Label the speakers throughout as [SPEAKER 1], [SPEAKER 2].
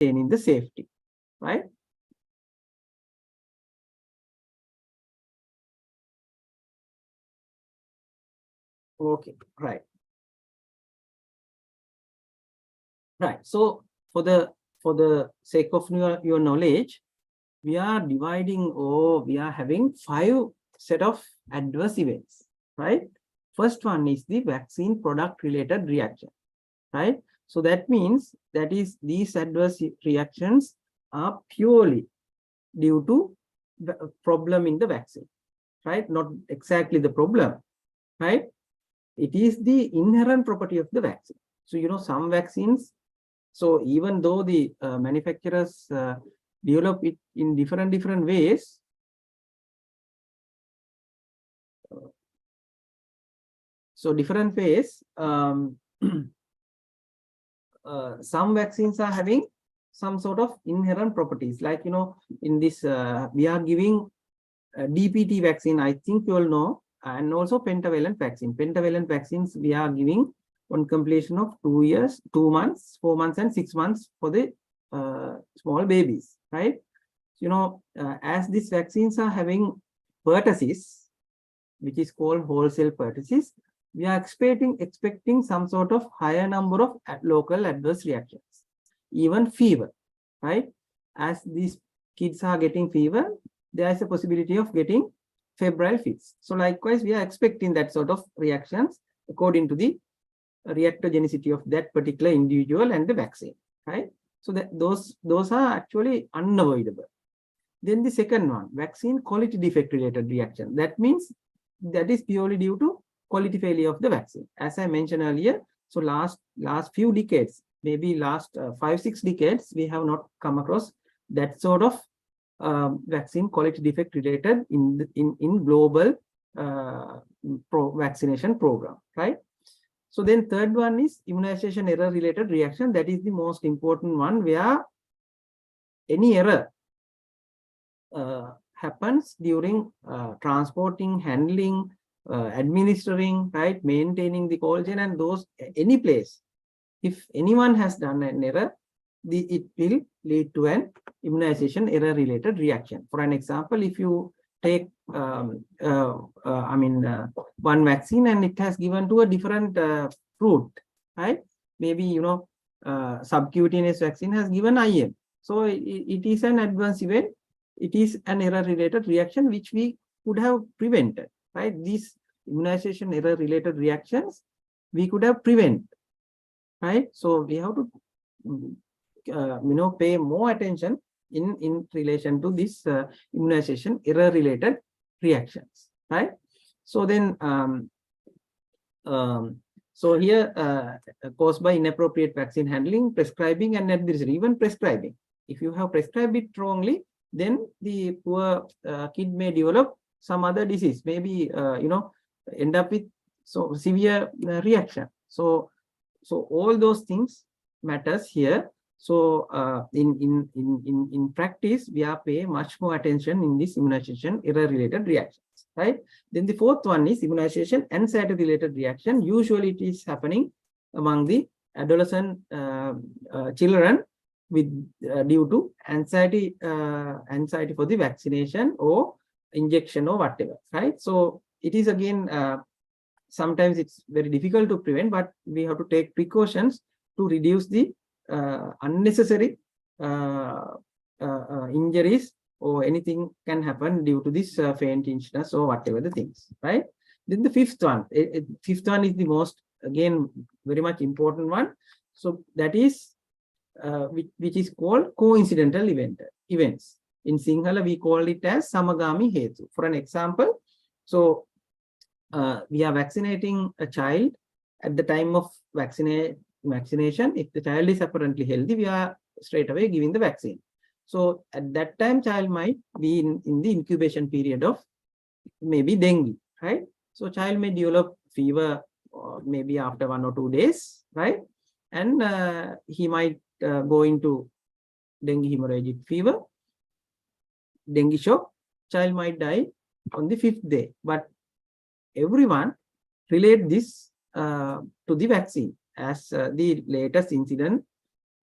[SPEAKER 1] maintaining the safety, right? Okay, right. Right. So for the sake of your knowledge, we are dividing, or we are having 5 set of adverse events, right? First one is the vaccine product related reaction, right? So that means that is these adverse reactions are purely due to the problem in the vaccine, right? Not exactly the problem, right? It is the inherent property of the vaccine. So, some vaccines, so even though the manufacturers develop it in different ways, so different ways, some vaccines are having some sort of inherent properties, like, in this, we are giving DPT vaccine, I think you all know, and also pentavalent vaccine. Pentavalent vaccines we are giving on completion of 2 years, 2 months, 4 months, and 6 months for the small babies, right? As these vaccines are having pertussis, which is called wholesale pertussis, we are expecting some sort of higher number of local adverse reactions, even fever, right? As these kids are getting fever, there is a possibility of getting febrile fits. So likewise, we are expecting that sort of reactions according to the reactogenicity of that particular individual and the vaccine, right? So that those are actually unavoidable. Then the second one, vaccine quality defect related reaction. That means that is purely due to quality failure of the vaccine. As I mentioned earlier, so last few decades, maybe last 5-6 decades, we have not come across that sort of vaccine quality defect related in global vaccination program, right? So then third one is immunization error related reaction. That is the most important one, where any error happens during transporting, handling, administering, right, maintaining the cold chain, and those any place. If anyone has done an error, it will lead to an immunization error related reaction. For an example, if you take one vaccine and it has given to a different fruit, right? Maybe subcutaneous vaccine has given IM, so it is an adverse event. It is an error related reaction which we could have prevented, right? These immunization error related reactions we could have prevented, right? So we have to pay more attention in relation to this immunization error related reactions, right? So then so here caused by inappropriate vaccine handling, prescribing, and administration. Even prescribing, if you have prescribed it wrongly, then the poor kid may develop some other disease, maybe end up with severe reaction. So all those things matters here. So in practice, we are paying much more attention in this immunization error related reactions, right? Then the fourth one is immunization anxiety related reaction. Usually it is happening among the adolescent children with due to anxiety for the vaccination or injection or whatever, right? So it is again sometimes it's very difficult to prevent, but we have to take precautions to reduce the unnecessary injuries or anything can happen due to this faintiness or whatever the things, right? Then the fifth one is the most, again, very much important one. So that is which is called coincidental events. In Sinhala, we call it as samagami hetu. For an example, so we are vaccinating a child at the time of vaccination. If the child is apparently healthy, we are straight away giving the vaccine. So at that time, child might be in the incubation period of maybe dengue, right? So child may develop fever maybe after 1 or 2 days, right? And he might go into dengue hemorrhagic fever, dengue shock. Child might die on the 5th day, but everyone relate this to the vaccine as the latest incident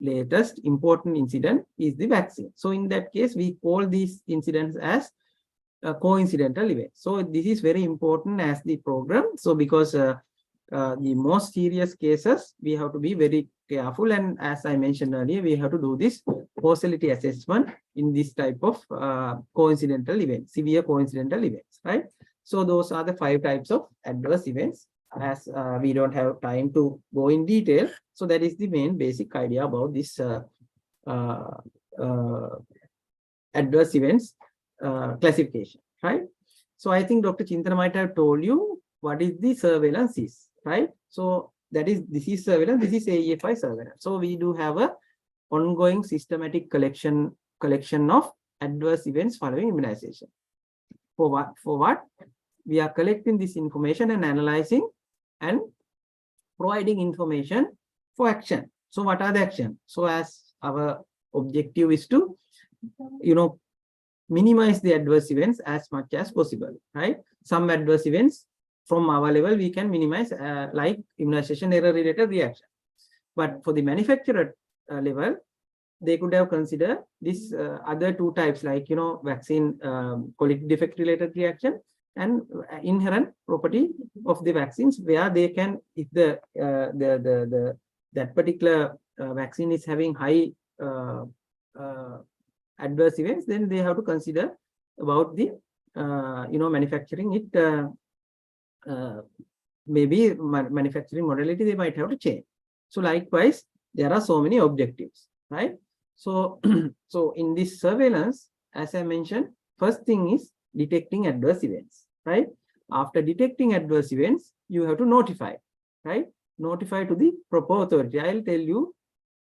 [SPEAKER 1] latest important incident is the vaccine. So in that case, we call these incidents as coincidental events. So this is very important as the program. So because the most serious cases, we have to be very careful. And as I mentioned earlier, we have to do this causality assessment in this type of coincidental events, severe coincidental events, right? So those are the 5 types of adverse events. As we don't have time to go in detail. So that is the main basic idea about this adverse events classification, right? So I think Dr. Chintana might have told you what is the surveillance is, right? So that is, this is surveillance, this is AEFI surveillance. So we do have a ongoing systematic collection of adverse events following immunization. For what? We are collecting this information and analyzing and providing information for action. So what are the action? So as our objective is to, minimize the adverse events as much as possible, right? Some adverse events from our level we can minimize, like immunization error related reaction. But for the manufacturer level, they could have considered this other 2 types, like vaccine quality defect related reaction and inherent property of the vaccines, where they can, if that particular vaccine is having high adverse events, then they have to consider about the manufacturing it. Maybe manufacturing modality they might have to change. So likewise, there are so many objectives, right? So so in this surveillance, as I mentioned, first thing is detecting adverse events, right? After detecting adverse events, you have to notify, right? Notify to the proper authority. I'll tell you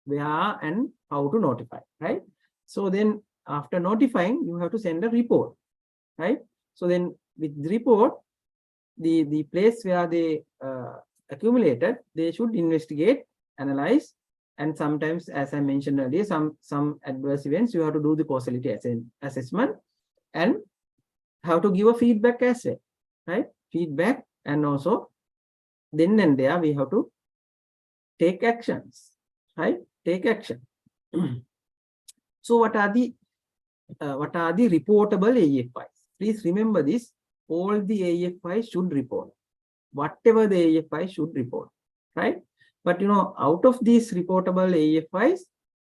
[SPEAKER 1] where and how to notify, right? So then after notifying, you have to send a report, right? So then with the report, the place where they accumulated, they should investigate, analyze, and sometimes, as I mentioned earlier, some adverse events, you have to do the causality assessment and have to give a feedback as well, right? Feedback, and also then and there we have to take actions, right? Take action. So what are the reportable AFIs? Please remember this. All the AFIs should report. Whatever the AFI should report, right? But out of these reportable AFIs,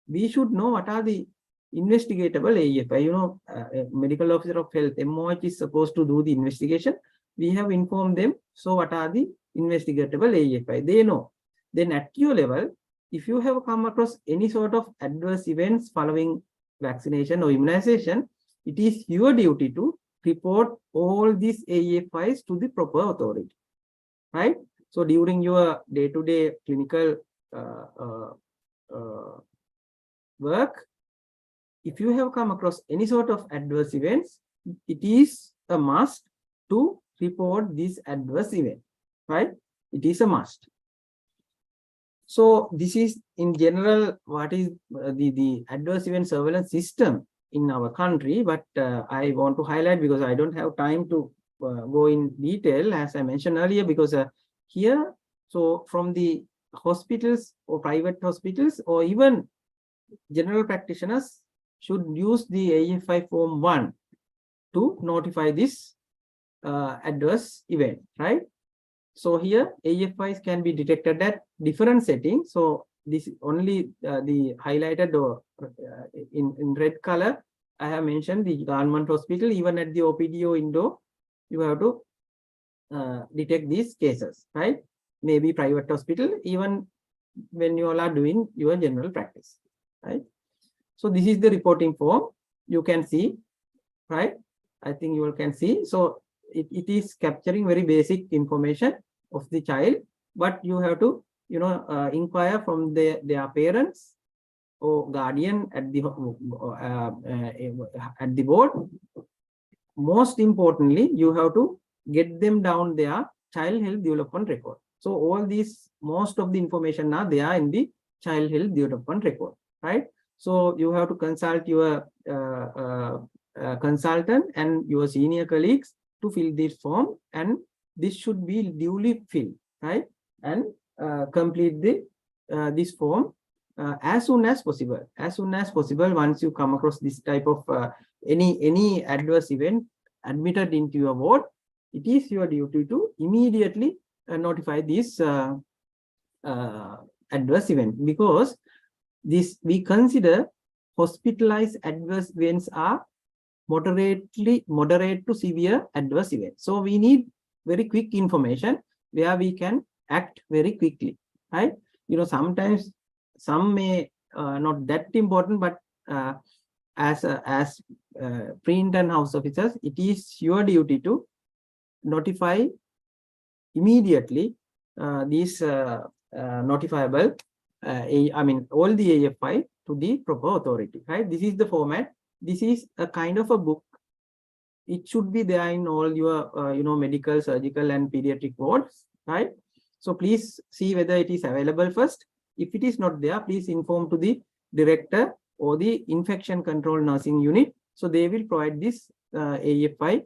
[SPEAKER 1] we should know what are the investigatable AFI. Medical officer of health, MOH, is supposed to do the investigation. We have informed them. So what are the investigatable AFI? They know. Then at your level, if you have come across any sort of adverse events following vaccination or immunization, it is your duty to report all these AFIs to the proper authority, right? So during your day-to-day clinical work, if you have come across any sort of adverse events, it is a must to report this adverse event, right? It is a must. So this is in general what is the adverse event surveillance system in our country, but I want to highlight, because I don't have time to go in detail, as I mentioned earlier, because here, so from the hospitals or private hospitals or even general practitioners should use the AFI form 1 to notify this adverse event, right? So here AFIs can be detected at different settings. So this only the highlighted or in red color, I have mentioned the government hospital. Even at the OPD or Indo, you have to detect these cases, right? Maybe private hospital, even when you all are doing your general practice, right? So this is the reporting form. You can see, right? I think you all can see. So it is capturing very basic information of the child, but you have to inquire from their parents or guardian at the board. Most importantly, you have to get them down their child health development record. So all these, most of the information are there in the child health development record, right? So you have to consult your consultant and your senior colleagues to fill this form, and this should be duly filled, right? And complete the this form as soon as possible. Once you come across this type of any adverse event admitted into your ward, it is your duty to immediately notify this adverse event, because this we consider hospitalized adverse events are moderate to severe adverse events. So we need very quick information where we can act very quickly, right? Sometimes some may not that important, but as pre-intern house officers, it is your duty to notify immediately these notifiable, all the AFI to the proper authority, right? This is the format. This is a kind of a book. It should be there in all your medical, surgical, and pediatric wards, right? So please see whether it is available first. If it is not there, please inform to the director or the infection control nursing unit. So they will provide this AFI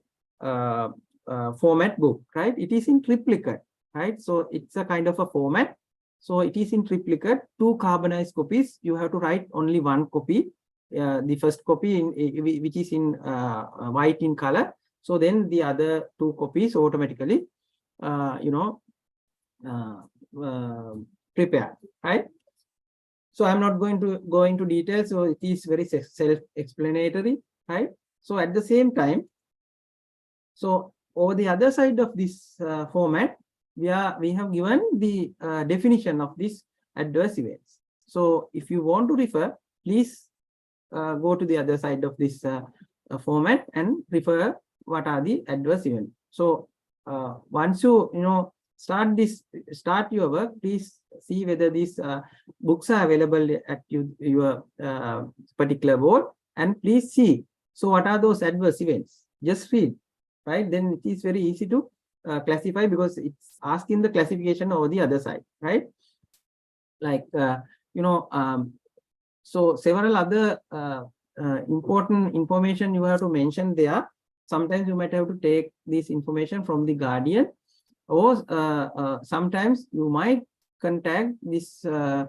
[SPEAKER 1] format book, right? It is in triplicate, right? So it's a kind of a format. So it is in triplicate, 2 carbonized copies. You have to write only 1 copy. The first copy which is in white in color. So then the other 2 copies automatically, prepared, right? So I'm not going to go into details. So it is very self-explanatory, right? So at the same time, so over the other side of this format, we have given the definition of this adverse events. So if you want to refer, please go to the other side of this format and refer what are the adverse events. So once you start your work, please see whether these books are available at your particular board, and please see. So what are those adverse events? Just read, right? Then it is very easy to classify, because it's asking the classification over the other side, right? Like so several other important information you have to mention there. Sometimes you might have to take this information from the guardian, or sometimes you might contact this there's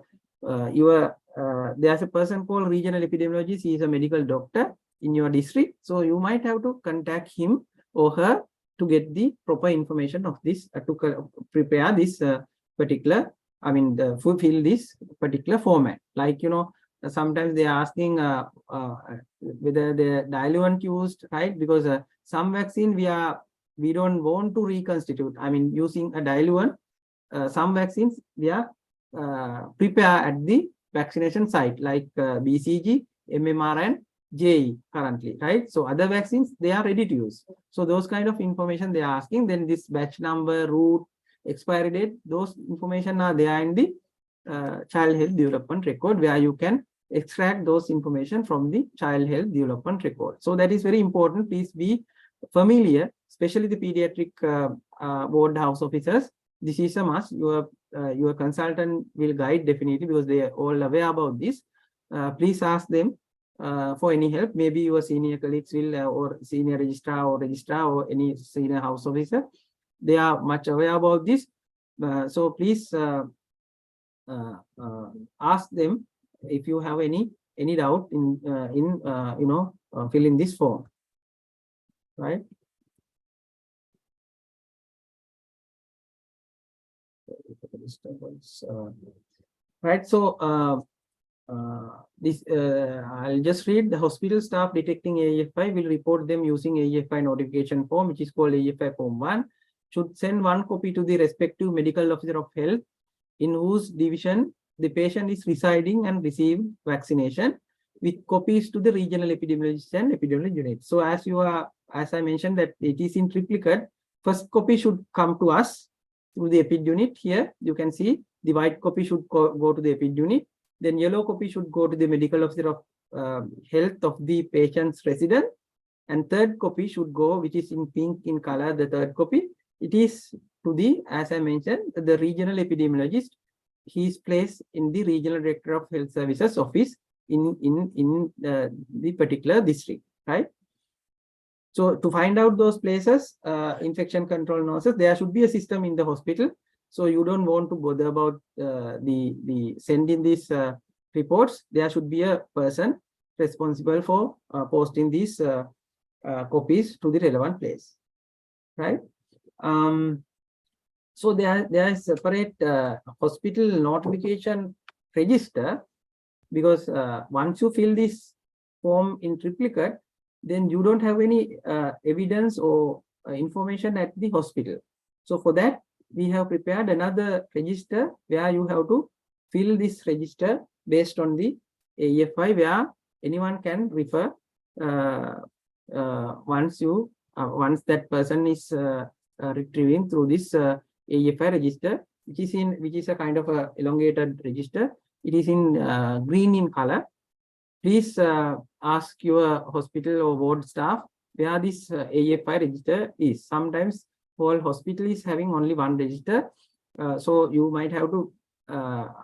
[SPEAKER 1] a person called regional epidemiologist. He is a medical doctor in your district, so you might have to contact him or her to get the proper information of this, to prepare this particular, fulfill this particular format. Like, sometimes they are asking whether the diluent used, right? Because some vaccine we don't want to reconstitute, using a diluent. Some vaccines we are prepare at the vaccination site, like BCG, MMR, and JE currently, right? So other vaccines, they are ready to use. So those kind of information they are asking. Then this batch number, route, expiry date, those information are there in the child health development record, where you can extract those information from the child health development record. So that is very important. Please be familiar, especially the pediatric ward house officers. This is a must. Your consultant will guide definitely, because they are all aware about this. Please ask them for any help. Maybe your senior colleagues will, or senior registrar or any senior house officer, they are much aware about this. So please ask them if you have any doubt in filling this form, right? Right. So this I'll just read. The hospital staff detecting AFI will report them using AFI notification form, which is called AFI form 1. Should send 1 copy to the respective medical officer of health in whose division the patient is residing and receive vaccination, with copies to the regional epidemiologist and epidemiology unit. So as I mentioned, that it is in triplicate. First copy should come to us through the EPID unit. Here you can see the white copy should go to the EPID unit. Then yellow copy should go to the medical officer of health of the patient's resident. And third copy should go, which is in pink in color, the third copy. It is to the, as I mentioned, the regional epidemiologist. He is placed in the regional director of health services office in the particular district, right? So to find out those places, infection control nurses, there should be a system in the hospital. So you don't want to bother about the sending this reports, there should be a person responsible for posting these copies to the relevant place, right? So there is separate hospital notification register, because once you fill this form in triplicate, then you don't have any evidence or information at the hospital. So for that, we have prepared another register where you have to fill this register based on the AFI, where anyone can refer once that person is retrieving through this AFI register, which is a kind of a elongated register. It is in green in color. Please ask your hospital or ward staff where this AFI register is. Sometimes whole hospital is having only one register, so you might have to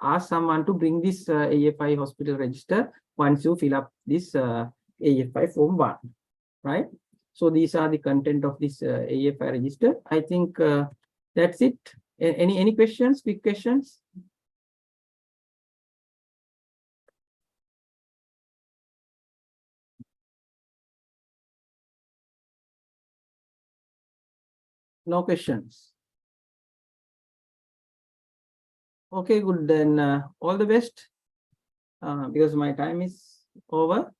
[SPEAKER 1] ask someone to bring this AFI hospital register once you fill up this AFI form 1, right? So these are the content of this AFI register. I think that's it. Any questions? Quick questions? No questions. Okay, good. Then all the best, because my time is over.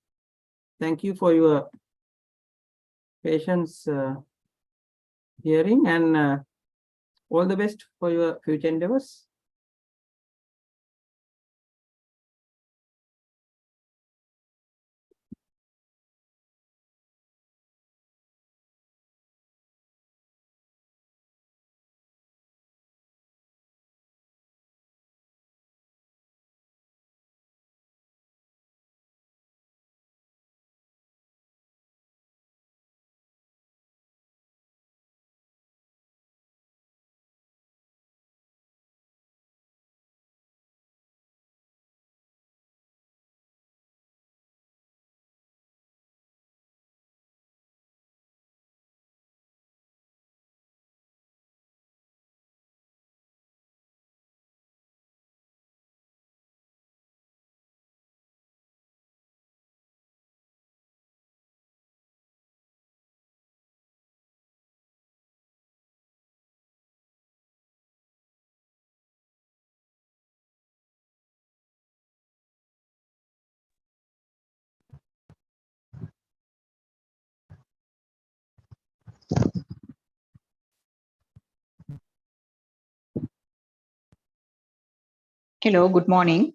[SPEAKER 1] Thank you for your patience hearing, and all the best for your future endeavors.
[SPEAKER 2] Hello, good morning.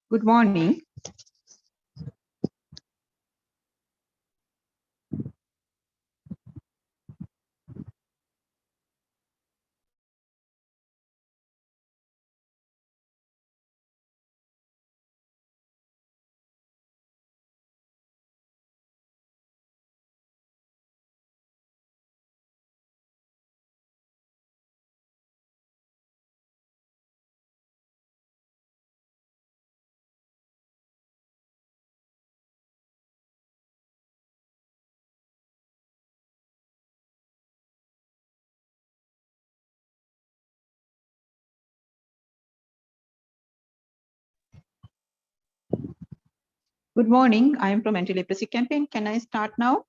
[SPEAKER 2] Good morning. Good morning. I am from Anti-Leprosy Campaign. Can I start now?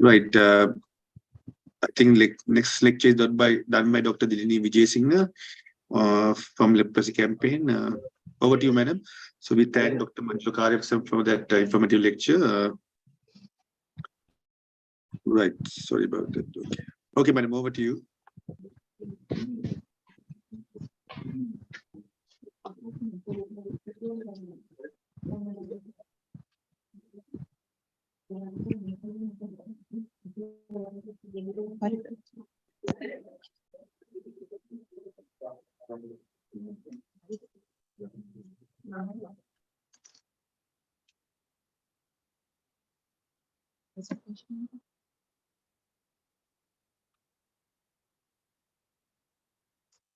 [SPEAKER 3] Right. I think next lecture is done by Dr. Dilini Vijay Singh from Leprosy Campaign. Over to you, madam. So we thank Dr. Manju Karya for that informative lecture. Right. Sorry about that. Okay. Okay, madam. Over to you.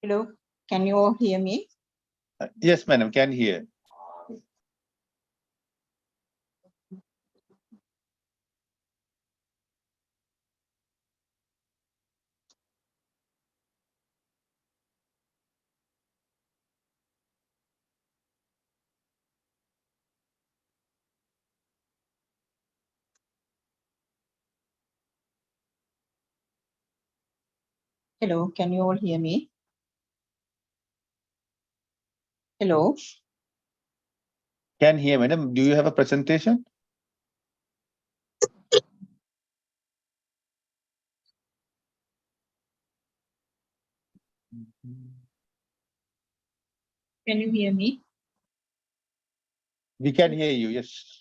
[SPEAKER 2] Hello, can you all hear me?
[SPEAKER 3] Yes, madam. Can hear.
[SPEAKER 2] Hello, can you all hear me? Hello,
[SPEAKER 3] Can hear, madam. Do you have a presentation?
[SPEAKER 2] can you hear me?
[SPEAKER 3] We can hear you. Yes.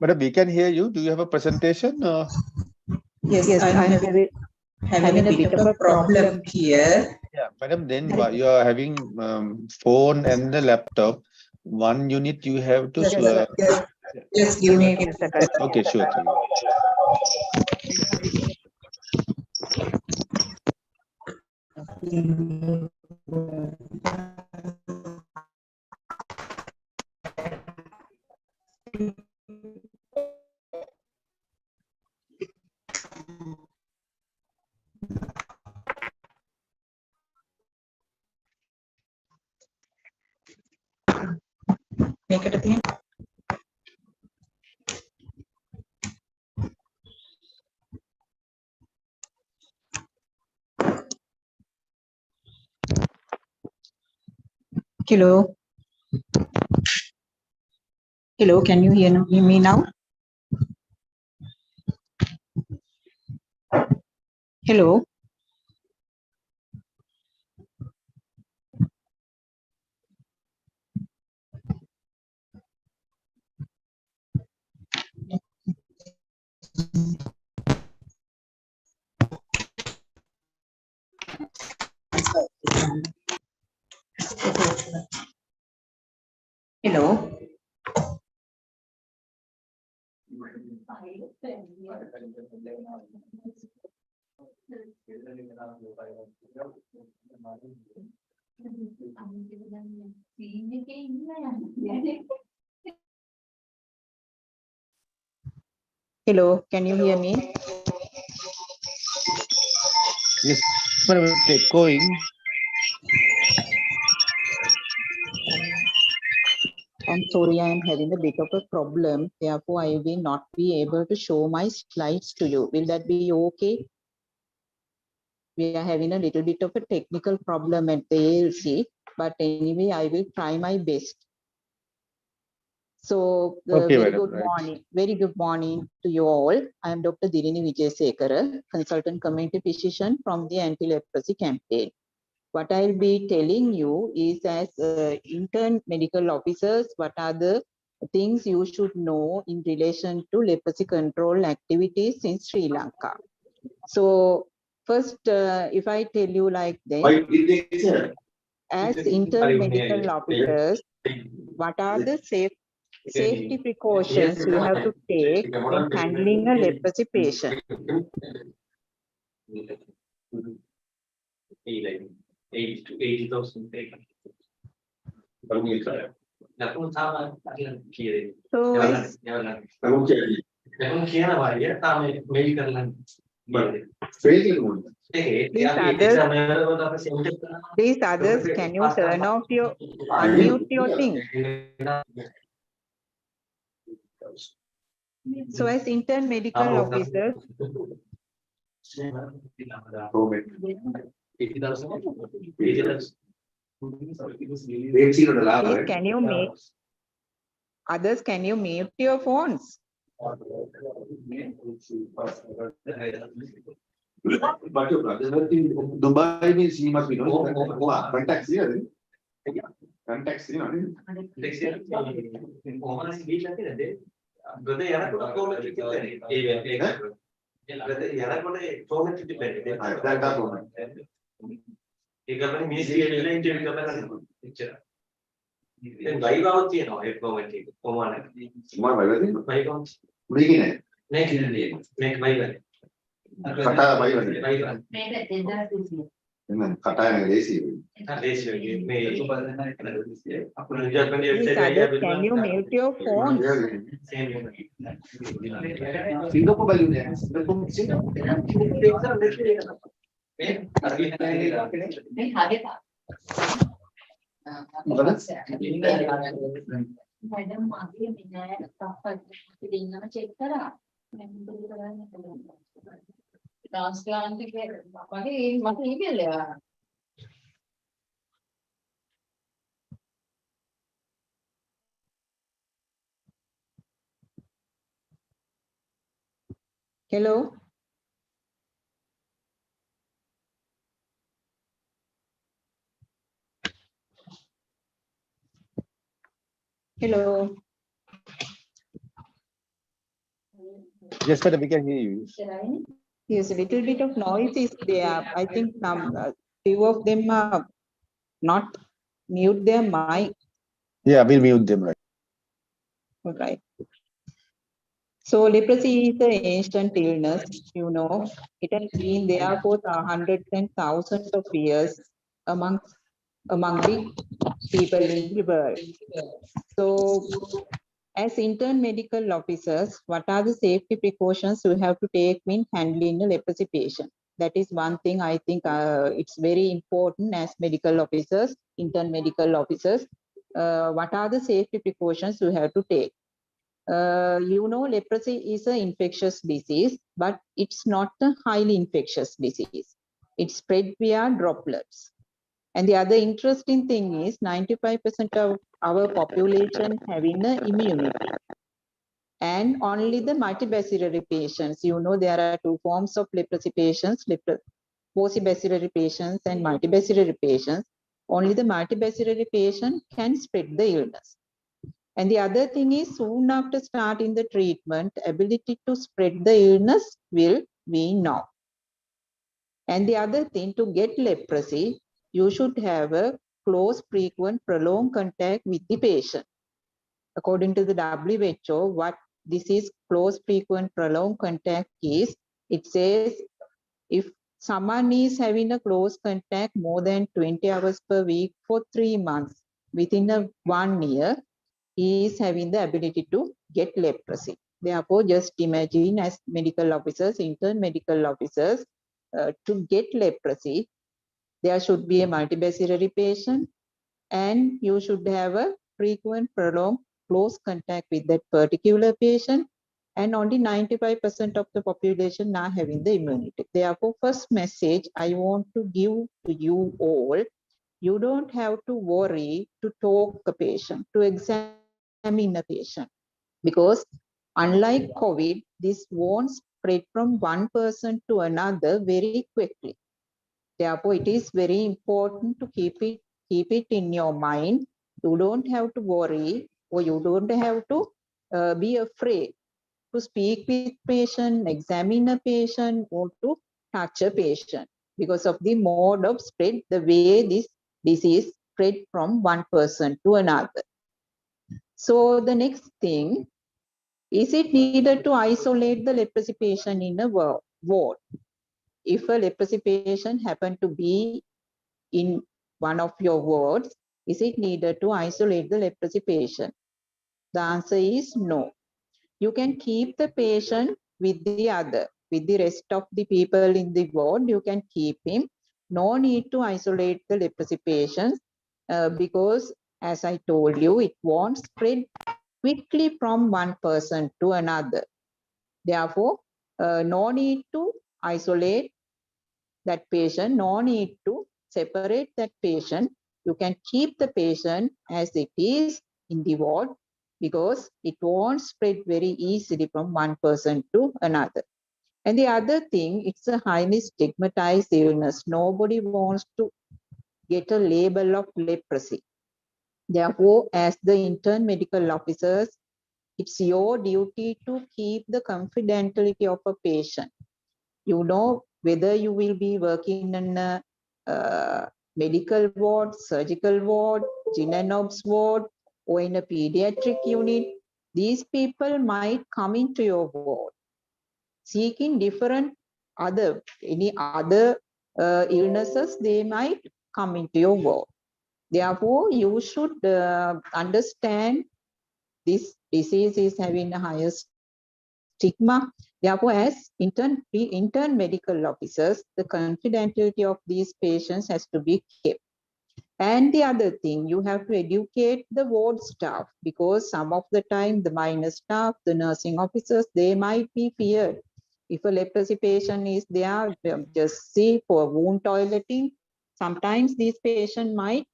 [SPEAKER 3] Madam, we can hear you. Do you have a presentation?
[SPEAKER 2] Yes, I am having a bit of a problem here.
[SPEAKER 3] Yeah, madam, then you are having phone and the laptop. One unit you have to.
[SPEAKER 2] Just give me a second.
[SPEAKER 3] Okay, sure.
[SPEAKER 2] Make it a thing. Hello. Hello, can you hear me now? Hello. Hello. Hello, can you hear me?
[SPEAKER 3] Yes, madam, it's going.
[SPEAKER 2] I'm sorry, I am having a bit of a problem. Therefore, I will not be able to show my slides to you. Will that be okay? We are having a little bit of a technical problem at the ALC, but anyway, I will try my best. So,
[SPEAKER 3] Okay,
[SPEAKER 2] very
[SPEAKER 3] madam,
[SPEAKER 2] good
[SPEAKER 3] right.
[SPEAKER 2] morning. Very good morning to you all. I am Dr. Dilini Vijay Sekara, consultant community physician from the anti-leprosy campaign. What I'll be telling you is, as intern medical officers, what are the things you should know in relation to leprosy control activities in Sri Lanka. So first, if I tell you like this, as intern medical officers, what are the safety precautions you have to take when handling a leprosy patient?
[SPEAKER 4] 80 to 80,000.
[SPEAKER 2] So these others, can you turn off your, unmute your thing? So as intern medical officers, please can you make, others, can you mute your phones?
[SPEAKER 3] But your brother in Dubai means he must be knowing contacts here. Contacts, you know.
[SPEAKER 2] Please others, can you mute your phones? Hello. Hello.
[SPEAKER 5] Yes, madam, we can hear you.
[SPEAKER 2] Yes, a little bit of noise is there. I think few of them are not mute their mic.
[SPEAKER 5] Yeah, we'll mute them, right?
[SPEAKER 2] Right. So leprosy is an ancient illness, you know. It has been there for hundreds and thousands of years among the people in the world. So as intern medical officers, what are the safety precautions you have to take when handling a leprosy patient? That is one thing I think it's very important as medical officers, intern medical officers. What are the safety precautions you have to take? You know, leprosy is an infectious disease, but it's not a highly infectious disease. It's spread via droplets. And the other interesting thing is 95% of our population having an immunity. And only the multibacillary patients, you know, there are two forms of leprosy patients, paucibacillary patients and multibacillary patients. Only the multibacillary patient can spread the illness. And the other thing is, soon after starting the treatment, ability to spread the illness will be now. And the other thing, to get leprosy, you should have a close, frequent, prolonged contact with the patient. According to the WHO, what this is close, frequent, prolonged contact is, it says if someone is having a close contact more than 20 hours per week for 3 months, within 1 year, he is having the ability to get leprosy. Therefore, just imagine as medical officers, intern medical officers, to get leprosy, there should be a multibacillary patient and you should have a frequent, prolonged, close contact with that particular patient, and only 95% of the population are having the immunity. Therefore, first message I want to give to you all, you don't have to worry to talk a patient, to examine a patient, because unlike COVID, this won't spread from one person to another very quickly. Therefore, it is very important to keep it in your mind. You don't have to worry, or you don't have to be afraid to speak with patient, examine a patient, or to touch a patient because of the mode of spread, the way this disease spread from one person to another. So the next thing, is it needed to isolate the leprosy patient in a ward? If a leprosy patient happen to be in one of your wards, is it needed to isolate the leprosy patient? The answer is no. You can keep the patient with the rest of the people in the ward. You can keep him. No need to isolate the leprosy patients because, as I told you, it won't spread quickly from one person to another. Therefore, no need to isolate that patient, no need to separate that patient. You can keep the patient as it is in the ward because it won't spread very easily from one person to another. And the other thing, it's a highly stigmatized illness. Nobody wants to get a label of leprosy. Therefore, as the intern medical officers, it's your duty to keep the confidentiality of a patient. You know whether you will be working in a medical ward, surgical ward, gyn-onc ward, or in a pediatric unit. These people might come into your ward seeking different any other illnesses. They might come into your ward. Therefore, you should understand this disease is having a higher stigma. Therefore, as pre-intern medical officers, the confidentiality of these patients has to be kept. And the other thing, you have to educate the ward staff because some of the time the minor staff, the nursing officers, they might be feared. If a leprosy patient is there, just see for wound toileting, sometimes these patients might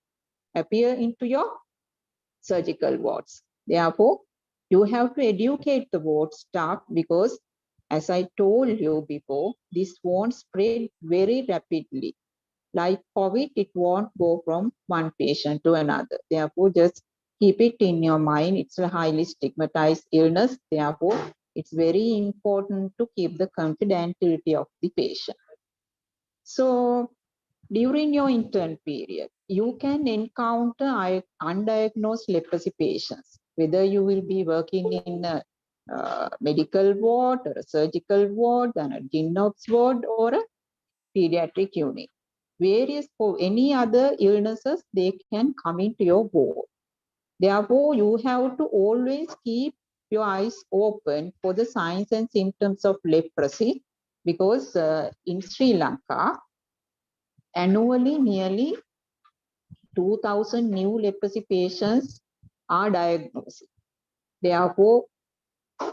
[SPEAKER 2] appear into your surgical wards. Therefore, you have to educate the ward staff because, as I told you before, this won't spread very rapidly. Like COVID, it won't go from one patient to another. Therefore, just keep it in your mind. It's a highly stigmatized illness. Therefore, it's very important to keep the confidentiality of the patient. So, during your intern period, you can encounter undiagnosed leprosy patients, whether you will be working in a medical ward or a surgical ward, and a gyn-onc ward or a pediatric unit. Various for any other illnesses, they can come into your ward. Therefore, you have to always keep your eyes open for the signs and symptoms of leprosy because in Sri Lanka, annually nearly 2,000 new leprosy patients are diagnosed. Therefore,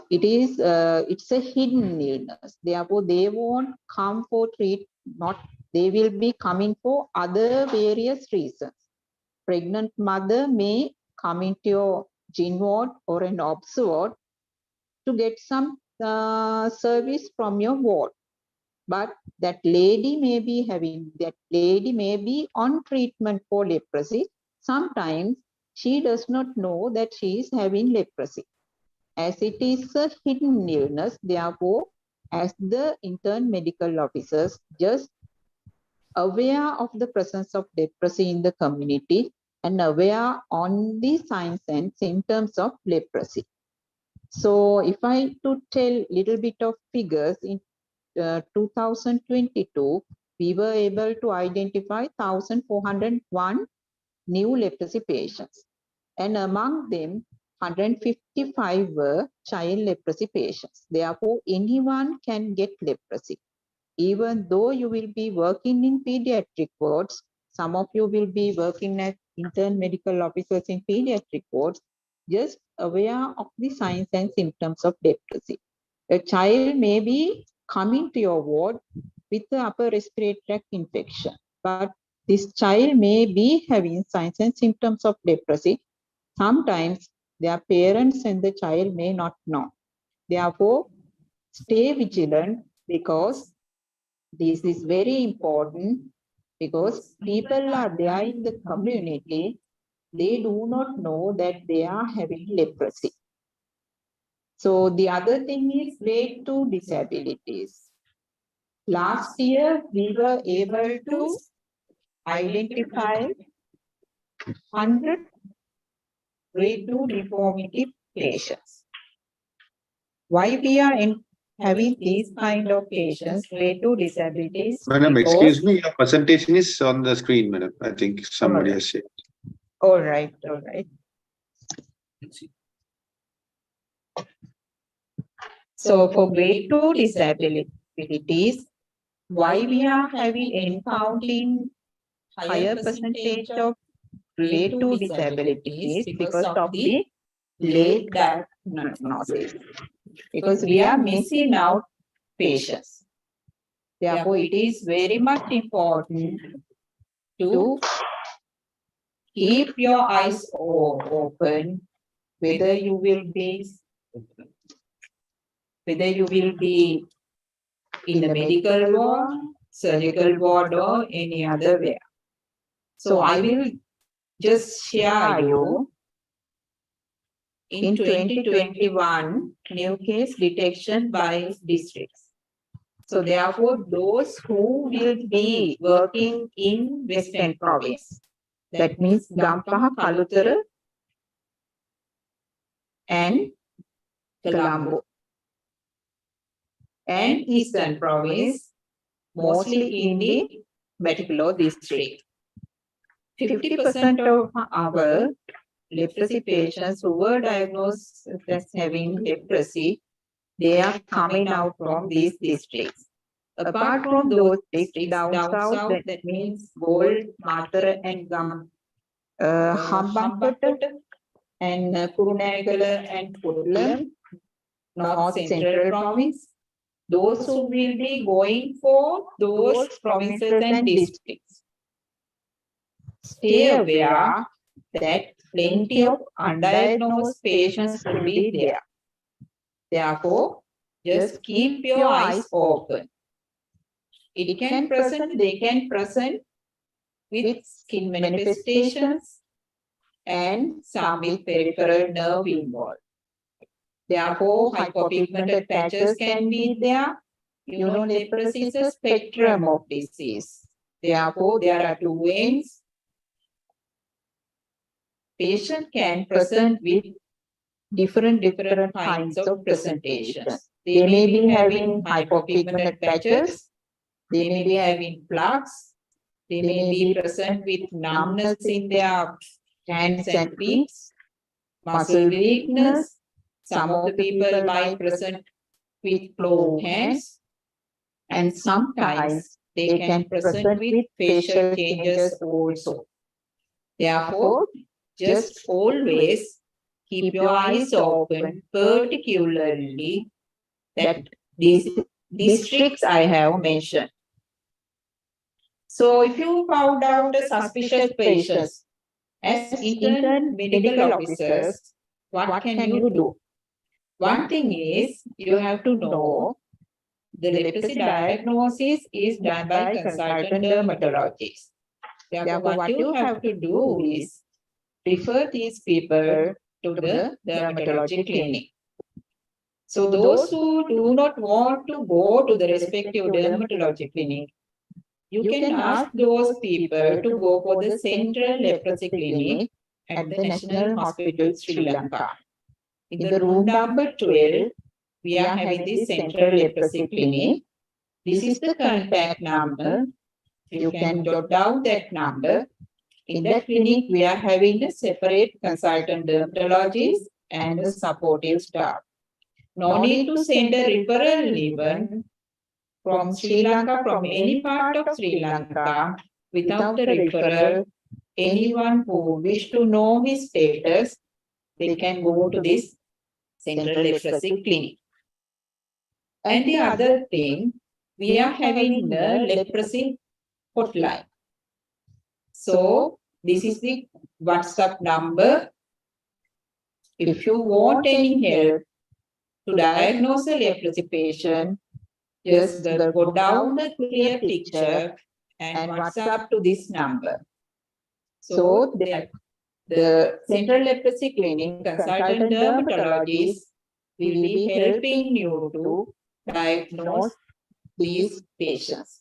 [SPEAKER 2] it's a hidden illness. Therefore, they won't come for they will be coming for other various reasons. Pregnant mother may come into your gyn ward or an obs ward to get some service from your ward. But that lady may be on treatment for leprosy. Sometimes she does not know that she is having leprosy. As it is a hidden illness, therefore, as the intern medical officers, just aware of the presence of leprosy in the community and aware on the signs and symptoms of leprosy. So if I to tell little bit of figures, in 2022, we were able to identify 1,401 new leprosy patients. And among them, 155 were child leprosy patients. Therefore, anyone can get leprosy. Even though you will be working in pediatric wards, some of you will be working as intern medical officers in pediatric wards, just aware of the signs and symptoms of leprosy. A child may be coming to your ward with the upper respiratory tract infection, but this child may be having signs and symptoms of leprosy. Sometimes their parents and the child may not know. Therefore, stay vigilant because this is very important because people are there in the community, they do not know that they are having leprosy. So the other thing is grade 2 disabilities. Last year, we were able to identify 100 grade 2 deformity patients. Why we are having these kind of patients, grade 2 disabilities?
[SPEAKER 3] Madam,
[SPEAKER 2] Because-
[SPEAKER 3] excuse me, your presentation is on the screen, madam. I think somebody has said.
[SPEAKER 2] All right, all right. So for grade 2 disabilities, why we are encountering higher percentage of grade 2 disabilities because of the late diagnosis. Because we are missing out patients. Therefore, it is very much important to keep your eyes open, whether you will be in the medical ward, surgical ward, or any other way. So I will just share you in 2021 new case detection by districts. So therefore, those who will be working in Western Province, that means Gampaha, Kalutara, and Colombo, and Eastern Province, mostly in the Batticaloa district. 50% of our leprosy patients who were diagnosed as having leprosy, they are coming out from these districts. Apart from those districts, down south, that means Gold, Matara, and Hambantota, and Kurunegala and Pudulam, North Central Province, those who will be going for those provinces and districts. Stay aware that plenty of undiagnosed patients will be there. Therefore, just keep your eyes open. They can present with skin manifestations and some with peripheral nerve involved. Therefore, hypopigmented patches can be there. You know, leprosy is a spectrum of disease. Therefore, there are two ends. Patient can present with different kinds of presentations. They may be having hypopigmented patches. They may be having plaques. They may be present with numbness in their hands and feet, muscle weakness. Some of the people might present with closed hands, and sometimes they can present with facial changes also. Therefore, just always keep your eyes open, particularly that these districts I have mentioned. So if you found out a suspicious patients, as intern medical officers, what can you do? One thing is, you have to know the leprosy diagnosis is done by consultant dermatologists. Therefore, what you have to do is refer these people to the dermatology clinic. So those who do not want to go to the respective dermatology clinic, you can ask those people to go for the central leprosy clinic at the National Hospital Sri Lanka. In the room number 12, we are having the central leprosy clinic. This is the contact number. You can jot down that number. In that clinic, we are having a separate consultant dermatologist and a supportive staff. No need to send a referral even from Sri Lanka, from any part of Sri Lanka. Without the referral, anyone who wish to know his status, they can go to this central leprosy clinic. And the other thing, we are having a leprosy hotline. So this is the WhatsApp number. If you want any help to diagnose a leprosy patient, just go down the clear picture
[SPEAKER 6] and WhatsApp to this number. So the Central Leprosy Clinic consultant dermatologists will be helping you to diagnose these patients.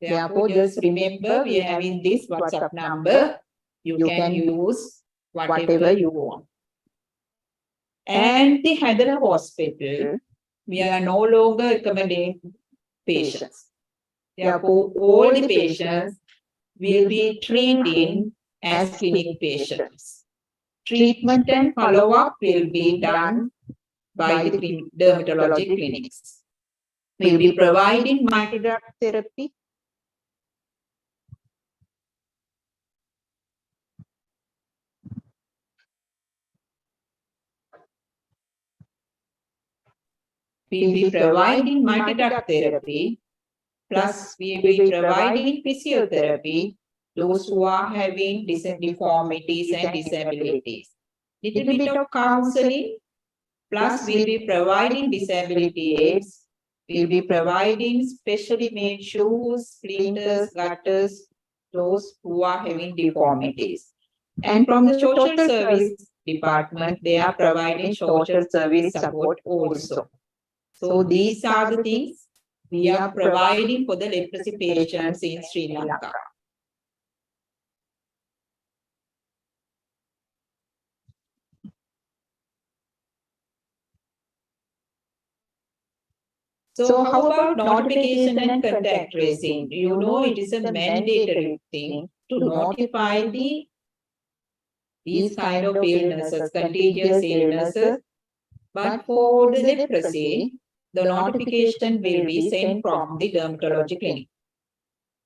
[SPEAKER 6] Therefore, just remember we are having this WhatsApp number. You can use whatever you want. And the Hyderabad Hospital, we are no longer recommending patients. Therefore, all the patients will be treated as clinic patients. Treatment and follow-up will be done by the dermatology clinics. We will be providing multi-drug therapy. We will be providing multi-drug therapy, plus we will be providing physiotherapy, those who are having deformities and disabilities. Little bit of counseling, plus we will be providing disability aids. We will be providing specially made shoes, splinters, gutters, those who are having deformities. And from the social service department, they are providing social service support also. So these are the things we are providing for the leprosy patients in Sri Lanka. So how about notification and contact tracing? You know it is a mandatory thing to notify these kind of illnesses, contagious illnesses. But for the leprosy, the notification will be sent from the dermatology clinic.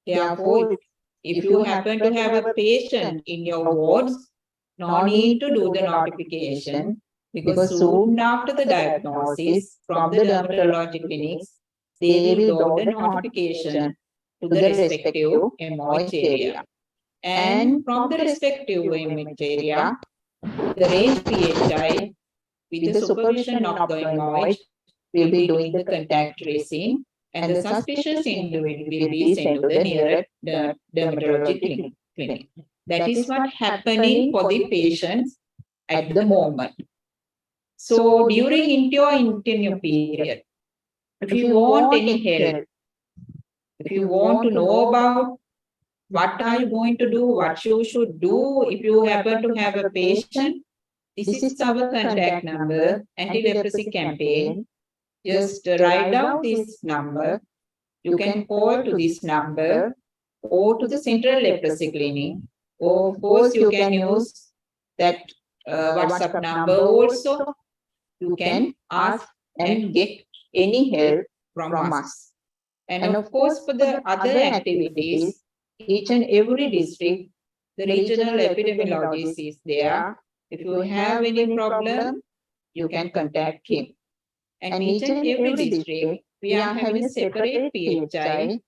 [SPEAKER 6] Therefore, if you happen to have a patient in your wards, no need to do the notification, because soon after the diagnosis from the dermatology clinics, they will load the notification to the respective MOH area. And from the respective MOH area, the range PHI with the supervision of the MOH will be doing the contact tracing, and the suspicious individual will be sent to the nearest dermatology clinic. That is what happening for the patients at the moment. So during your interview period, if you want any help, if you want to know about what are you going to do, what you should do if you happen to have a patient, this is our contact number, anti-leprosy campaign. Just write down this number. You can call to this number or to the Central Leprosy Clinic. Or of course, you can use that WhatsApp number also. You can ask and get any help from us. And of course, for the other activities, each and every district, the regional epidemiologist is there. If you have any problem, you can contact him. And each and every district, we are having a separate PHI,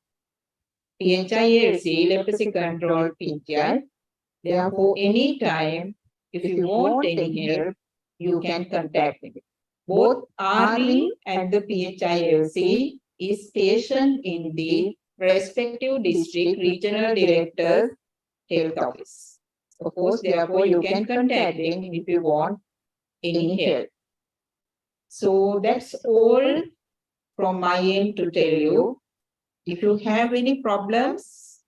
[SPEAKER 6] PHILC, leprosy control PHI. Therefore, anytime, if you want any help, you can contact me. Both RE and the PHILC is stationed in the respective district regional director's health office. Of course, therefore, you can contact them if you want any help. So that's all from my end to tell you. If you have any problems,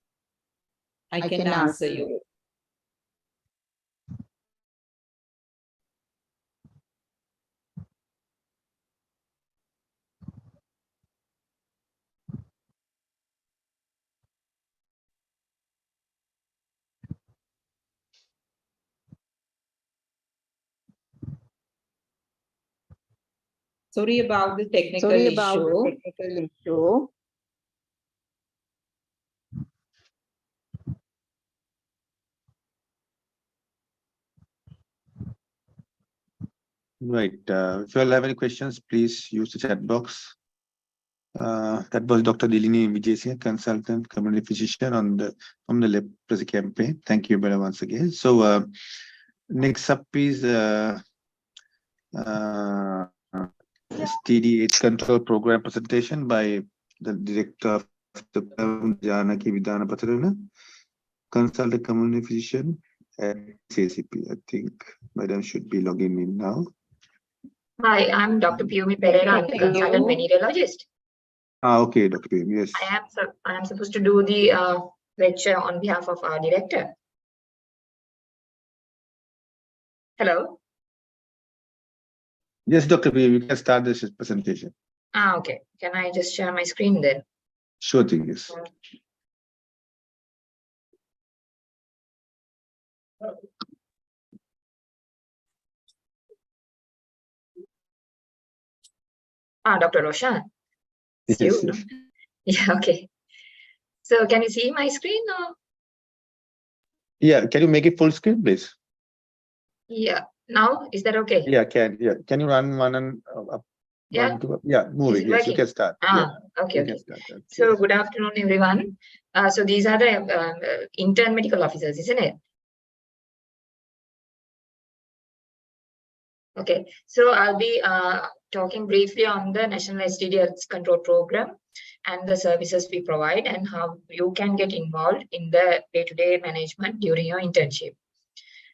[SPEAKER 6] I can answer you. Sorry about the technical issue.
[SPEAKER 3] Right. If you all have any questions, please use the chat box. That was Dr. Dilini Vijay, consultant, community physician from the leprosy campaign. Thank you very much once again. So next up is STD AIDS control program presentation by the director of Janaki Vidana Patrana, consult a community physician at CCP. I think Madam should be logging in now.
[SPEAKER 7] Hi, I'm Dr. Piyumi Pereira. I'm the consultant venereologist.
[SPEAKER 3] Okay, Dr. PM, yes.
[SPEAKER 7] I am supposed to do the lecture on behalf of our director. Hello.
[SPEAKER 3] Yes, Dr. PM, you can start this presentation.
[SPEAKER 7] Okay. Can I just share my screen then?
[SPEAKER 3] Sure thing, yes.
[SPEAKER 7] Dr. Roshan. It's
[SPEAKER 3] Yes,
[SPEAKER 7] you, no?
[SPEAKER 3] yes.
[SPEAKER 7] Yeah, okay. So can you see my screen or?
[SPEAKER 3] Yeah, can you make it full screen, please?
[SPEAKER 7] Yeah. Now, is that okay?
[SPEAKER 3] Yeah, can you run one and up?
[SPEAKER 7] Yeah.
[SPEAKER 3] One, two, yeah, move
[SPEAKER 7] Is
[SPEAKER 3] it.
[SPEAKER 7] it
[SPEAKER 3] Yes, you
[SPEAKER 7] working?
[SPEAKER 3] can start.
[SPEAKER 7] Okay,
[SPEAKER 3] You can
[SPEAKER 7] okay.
[SPEAKER 3] start. Okay.
[SPEAKER 7] So good afternoon, everyone. So these are the intern medical officers, isn't it? Okay, so I'll be talking briefly on the National STD Control Program and the services we provide and how you can get involved in the day-to-day management during your internship.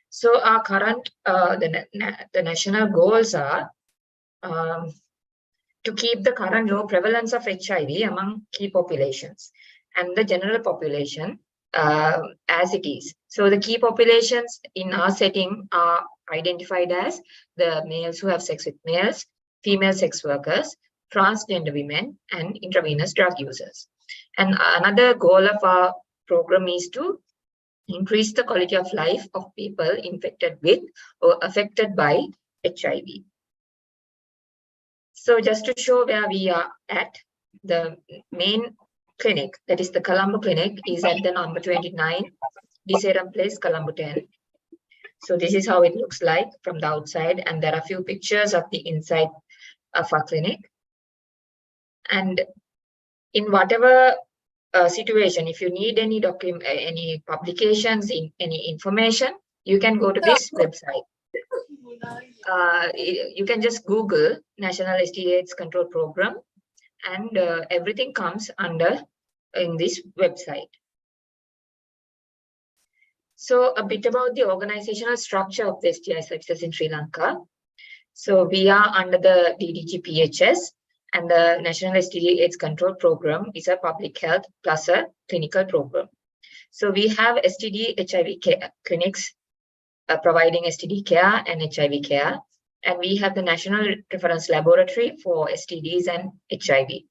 [SPEAKER 7] So our current, the national goals are to keep the current low prevalence of HIV among key populations and the general population as it is. So the key populations in our setting are identified as the males who have sex with males, female sex workers, transgender women, and intravenous drug users. And another goal of our program is to increase the quality of life of people infected with or affected by HIV. So just to show where we are at, the main clinic, that is the Colombo Clinic, is at the number 29, Diseram Place, Colombo 10. So this is how it looks like from the outside, and there are a few pictures of the inside of our clinic. And in whatever situation, if you need any document, any publications, any information, you can go to this website. You can just Google National STD/AIDS Control Program, and everything comes under in this website. So a bit about the organizational structure of the STI services in Sri Lanka. So we are under the DDG PHS, and the National STD/AIDS Control Program is a public health plus a clinical program. So we have STD HIV care clinics providing STD care and HIV care. And we have the National Reference Laboratory for STDs and HIV.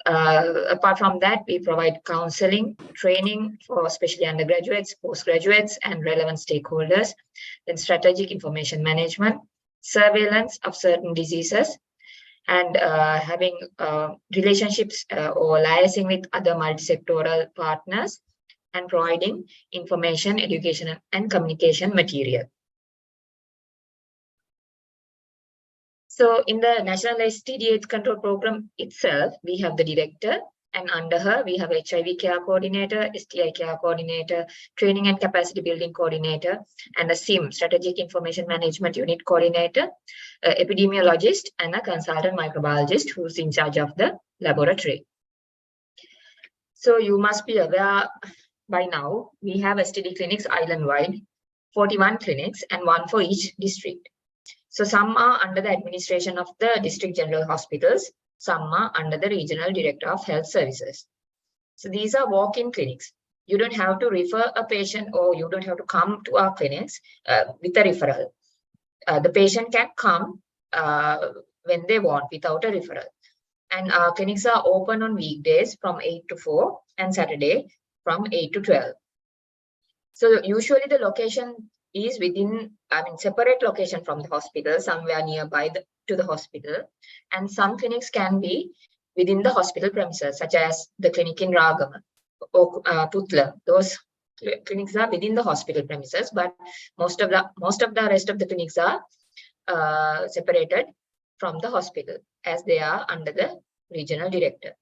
[SPEAKER 7] Apart from that, we provide counseling, training for especially undergraduates, postgraduates, and relevant stakeholders, then strategic information management, surveillance of certain diseases, and having relationships or liaising with other multi-sectoral partners, and providing information, education, and communication material. So in the National STD/AIDS Control Program itself, we have the director, and under her, we have HIV care coordinator, STI care coordinator, training and capacity building coordinator, and a SIM, strategic information management unit coordinator, epidemiologist, and a consultant microbiologist who's in charge of the laboratory. So you must be aware by now, we have STD clinics island-wide, 41 clinics, and one for each district. So some are under the administration of the district general hospitals, some are under the regional director of health services. So these are walk-in clinics. You don't have to refer a patient, or you don't have to come to our clinics with a referral. The patient can come when they want without a referral. And our clinics are open on weekdays from 8 to 4 and Saturday from 8 to 12. So usually the location is within, separate location from the hospital, somewhere nearby to the hospital. And some clinics can be within the hospital premises, such as the clinic in Ragama or Putla. Those clinics are within the hospital premises, but most of the rest of the clinics are separated from the hospital, as they are under the regional director.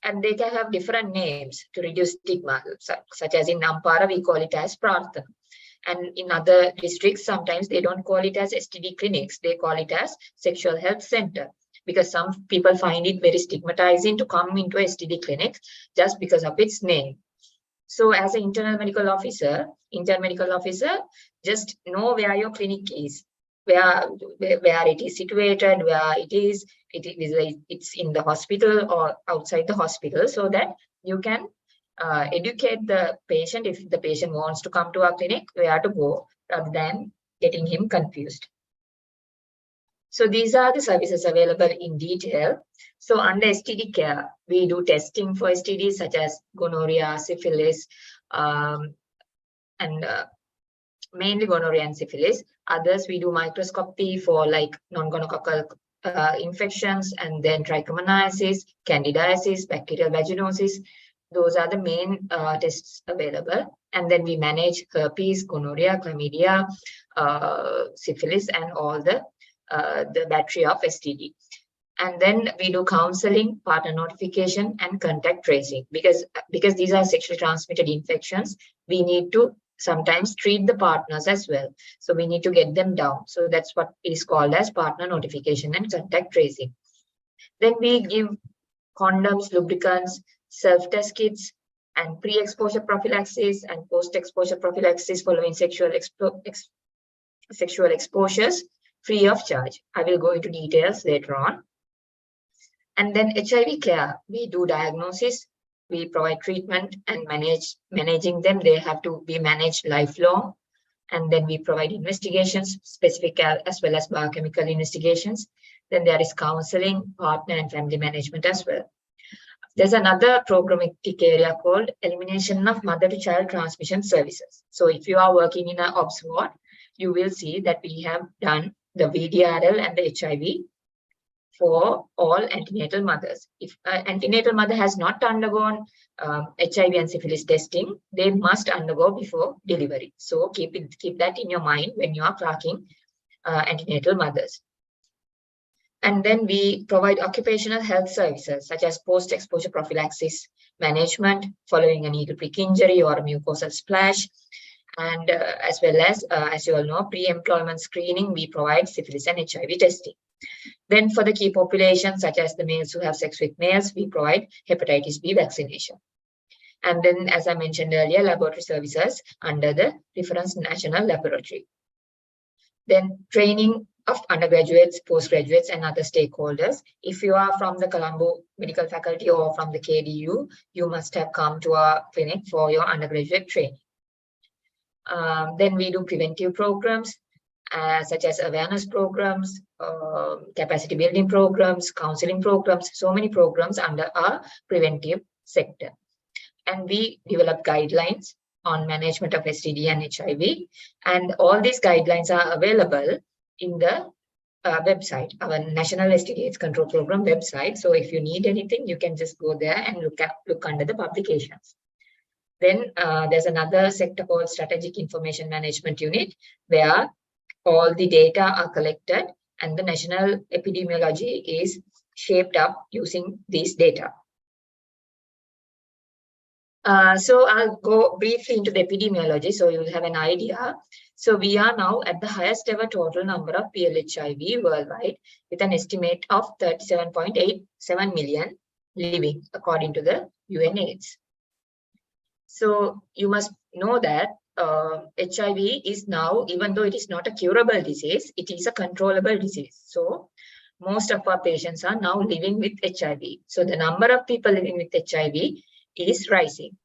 [SPEAKER 7] And they can have different names to reduce stigma, such as in Nampara, we call it as Prarthana. And in other districts, sometimes they don't call it as STD clinics, they call it as sexual health center. because some people find it very stigmatizing to come into a STD clinic just because of its name. So as an intern medical officer, just know where your clinic is, where it is situated, where it's in the hospital or outside the hospital, so that you can educate the patient if the patient wants to come to our clinic, where to go, rather than getting him confused. So these are the services available in detail. So under STD care, we do testing for STDs such as gonorrhea, syphilis, and mainly gonorrhea and syphilis. Others, we do microscopy for like non-gonococcal infections, and then trichomoniasis, candidiasis, bacterial vaginosis. Those are the main tests available. And then we manage herpes, gonorrhea, chlamydia, syphilis, and all the battery of STD. And then we do counseling, partner notification, and contact tracing. Because these are sexually transmitted infections, we need to sometimes treat the partners as well. So we need to get them down. So that's what is called as partner notification and contact tracing. Then we give condoms, lubricants, self-test kits, and pre-exposure prophylaxis and post-exposure prophylaxis following sexual exposures free of charge. I will go into details later on. And then HIV care, we do diagnosis, we provide treatment, and managing them. They have to be managed lifelong. And then we provide investigations, specific as well as biochemical investigations. Then there is counseling, partner and family management as well. There's another programmatic area called elimination of mother-to-child transmission services. So if you are working in an OBS ward, you will see that we have done the VDRL and the HIV for all antenatal mothers. If an antenatal mother has not undergone HIV and syphilis testing, they must undergo before delivery. So keep that in your mind when you are clerking antenatal mothers. And then we provide occupational health services such as post-exposure prophylaxis management following a needle prick injury or a mucosal splash. And as well as you all know, pre-employment screening, we provide syphilis and HIV testing. Then for the key populations, such as the males who have sex with males, we provide hepatitis B vaccination. And then, as I mentioned earlier, laboratory services under the Reference National Laboratory. Then training of undergraduates, postgraduates, and other stakeholders. If you are from the Colombo Medical Faculty or from the KDU, you must have come to our clinic for your undergraduate training. Then we do preventive programs, such as awareness programs, capacity building programs, counseling programs, so many programs under our preventive sector. And we develop guidelines on management of STD and HIV. And all these guidelines are available in the website, our National STD Control Program website. So if you need anything, you can just go there and look under the publications. Then there's another sector called Strategic Information Management Unit, where all the data are collected and the national epidemiology is shaped up using these data. So I'll go briefly into the epidemiology so you'll have an idea. So we are now at the highest ever total number of PLHIV worldwide, with an estimate of 37.87 million living, according to the UNAIDS. So you must know that HIV is now, even though it is not a curable disease, it is a controllable disease. So most of our patients are now living with HIV. So the number of people living with HIV is rising.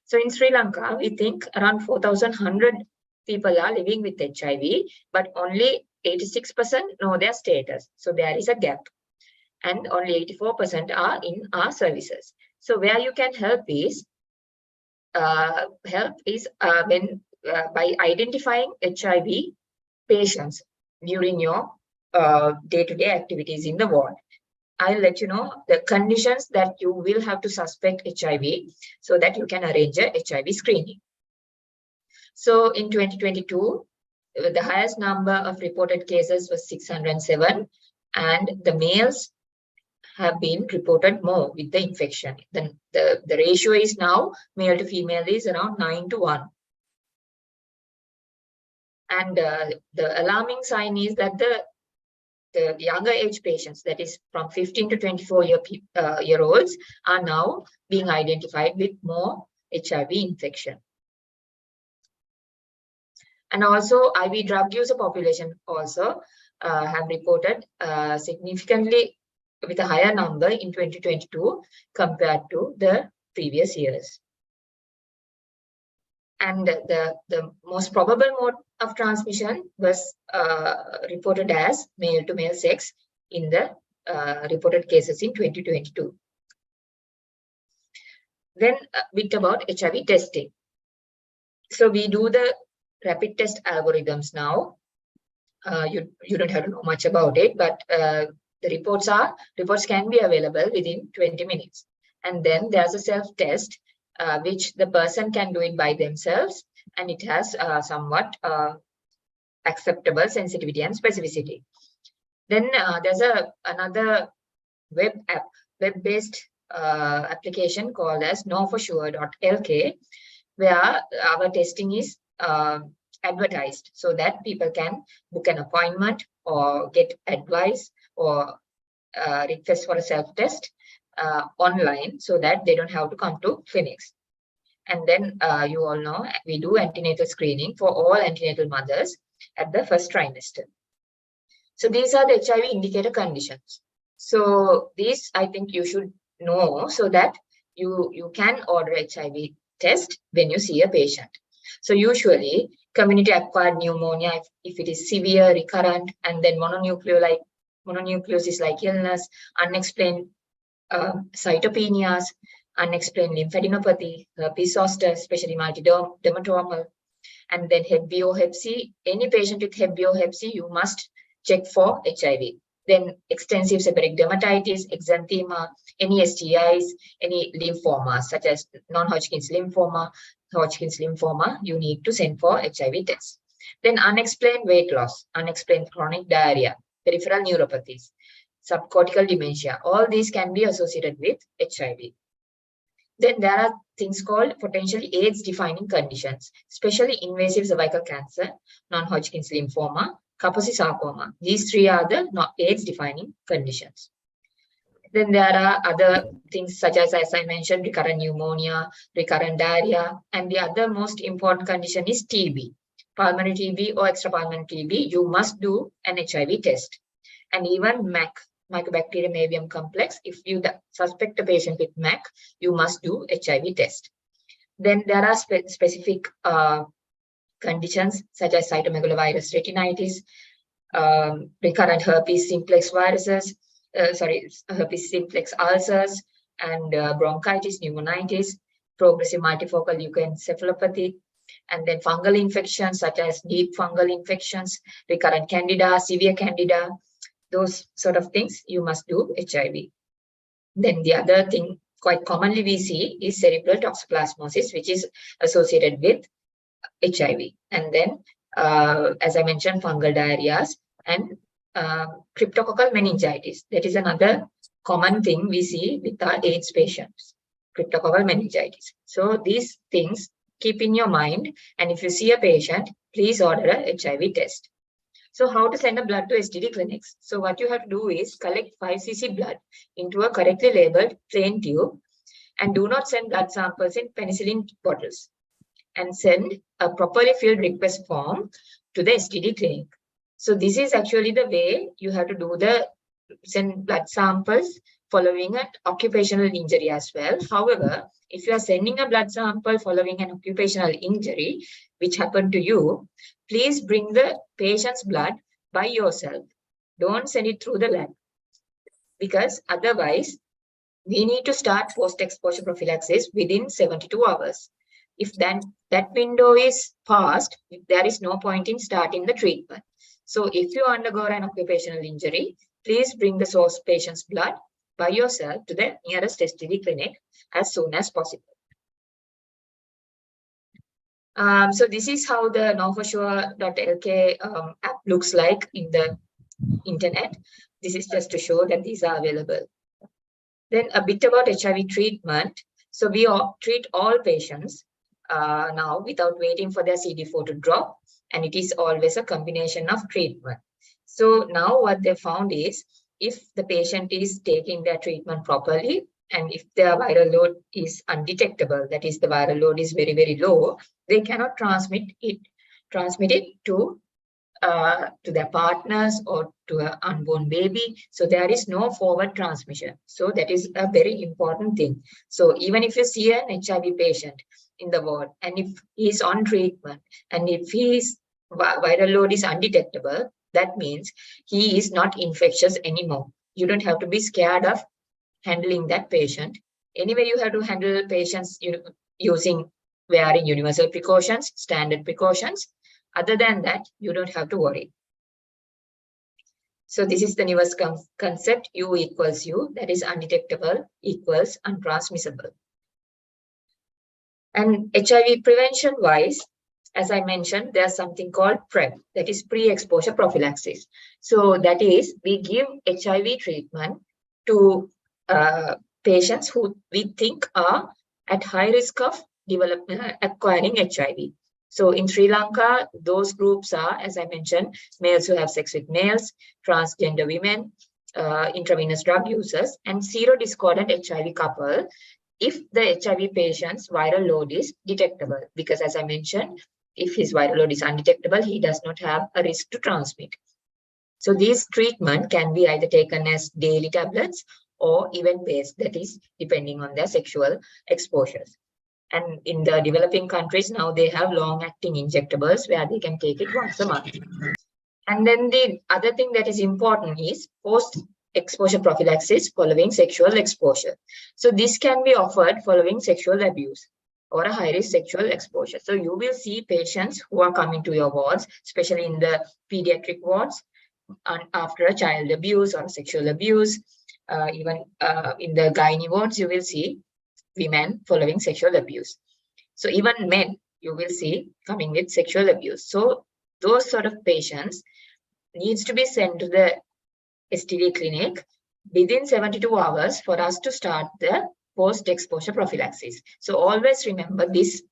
[SPEAKER 7] So in Sri Lanka, we think around 4,100 people are living with HIV, but only 86% know their status. So there is a gap, and only 84% are in our services. So where you can help is by identifying HIV patients during your day-to-day activities in the ward. I'll let you know the conditions that you will have to suspect HIV so that you can arrange a HIV screening. So in 2022, the highest number of reported cases was 607, and the males have been reported more with the infection. Then the ratio is now male to female is around 9:1. And the alarming sign is that the the younger age patients, that is from 15 to 24 year olds, are now being identified with more HIV infection. And also IV drug user population also have reported significantly with a higher number in 2022 compared to the previous years. And the most probable mode of transmission was reported as male-to-male sex in the reported cases in 2022. Then a bit about HIV testing. So we do the rapid test algorithms now. You don't have to know much about it, but the reports can be available within 20 minutes. And then there's a self-test, which the person can do it by themselves, and it has somewhat acceptable sensitivity and specificity. Then there's another web-based application called as knowforsure.lk, where our testing is advertised so that people can book an appointment or get advice or request for a self-test online, so that they don't have to come to clinics. And then you all know we do antenatal screening for all antenatal mothers at the first trimester. So these are the HIV indicator conditions. So these I think you should know so that you can order HIV test when you see a patient. So usually community-acquired pneumonia, if it is severe, recurrent, and then mononucleosis-like illness, unexplained cytopenias, unexplained lymphadenopathy, herpes zoster, especially multidermatomal, and then Hep B or Hep C. Any patient with Hep B or Hep C, you must check for HIV. Then extensive seborrheic dermatitis, exanthema, any STIs, any lymphomas such as non-Hodgkin's lymphoma, Hodgkin's lymphoma, you need to send for HIV tests. Then unexplained weight loss, unexplained chronic diarrhea, peripheral neuropathies, subcortical dementia, all these can be associated with HIV. Then there are things called potentially AIDS-defining conditions, especially invasive cervical cancer, non-Hodgkin's lymphoma, Kaposi sarcoma. These three are the AIDS-defining conditions. Then there are other things such as I mentioned, recurrent pneumonia, recurrent diarrhea, and the other most important condition is TB. Pulmonary TB or extrapulmonary TB, you must do an HIV test. And even MAC, Mycobacterium avium complex, if you suspect a patient with MAC, you must do HIV test. Then there are specific conditions such as cytomegalovirus retinitis, recurrent herpes simplex viruses, herpes simplex ulcers, and bronchitis, pneumonitis, progressive multifocal leukoencephalopathy, and then fungal infections such as deep fungal infections, recurrent candida, severe candida, those sort of things, you must do HIV. Then the other thing quite commonly we see is cerebral toxoplasmosis, which is associated with HIV. And then, as I mentioned, fungal diarrheas and cryptococcal meningitis. That is another common thing we see with our AIDS patients, cryptococcal meningitis. So these things keep in your mind, and if you see a patient, please order a HIV test. So how to send a blood to STD clinics? So what you have to do is collect 5 cc blood into a correctly labeled plain tube, and do not send blood samples in penicillin bottles, and send a properly filled request form to the STD clinic. So this is actually the way you have to do send blood samples following an occupational injury as well. However, if you are sending a blood sample following an occupational injury, which happened to you, please bring the patient's blood by yourself. Don't send it through the lab, because otherwise we need to start post-exposure prophylaxis within 72 hours. If that window is passed, there is no point in starting the treatment. So if you undergo an occupational injury, please bring the source patient's blood by yourself to the nearest STD clinic as soon as possible. So this is how the knowforsure.lk app looks like in the internet. This is just to show that these are available. Then a bit about HIV treatment. So we treat all patients now without waiting for their CD4 to drop, and it is always a combination of treatment. So now what they found is, if the patient is taking their treatment properly, and if their viral load is undetectable, that is the viral load is very, very low, they cannot transmit it to their partners or to an unborn baby. So there is no forward transmission. So that is a very important thing. So even if you see an HIV patient in the ward, and if he's on treatment, and if his viral load is undetectable, that means he is not infectious anymore. You don't have to be scared of handling that patient. Anyway, you have to handle patients using wearing universal precautions, standard precautions. Other than that, you don't have to worry. So this is the newest concept, U equals U, that is undetectable equals untransmissible. And HIV prevention wise, as I mentioned, there's something called PrEP, that is pre-exposure prophylaxis. So that is, we give HIV treatment to patients who we think are at high risk of acquiring HIV. So in Sri Lanka, those groups are, as I mentioned, males who have sex with males, transgender women, intravenous drug users, and serodiscordant HIV couple, if the HIV patient's viral load is detectable. Because as I mentioned, if his viral load is undetectable, he does not have a risk to transmit. So these treatment can be either taken as daily tablets or event-based, that is, depending on their sexual exposures. And in the developing countries, now they have long-acting injectables where they can take it once a month. And then the other thing that is important is post-exposure prophylaxis following sexual exposure. So this can be offered following sexual abuse or a high-risk sexual exposure. So you will see patients who are coming to your wards, especially in the pediatric wards, after a child abuse or sexual abuse. Even in the gynae wards, you will see women following sexual abuse. So even men, you will see coming with sexual abuse. So those sort of patients needs to be sent to the STD clinic within 72 hours for us to start the post-exposure prophylaxis. So always remember this,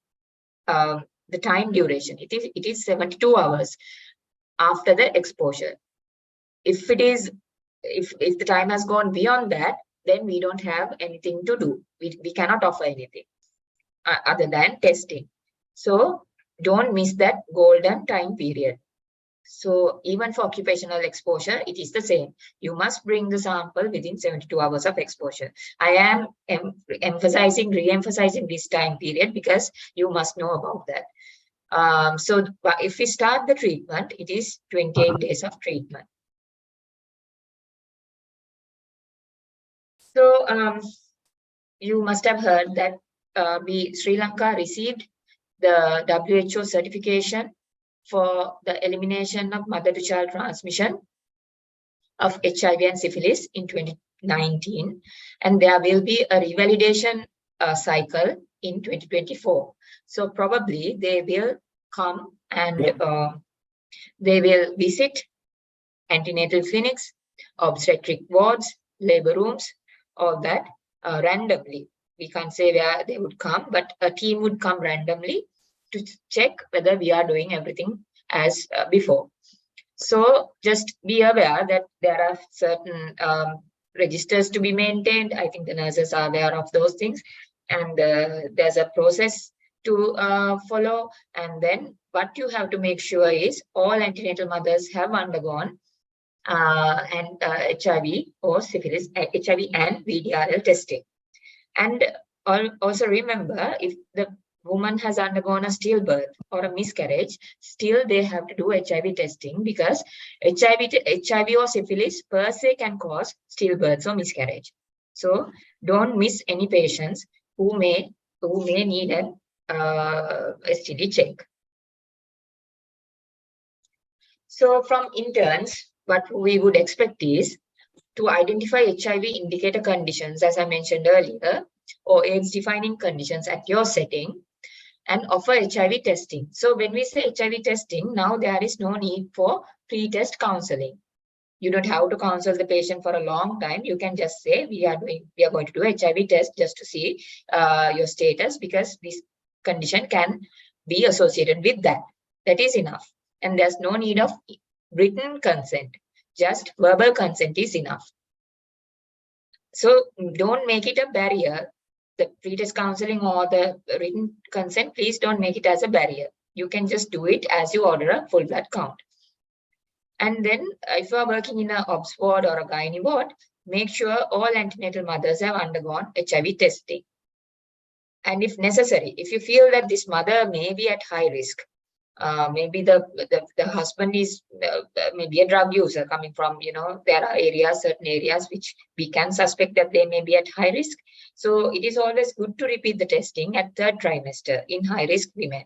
[SPEAKER 7] the time duration. It is 72 hours after the exposure. If the time has gone beyond that, then we don't have anything to do. We cannot offer anything other than testing. So don't miss that golden time period. So even for occupational exposure, it is the same. You must bring the sample within 72 hours of exposure. I am re-emphasizing this time period because you must know about that. So if we start the treatment, it is 28 days of treatment. So you must have heard that Sri Lanka received the WHO certification for the elimination of mother-to-child transmission of HIV and syphilis in 2019, and there will be a revalidation cycle in 2024. So probably they will come and they will visit antenatal clinics, obstetric wards, labor rooms, all that randomly. We can't say where they would come, but a team would come randomly to check whether we are doing everything as before. So just be aware that there are certain registers to be maintained. I think the nurses are aware of those things, and there's a process to follow. And then what you have to make sure is all antenatal mothers have undergone HIV or syphilis, HIV and VDRL testing. And also remember, if the woman has undergone a stillbirth or a miscarriage, still they have to do HIV testing, because HIV or syphilis per se can cause stillbirths or miscarriage. So don't miss any patients who may need an STD check. So from interns, what we would expect is to identify HIV indicator conditions, as I mentioned earlier, or AIDS-defining conditions at your setting, and offer HIV testing. So when we say HIV testing, now there is no need for pre-test counseling. You don't have to counsel the patient for a long time. You can just say, we are going to do HIV test just to see your status, because this condition can be associated with that. That is enough. And there's no need of written consent. Just verbal consent is enough. So don't make it a barrier. The pre-test counseling or the written consent, please don't make it as a barrier. You can just do it as you order a full blood count. And then if you are working in an obs ward or a gynae ward, make sure all antenatal mothers have undergone HIV testing. And if necessary, if you feel that this mother may be at high risk, maybe the husband is maybe a drug user coming from, there are certain areas which we can suspect that they may be at high risk. So it is always good to repeat the testing at third trimester in high risk women,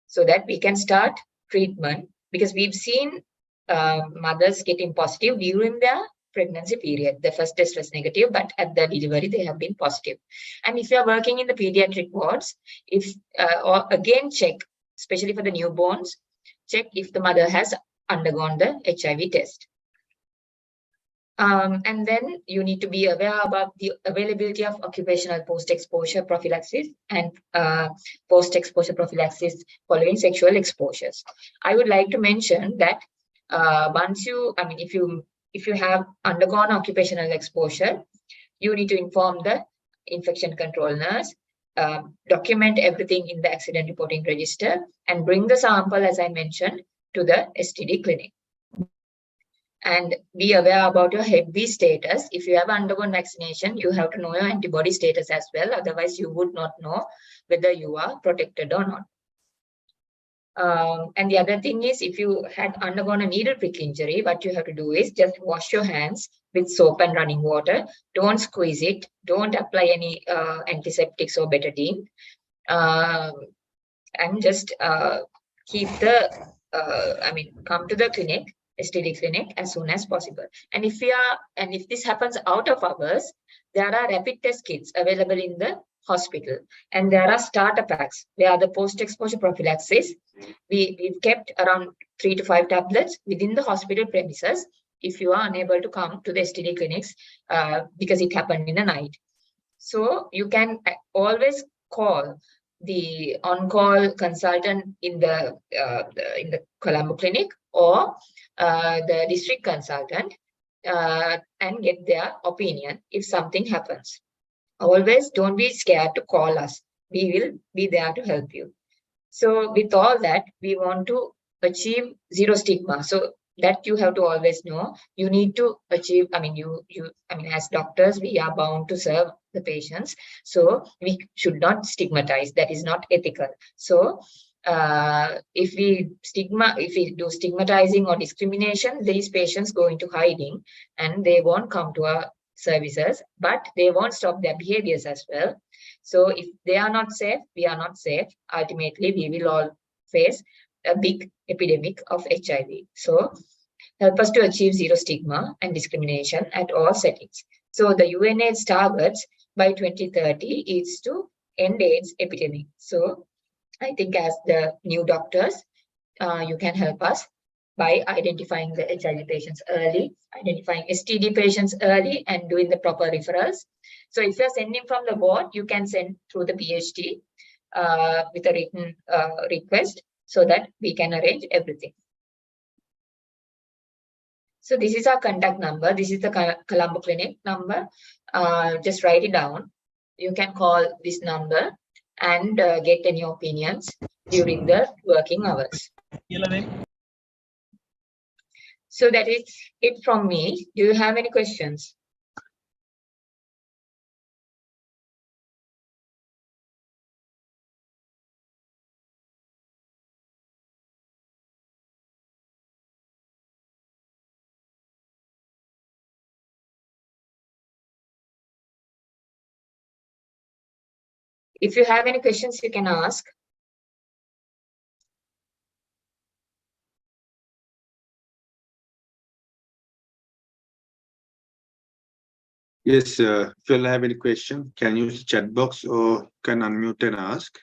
[SPEAKER 7] so that we can start treatment, because we've seen mothers getting positive during their pregnancy period. The first test was negative, but at the delivery they have been positive. And if you are working in the pediatric wards, or again check, especially for the newborns, check if the mother has undergone the HIV test. And then you need to be aware about the availability of occupational post-exposure prophylaxis and post-exposure prophylaxis following sexual exposures. I would like to mention that if you have undergone occupational exposure, you need to inform the infection control nurse, document everything in the accident reporting register, and bring the sample, as I mentioned, to the STD clinic. And be aware about your Hep B status. If you have undergone vaccination, you have to know your antibody status as well. Otherwise, you would not know whether you are protected or not. And the other thing is, if you had undergone a needle prick injury, what you have to do is just wash your hands with soap and running water. Don't squeeze it. Don't apply any antiseptics or betadine. And just keep come to the clinic, STD clinic, as soon as possible. And if this happens out of hours, there are rapid test kits available in the hospital, and there are starter packs. They are the post-exposure prophylaxis. We've kept around 3 to 5 tablets within the hospital premises if you are unable to come to the STD clinics because it happened in the night. So you can always call the on-call consultant in the Colombo clinic or the district consultant and get their opinion if something happens. Always don't be scared to call us. We will be there to help you. So with all that, we want to achieve zero stigma. So that you have to always know. You need to achieve, as doctors, we are bound to serve the patients. So we should not stigmatize. That is not ethical. So if we do stigmatizing or discrimination, these patients go into hiding and they won't come to our services, but they won't stop their behaviors as well. So if they are not safe, we are not safe. Ultimately, we will all face a big epidemic of HIV. So help us to achieve zero stigma and discrimination at all settings. So the UNAIDS targets by 2030 is to end AIDS epidemic. So I think as the new doctors, you can help us by identifying the HIV patients early, identifying STD patients early, and doing the proper referrals. So if you're sending from the ward, you can send through the PhD with a written request so that we can arrange everything. So this is our contact number. This is the Colombo Clinic number. Just write it down. You can call this number and get any opinions during the working hours. So that is it from me. Do you have any questions? If you have any questions, you can ask.
[SPEAKER 3] Yes, if you have any question, can use the chat box or can unmute and ask.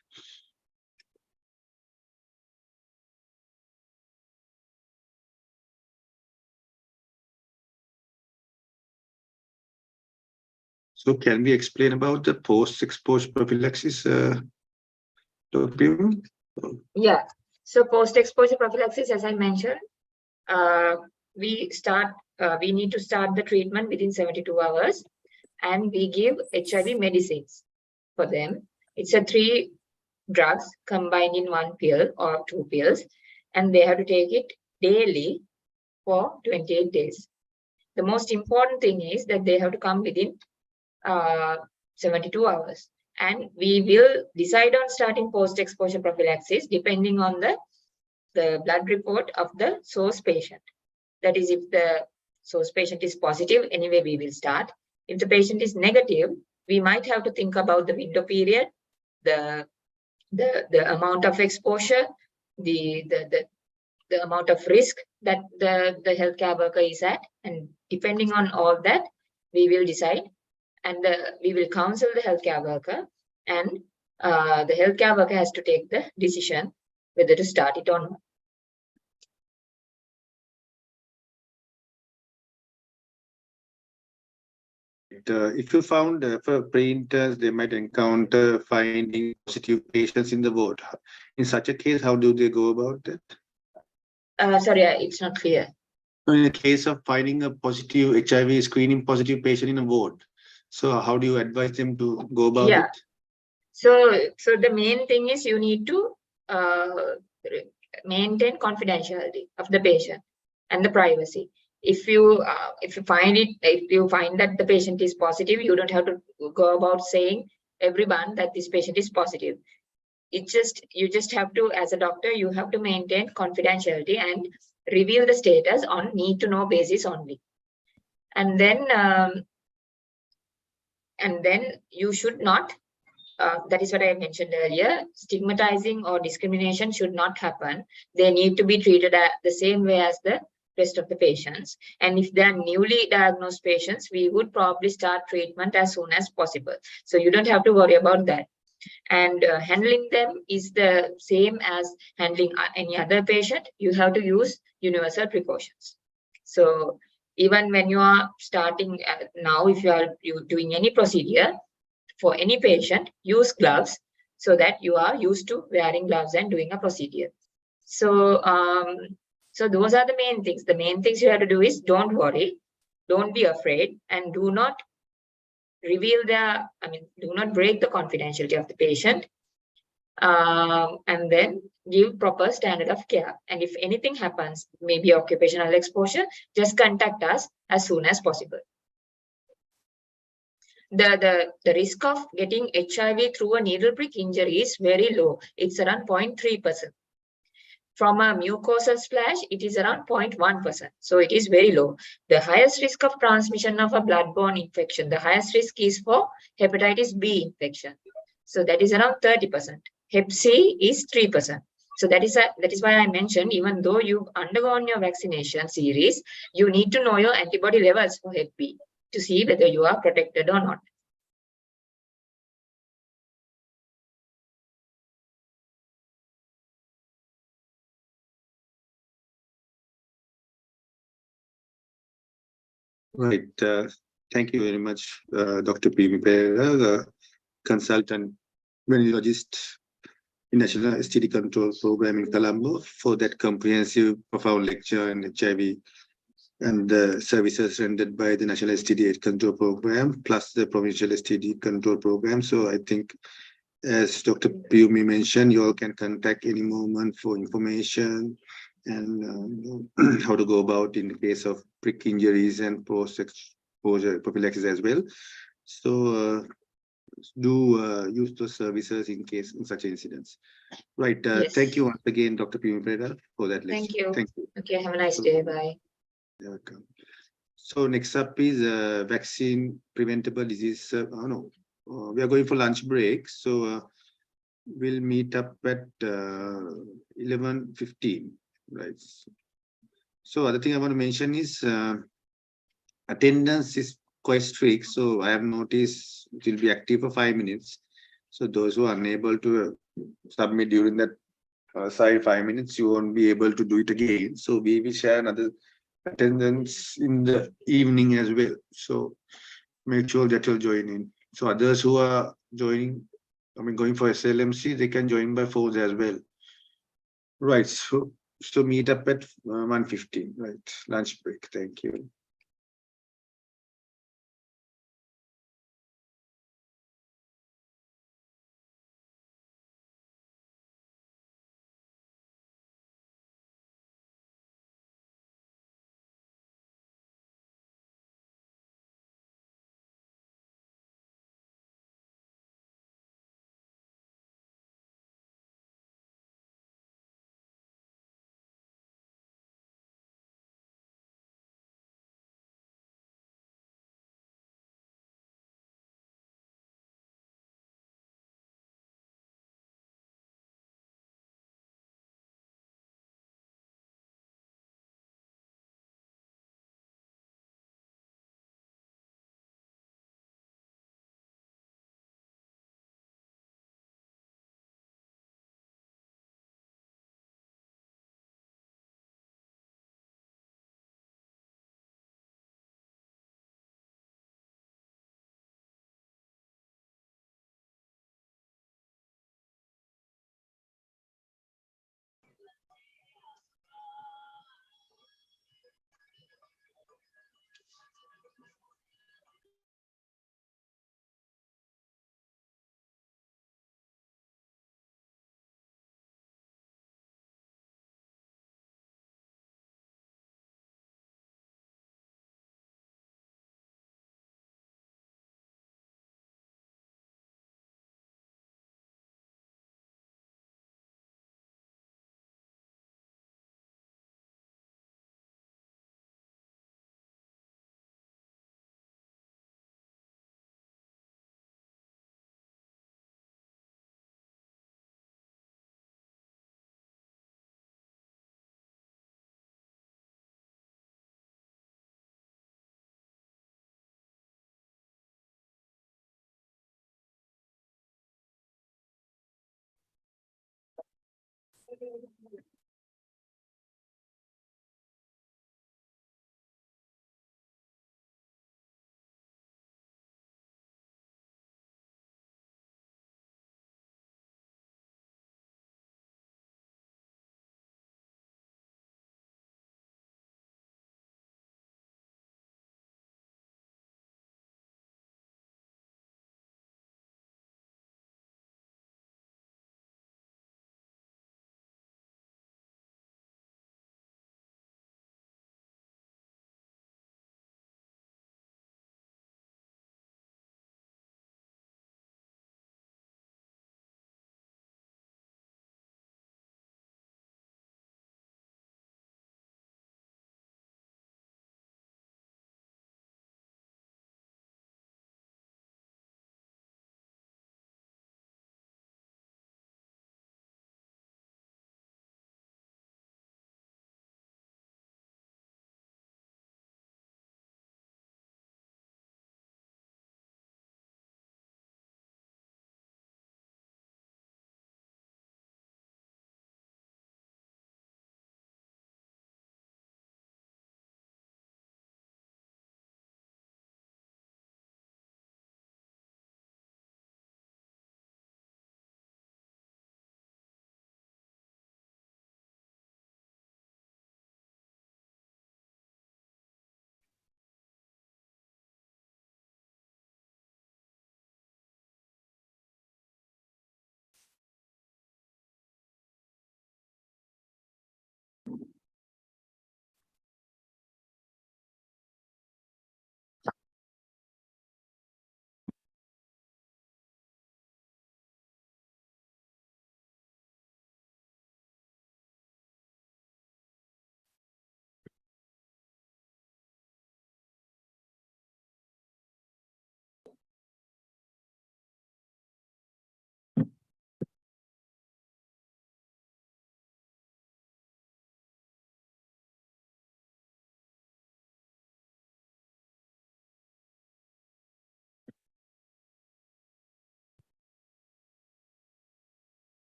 [SPEAKER 3] So can we explain about the post-exposure prophylaxis, Dr. Pim?
[SPEAKER 7] Yeah. So post-exposure prophylaxis, as I mentioned, we need to start the treatment within 72 hours, and we give HIV medicines for them. It's a 3 drugs combined in 1 pill or 2 pills, and they have to take it daily for 28 days. The most important thing is that they have to come within 72 hours. And we will decide on starting post-exposure prophylaxis depending on the blood report of the source patient. That is, if the source patient is positive, anyway, we will start. If the patient is negative, we might have to think about the window period, the amount of exposure, the amount of risk that the healthcare worker is at, and depending on all that, we will decide, and we will counsel the healthcare worker, and the healthcare worker has to take the decision whether to start it or not.
[SPEAKER 3] If you found for pre-interns, they might encounter finding positive patients in the ward. In such a case, how do they go about it?
[SPEAKER 7] Sorry, it's not clear.
[SPEAKER 3] In the case of finding a positive HIV screening positive patient in a ward, so how do you advise them to go about it?
[SPEAKER 7] So the main thing is you need to maintain confidentiality of the patient and the privacy. If you find that the patient is positive, you don't have to go about saying everyone that this patient is positive. You just have to, as a doctor, you have to maintain confidentiality and reveal the status on need to know basis only. And then you should not, that is what I mentioned earlier, stigmatizing or discrimination should not happen. They need to be treated the same way as the rest of the patients. And if they are newly diagnosed patients, we would probably start treatment as soon as possible. So you don't have to worry about that. And handling them is the same as handling any other patient. You have to use universal precautions. So even when you are starting now, if you are doing any procedure for any patient, use gloves so that you are used to wearing gloves and doing a procedure. So so those are the main things. The main things you have to do is don't worry, don't be afraid, and do not reveal do not break the confidentiality of the patient, and then give proper standard of care. And if anything happens, maybe occupational exposure, just contact us as soon as possible. The risk of getting HIV through a needle prick injury is very low. It's around 0.3%. From a mucosal splash, it is around 0.1%. So it is very low. The highest risk of transmission of a bloodborne infection, the highest risk is for hepatitis B infection. So that is around 30%. Hep C is 3%. So that is why I mentioned, even though you've undergone your vaccination series, you need to know your antibody levels for Hep B to see whether you are protected or not.
[SPEAKER 3] Right. Thank you very much, Dr. P. Pereira, consultant immunologist in National STD Control Program in Colombo, for that comprehensive, profound lecture on HIV and the services rendered by the National STD Control Program, plus the Provincial STD Control Program. So I think, as Dr. Piumi mentioned, you all can contact any moment for information and how to go about in the case of prick injuries and post-exposure prophylaxis as well. So do use those services in case in such incidents. Right.
[SPEAKER 7] Yes.
[SPEAKER 3] Thank you once again, Dr. Piumi Pereira, for that lecture.
[SPEAKER 7] Thank you.
[SPEAKER 3] Thank you.
[SPEAKER 7] Okay, have a nice day. Bye.
[SPEAKER 3] You're welcome. So next up is vaccine preventable disease. We are going for lunch break. So we'll meet up at 11:15. Right. So other thing I want to mention is attendance is quite strict. So I have noticed it will be active for 5 minutes. So those who are unable to submit during that 5 minutes, you won't be able to do it again. So we will share another attendance in the evening as well. So make sure that you'll join in. So others who are joining, going for SLMC, they can join by phones as well. Right. So So meet up at 1:15, right? Lunch break. Thank you.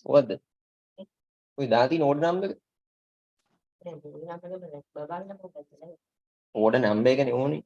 [SPEAKER 8] මොකද්ද? ඔය දාලා තියෙන order number එක. Order number එකනේ ඕනේ.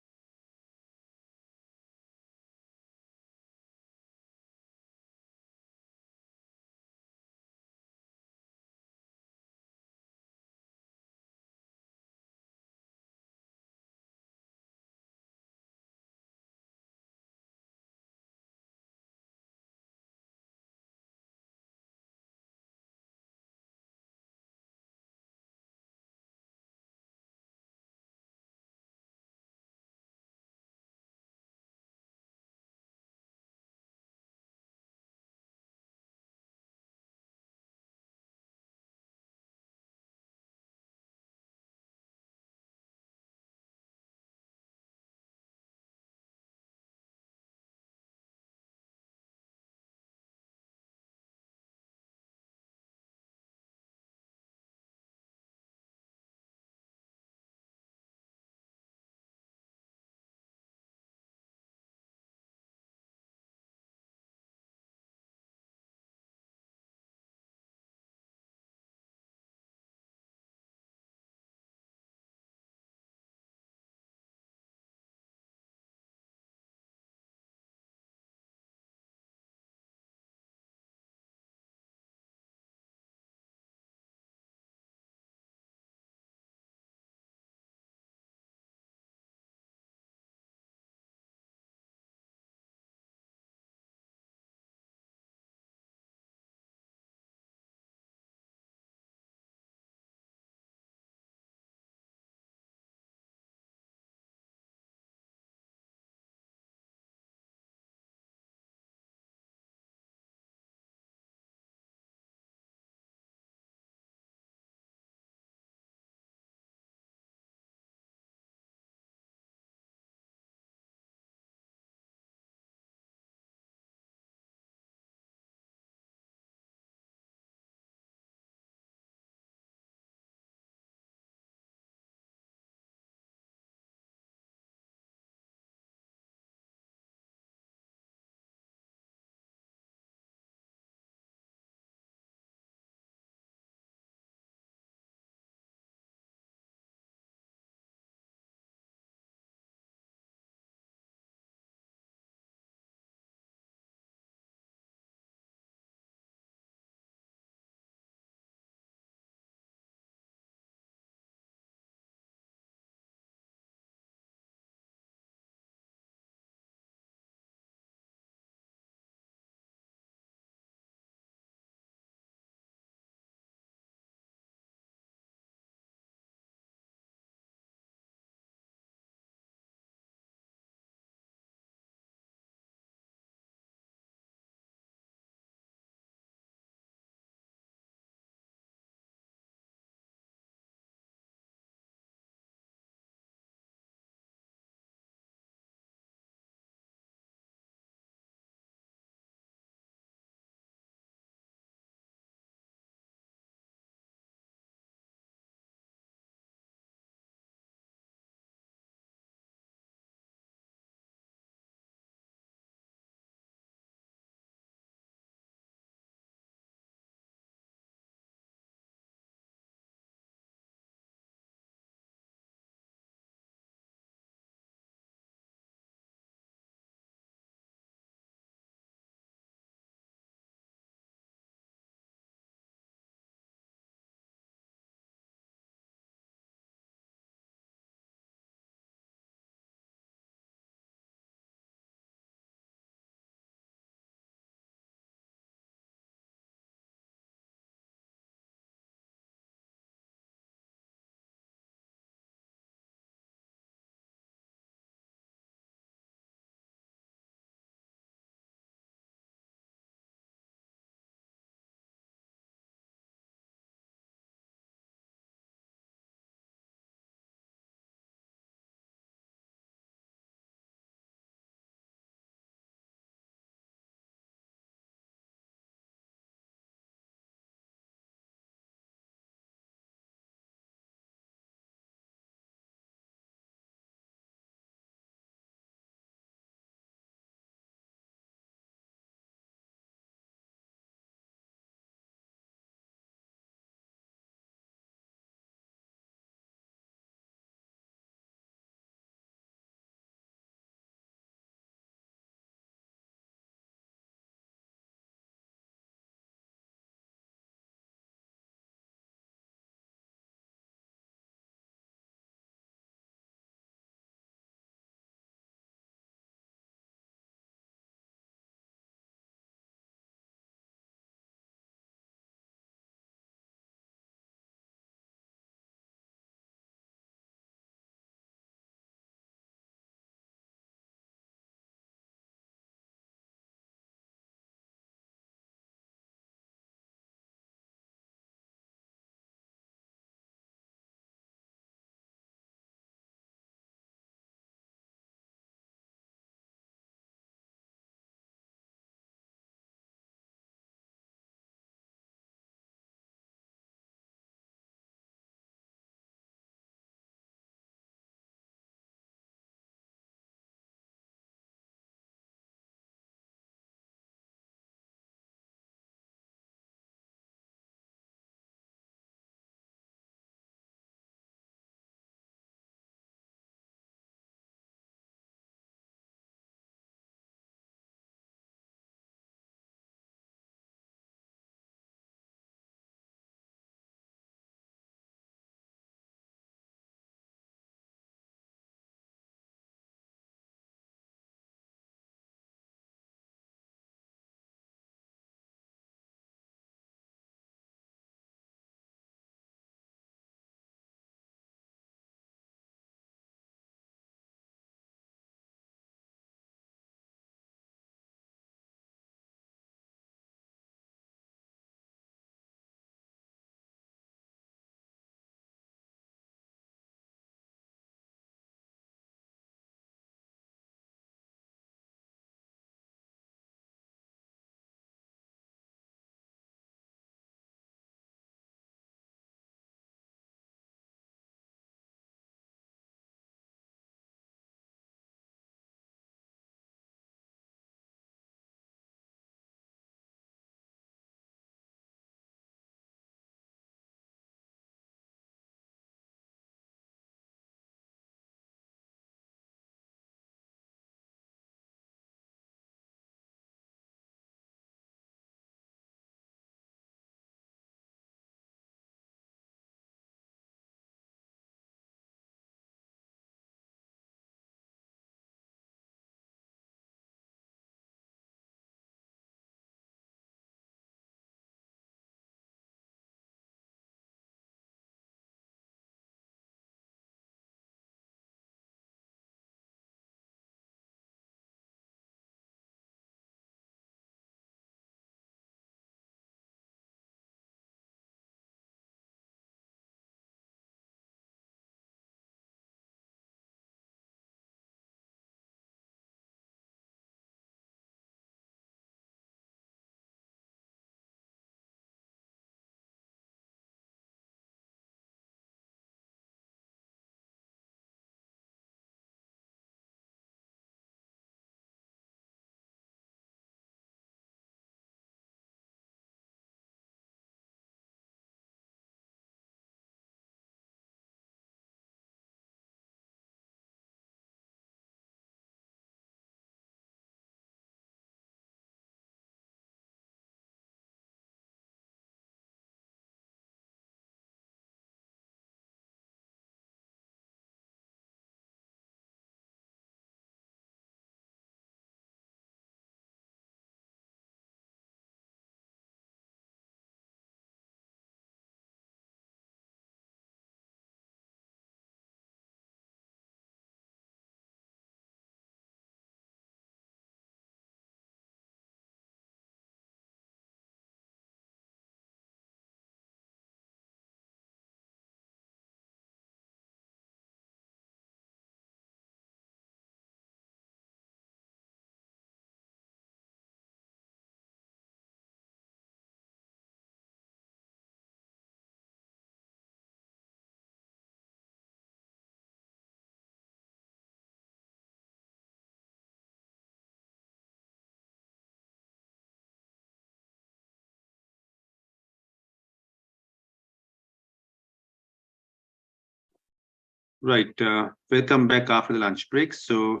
[SPEAKER 3] Right. Welcome back after the lunch break. So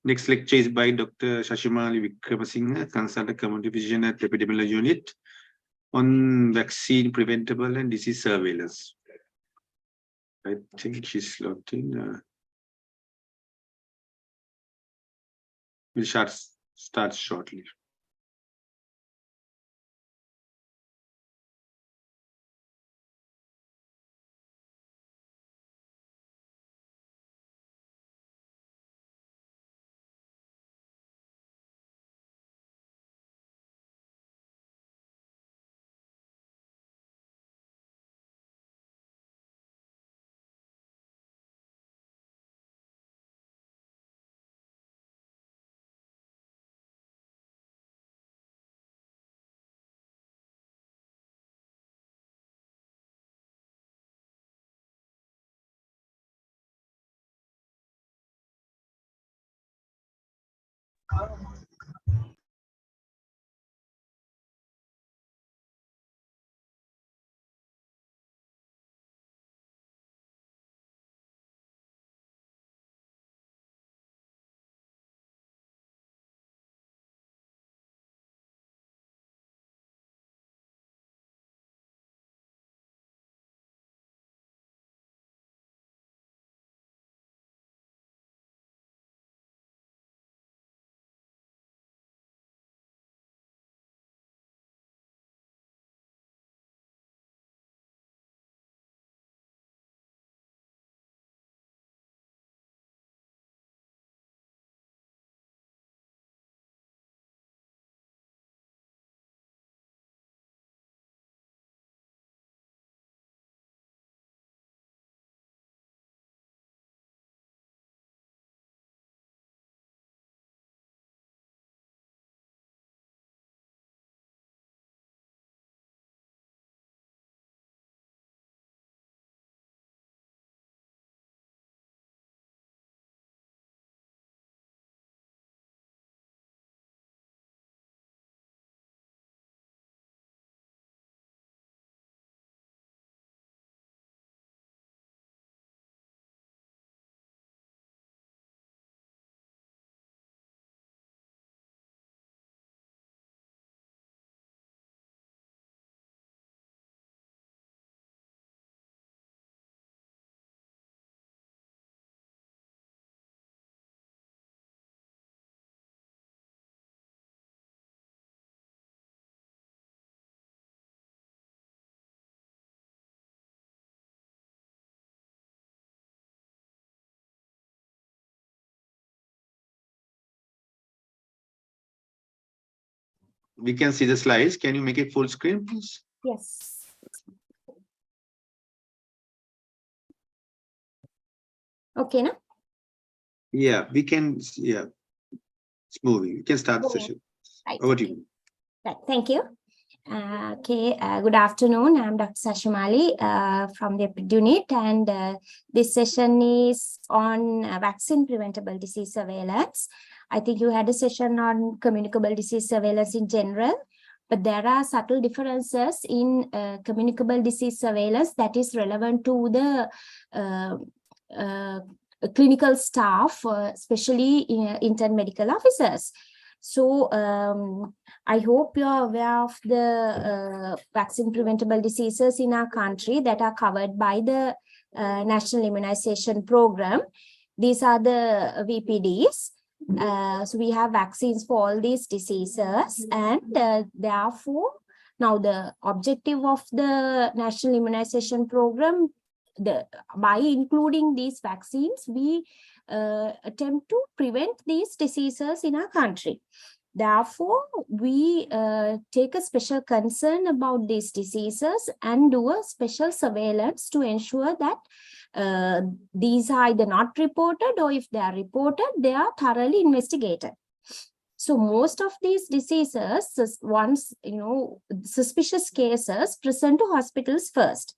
[SPEAKER 3] next lecture is by Dr. Shashimali Vikramasinghe, Consultant Community Physician at Epidemiology Unit on vaccine preventable and disease surveillance. I think she's logged in. We'll start shortly. We can see the slides. Can you make it full screen, please?
[SPEAKER 9] Yes. Okay, no?
[SPEAKER 3] Yeah, we can. Yeah, it's moving. You can start the
[SPEAKER 9] Okay.
[SPEAKER 3] session.
[SPEAKER 9] Right.
[SPEAKER 3] Over to you.
[SPEAKER 9] Right. Thank you. Good afternoon. I'm Dr. Sashimali from the Epid Unit, and this session is on vaccine preventable disease surveillance. I think you had a session on communicable disease surveillance in general, but there are subtle differences in communicable disease surveillance that is relevant to the clinical staff, especially intern medical officers. So I hope you are aware of the vaccine preventable diseases in our country that are covered by the National Immunization Program. These are the VPDs. So we have vaccines for all these diseases, and therefore now the objective of the National Immunization Program, by including these vaccines, we attempt to prevent these diseases in our country. Therefore, we take a special concern about these diseases and do a special surveillance to ensure that these are either not reported, or if they are reported, they are thoroughly investigated. So most of these diseases, once, suspicious cases, present to hospitals first.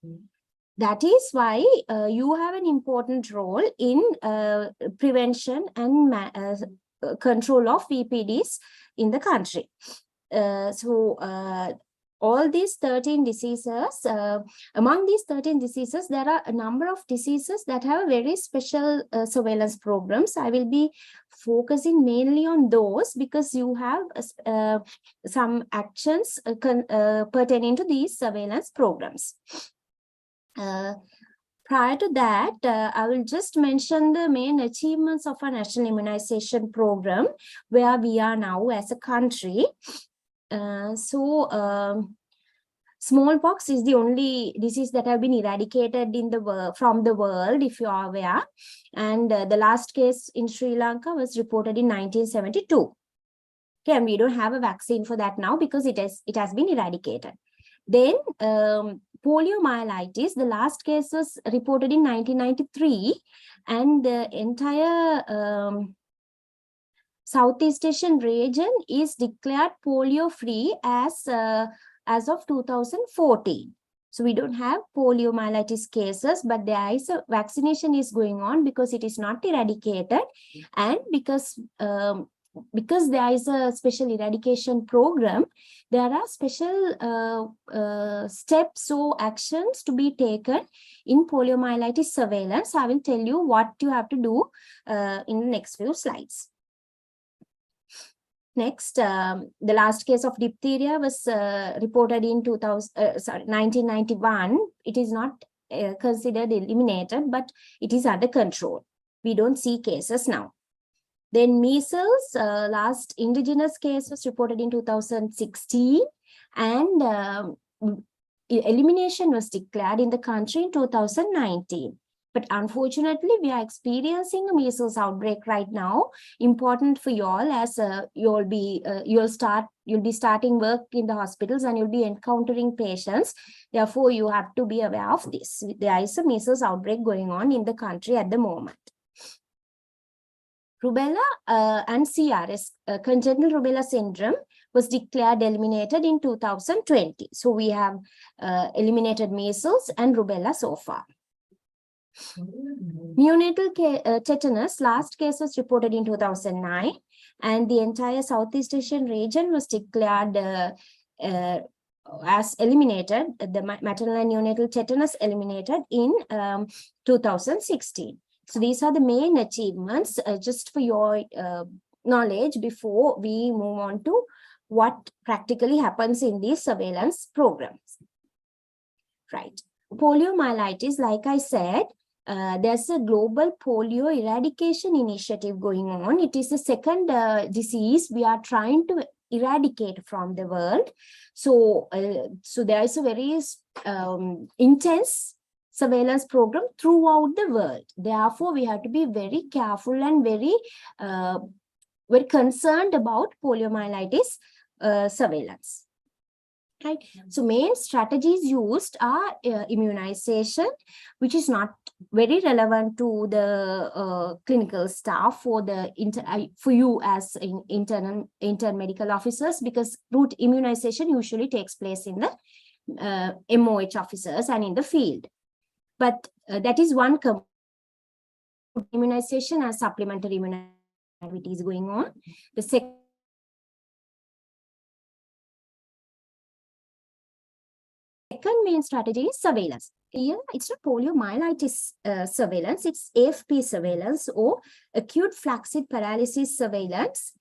[SPEAKER 9] That is why you have an important role in prevention and control of VPDs in the country. all these 13 diseases, among these 13 diseases, there are a number of diseases that have very special surveillance programs. I will be focusing mainly on those because you have some actions pertaining to these surveillance programs. Prior to that, I will just mention the main achievements of our national immunization program, where we are now as a country. Smallpox is the only disease that have been eradicated in the from the world, if you are aware. And the last case in Sri Lanka was reported in 1972. Okay, and we don't have a vaccine for that now because it has been eradicated. Then poliomyelitis, the last case was reported in 1993, and the entire Southeast Asian region is declared polio-free as of 2014. So we don't have poliomyelitis cases, but there is a vaccination is going on because it is not eradicated, and because there is a special eradication program, there are special steps or actions to be taken in poliomyelitis surveillance. I will tell you what you have to do in the next few slides. Next, the last case of diphtheria was reported in 1991. It is not considered eliminated, but it is under control. We don't see cases now. Then measles, last indigenous case was reported in 2016, and elimination was declared in the country in 2019. But unfortunately, we are experiencing a measles outbreak right now. Important for you all, as you'll be starting work in the hospitals and you'll be encountering patients. Therefore, you have to be aware of this. There is a measles outbreak going on in the country at the moment. Rubella and CRS, congenital rubella syndrome, was declared eliminated in 2020. So we have eliminated measles and rubella so far. Neonatal tetanus, last case was reported in 2009, and the entire Southeast Asian region was declared as eliminated, the maternal and neonatal tetanus eliminated in 2016. So these are the main achievements, just for your knowledge before we move on to what practically happens in these surveillance programs. Right. Poliomyelitis, like I said, there's a global polio eradication initiative going on. It is the second disease we are trying to eradicate from the world. So, there is a very intense surveillance program throughout the world. Therefore, we have to be very careful and very concerned about poliomyelitis surveillance. Right. So main strategies used are immunization, which is not very relevant to the clinical staff for for you as intern medical officers, because route immunization usually takes place in the MOH officers and in the field. But that is one immunization and supplementary immunization activities going on. The second main strategy is surveillance. Here, it's not poliomyelitis surveillance, it's AFP surveillance or acute flaccid paralysis surveillance.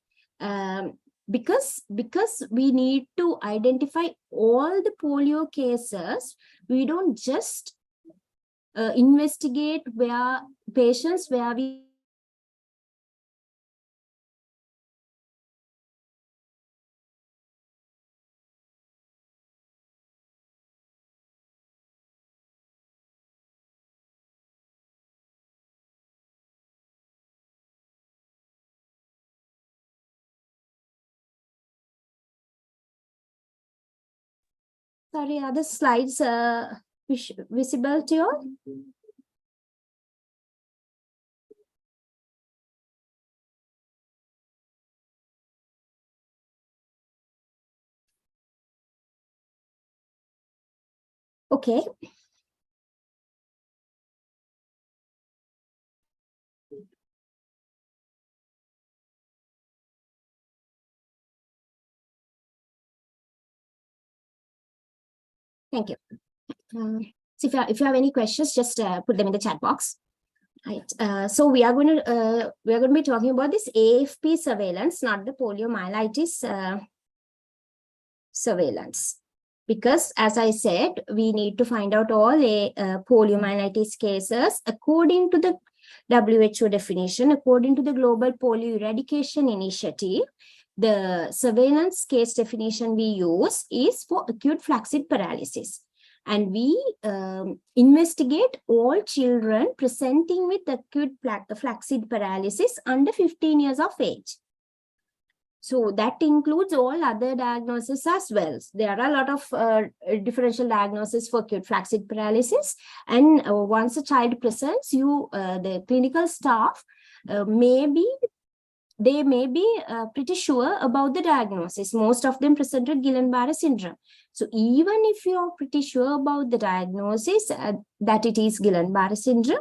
[SPEAKER 9] Because we need to identify all the polio cases, we don't just investigate patients where we Sorry, are the slides visible to you? Okay. Thank you. So if you have any questions, just put them in the chat box. Right. So we are going to be talking about this AFP surveillance, not the poliomyelitis surveillance. Because as I said, we need to find out all poliomyelitis cases according to the WHO definition, according to the Global Polio Eradication Initiative. The surveillance case definition we use is for acute flaccid paralysis. And we investigate all children presenting with acute flaccid paralysis under 15 years of age. So that includes all other diagnoses as well. There are a lot of differential diagnoses for acute flaccid paralysis. And once a child presents, the clinical staff may be pretty sure about the diagnosis. Most of them presented Guillain-Barré syndrome. So even if you're pretty sure about the diagnosis that it is Guillain-Barré syndrome,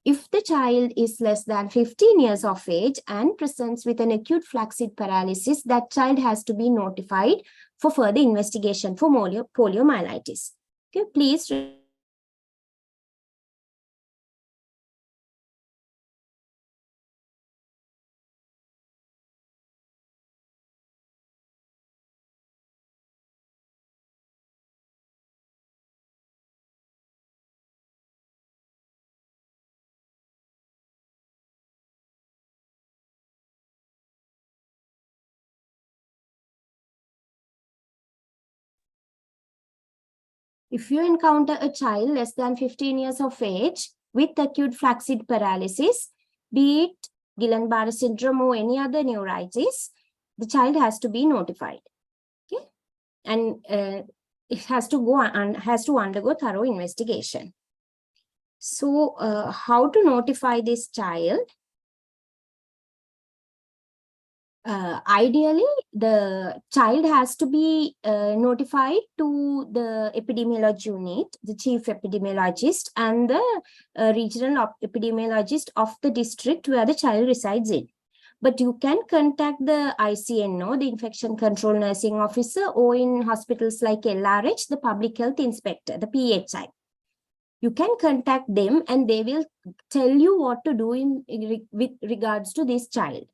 [SPEAKER 9] if the child is less than 15 years of age and presents with an acute flaccid paralysis, that child has to be notified for further investigation for poliomyelitis. Okay, please. If you encounter a child less than 15 years of age with acute flaccid paralysis, be it Guillain-Barré syndrome or any other neuritis, the child has to be notified. Okay, and it has to undergo thorough investigation. So, how to notify this child? Ideally, the child has to be notified to the epidemiology unit, the chief epidemiologist, and the regional epidemiologist of the district where the child resides in. But you can contact the ICNO, the Infection Control Nursing Officer, or in hospitals like LRH, the Public Health Inspector, the PHI. You can contact them and they will tell you what to do with regards to this child.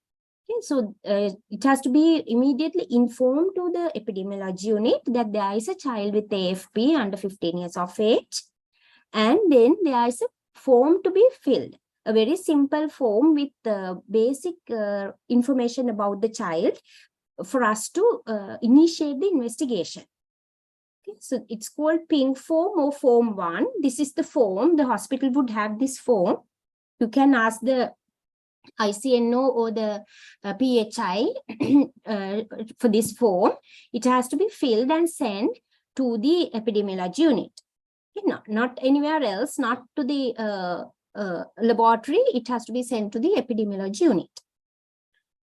[SPEAKER 9] Okay, so it has to be immediately informed to the epidemiology unit that there is a child with AFP under 15 years of age. And then there is a form to be filled, a very simple form with basic information about the child for us to initiate the investigation. Okay, so it's called pink form or form 1. This is the form. The hospital would have this form. You can ask the ICNO or the PHI for this form. It has to be filled and sent to the epidemiology unit. Okay, not anywhere else, not to the laboratory. It has to be sent to the epidemiology unit.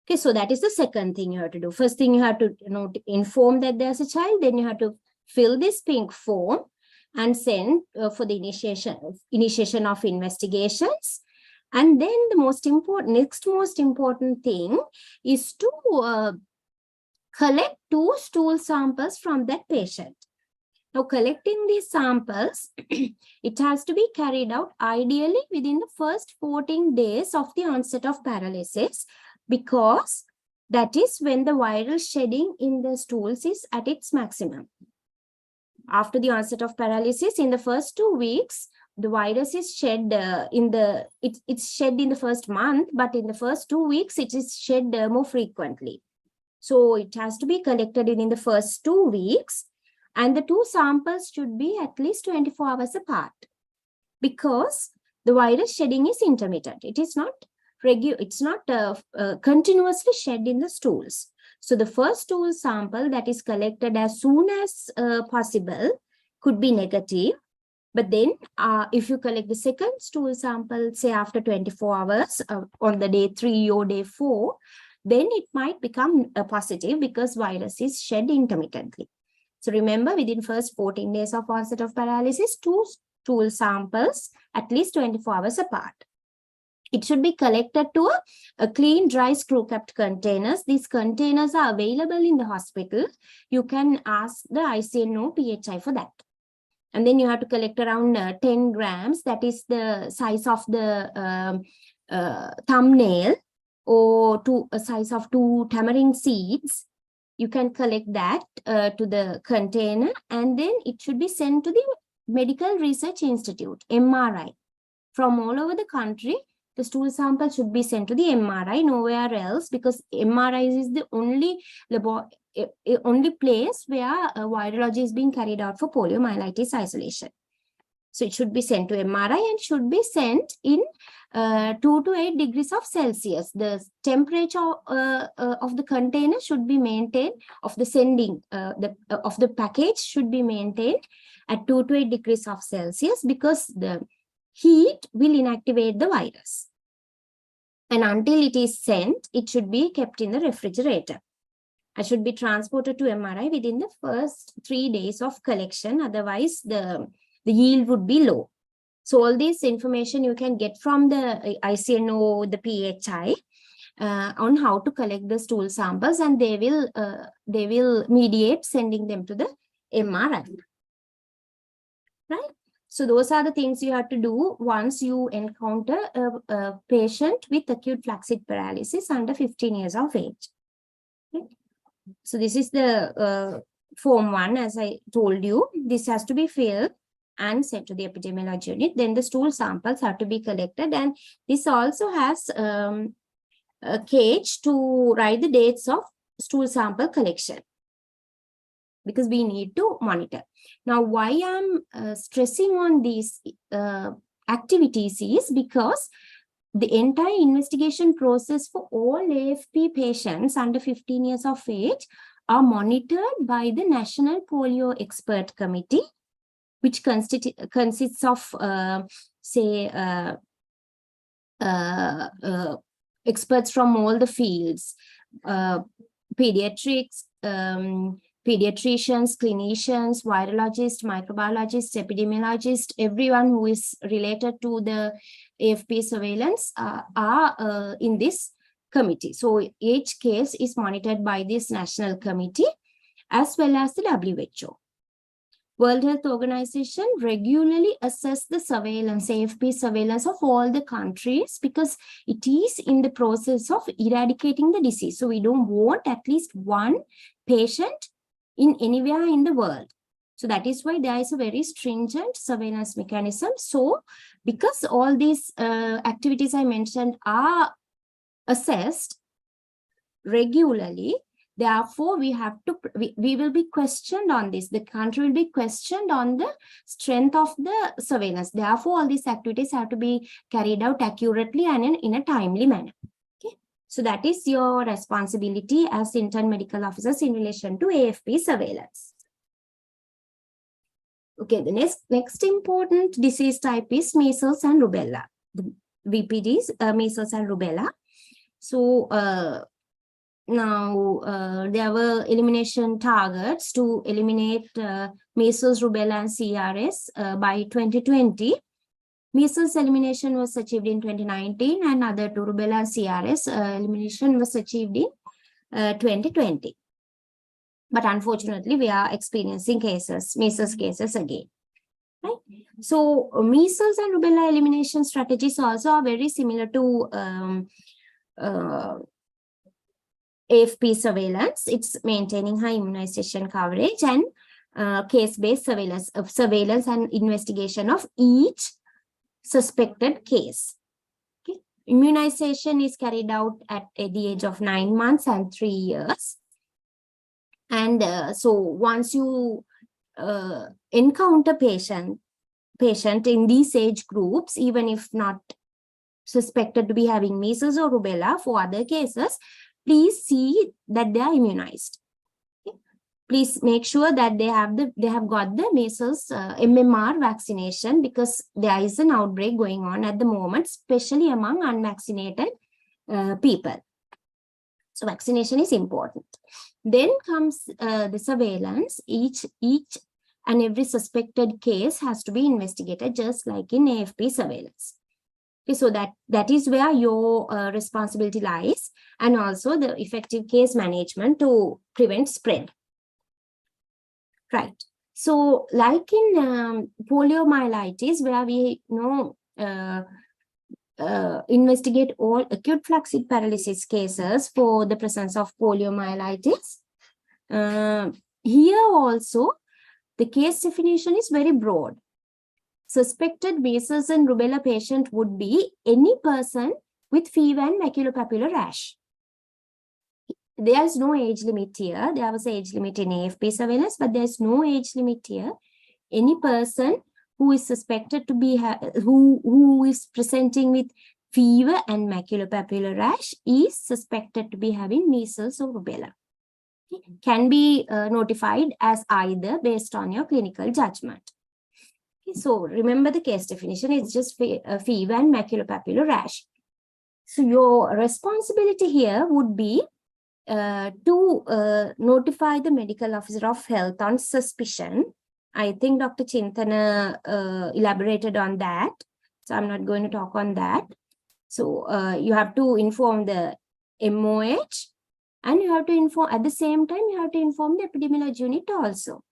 [SPEAKER 9] Okay, so that is the second thing you have to do. First thing you have to inform that there's a child, then you have to fill this pink form and send for the initiation of investigations. And then the next most important thing is to collect 2 stool samples from that patient. Now, collecting these samples, it has to be carried out ideally within the first 14 days of the onset of paralysis, because that is when the viral shedding in the stools is at its maximum. After the onset of paralysis, in the first 2 weeks, the virus is shed it's shed in the first month, but in the first 2 weeks, it is shed more frequently. So it has to be collected within the first 2 weeks, and the 2 samples should be at least 24 hours apart, because the virus shedding is intermittent. It is not continuously shed in the stools. So the first stool sample that is collected as soon as possible could be negative. But then if you collect the second stool sample, say after 24 hours on the day 3 or day 4, then it might become positive because virus is shed intermittently. So remember, within first 14 days of onset of paralysis, 2 stool samples at least 24 hours apart. It should be collected to a clean, dry, screw-capped containers. These containers are available in the hospital. You can ask the ICNO PHI for that. And then you have to collect around 10 grams. That is the size of the thumbnail, or a size of 2 tamarind seeds. You can collect that to the container, and then it should be sent to the Medical Research Institute, MRI. From all over the country, the stool sample should be sent to the MRI, nowhere else, because MRI is the only place where virology is being carried out for poliomyelitis isolation. So it should be sent to MRI and should be sent in 2 to 8 degrees of Celsius. The temperature of the container should be maintained, of the sending of the package should be maintained at 2 to 8 degrees of Celsius, because the heat will inactivate the virus. And until it is sent, it should be kept in the refrigerator. It should be transported to MRI within the first 3 days of collection. Otherwise, the yield would be low. So all this information you can get from the ICNO, the PHI, on how to collect the stool samples, and they will mediate sending them to the MRI. Right? So those are the things you have to do once you encounter a patient with acute flaccid paralysis under 15 years of age. Okay. So this is the form 1, as I told you. This has to be filled and sent to the epidemiology unit. Then the stool samples have to be collected, and this also has a cage to write the dates of stool sample collection, because we need to monitor. Now, why I'm stressing on these activities is because the entire investigation process for all AFP patients under 15 years of age are monitored by the National Polio Expert Committee, which consists of, experts from all the fields, pediatrics, pediatricians, clinicians, virologists, microbiologists, epidemiologists, everyone who is related to the AFP surveillance are in this committee. So each case is monitored by this national committee as well as the WHO. World Health Organization regularly assess the surveillance, AFP surveillance of all the countries, because it is in the process of eradicating the disease. So we don't want at least one patient in anywhere in the world. So that is why there is a very stringent surveillance mechanism. So because all these activities I mentioned are assessed regularly, therefore we will be questioned on this. The country will be questioned on the strength of the surveillance. Therefore, all these activities have to be carried out accurately and in a timely manner. Okay, so that is your responsibility as intern medical officers in relation to AFP surveillance. Okay, the next important disease type is measles and rubella. The VPDs, measles and rubella. So now there were elimination targets to eliminate measles, rubella, and CRS by 2020. Measles elimination was achieved in 2019, and other two, rubella and CRS elimination was achieved in 2020. But unfortunately, we are experiencing measles cases again. Right? So measles and rubella elimination strategies also are very similar to AFP surveillance. It's maintaining high immunization coverage and case-based surveillance and investigation of each suspected case. Okay. Immunization is carried out at the age of 9 months and 3 years. And so once you encounter patient in these age groups, even if not suspected to be having measles or rubella for other cases, please see that they are immunized. Okay. Please make sure that they have got the measles MMR vaccination, because there is an outbreak going on at the moment, especially among unvaccinated people. So vaccination is important. Then comes the surveillance. Each and every suspected case has to be investigated, just like in AFP surveillance. Okay, so that is where your responsibility lies, and also the effective case management to prevent spread. Right. So like in poliomyelitis, where we investigate all acute flaccid paralysis cases for the presence of poliomyelitis. Here also, the case definition is very broad. Suspected measles and rubella patient would be any person with fever and maculopapular rash. There is no age limit here. There was an age limit in AFP surveillance, but there is no age limit here. Any person who is suspected to be, who is presenting with fever and maculopapular rash is suspected to be having measles or rubella. Can be notified as either based on your clinical judgment. So remember the case definition is just fever and maculopapular rash. So your responsibility here would be to notify the medical officer of health on suspicion. I think Dr. Chintana elaborated on that. So I'm not going to talk on that. So you have to inform the MOH, and you have to inform, at the same time, you have to inform the epidemiology unit also.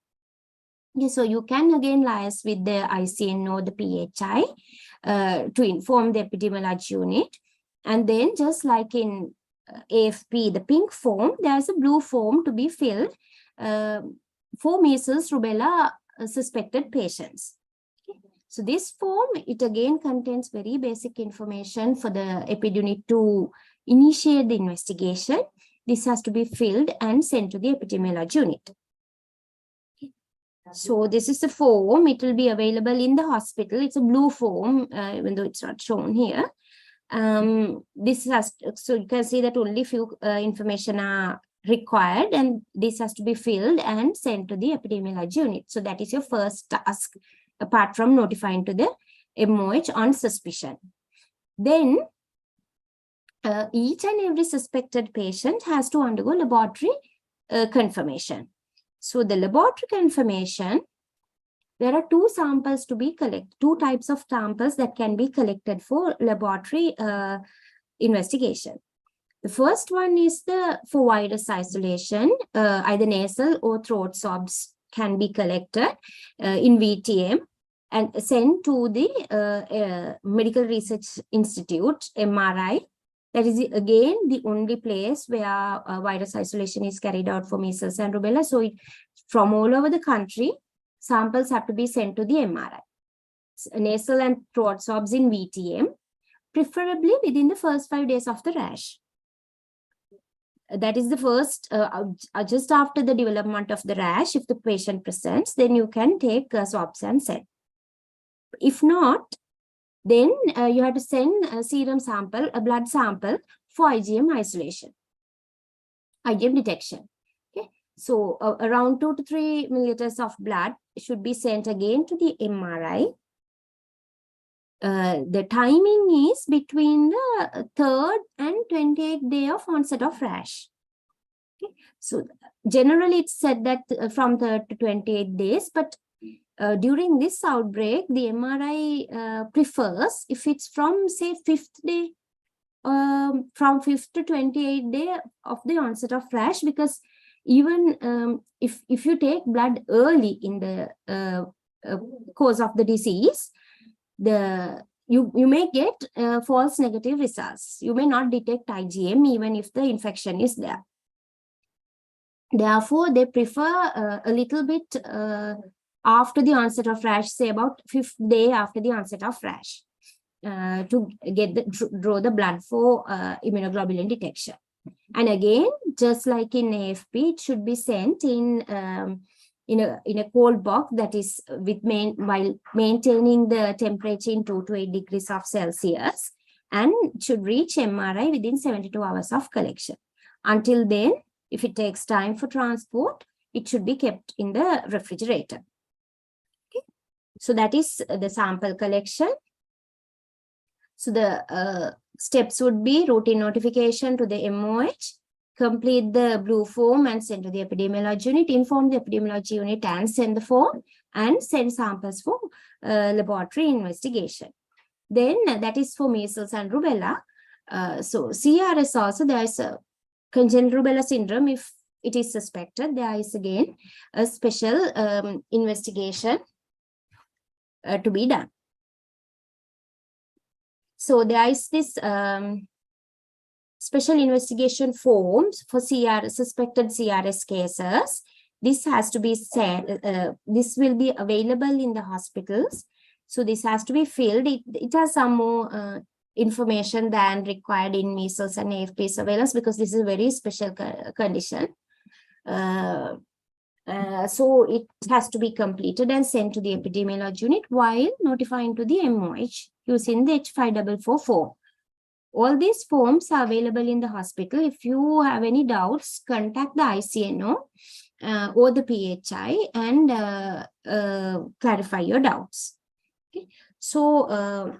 [SPEAKER 9] Okay, so you can again liaise with the ICN or the PHI to inform the epidemiology unit. And then just like in AFP, the pink form, there's a blue form to be filled for measles, rubella suspected patients. Okay. So this form, it again contains very basic information for the EPID unit to initiate the investigation. This has to be filled and sent to the epidemiology unit. Okay. So this is the form. It will be available in the hospital. It's a blue form, even though it's not shown here. This has, so you can see that only few information are required, and this has to be filled and sent to the epidemiology unit. So that is your first task, apart from notifying to the MOH on suspicion. Then each and every suspected patient has to undergo laboratory confirmation. So the laboratory confirmation, there are two samples to be collected, two types of samples that can be collected for laboratory investigation. The first one is for virus isolation, either nasal or throat swabs can be collected in VTM and sent to the Medical Research Institute, MRI. That is again the only place where virus isolation is carried out for measles and rubella. So from all over the country, samples have to be sent to the MRI. Nasal and throat swabs in VTM, preferably within the first 5 days of the rash. That is the first, just after the development of the rash, if the patient presents, then you can take swabs and send. If not, then you have to send a serum sample, a blood sample for IgM isolation, IgM detection. Okay, so around 2 to 3 milliliters of blood should be sent again to the MRI. The timing is between the 3rd and 28th day of onset of rash. Okay. So generally it's said that from 3rd to 28 days, but during this outbreak, the MRI prefers if it's from say 5th day, from 5th to 28th day of the onset of rash, because even if you take blood early in the course of the disease, you may get false negative results. You may not detect IgM even if the infection is there. Therefore, they prefer a little bit after the onset of rash, say about 5th day after the onset of rash, to get draw the blood for immunoglobulin detection. And again, just like in AFP, it should be sent in a cold box, that is while maintaining the temperature in 2 to 8 degrees of Celsius, and should reach MRI within 72 hours of collection. Until then, if it takes time for transport, it should be kept in the refrigerator. Okay. So that is the sample collection. So the steps would be routine notification to the MOH, complete the blue form and send to the epidemiology unit, inform the epidemiology unit and send the form, and send samples for laboratory investigation. Then that is for measles and rubella. So CRS also, there is a congenital rubella syndrome. If it is suspected, there is again a special investigation to be done. So there is this special investigation forms for suspected CRS cases. This has to be said, this will be available in the hospitals. So this has to be filled. It has some more information than required in measles and AFP surveillance, because this is a very special condition. So it has to be completed and sent to the epidemiology unit while notifying to the MOH using the H544 form. All these forms are available in the hospital. If you have any doubts, contact the ICNO or the PHI and clarify your doubts. Okay. So,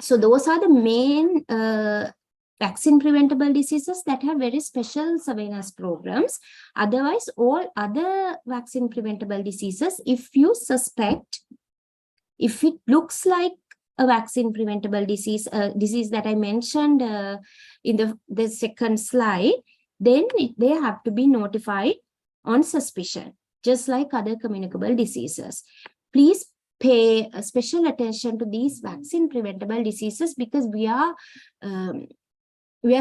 [SPEAKER 9] so those are the main vaccine preventable diseases that have very special surveillance programs. Otherwise, all other vaccine preventable diseases, if you suspect, if it looks like a vaccine preventable disease, disease that I mentioned in the second slide, then they have to be notified on suspicion, just like other communicable diseases. Please pay special attention to these vaccine preventable diseases, because we are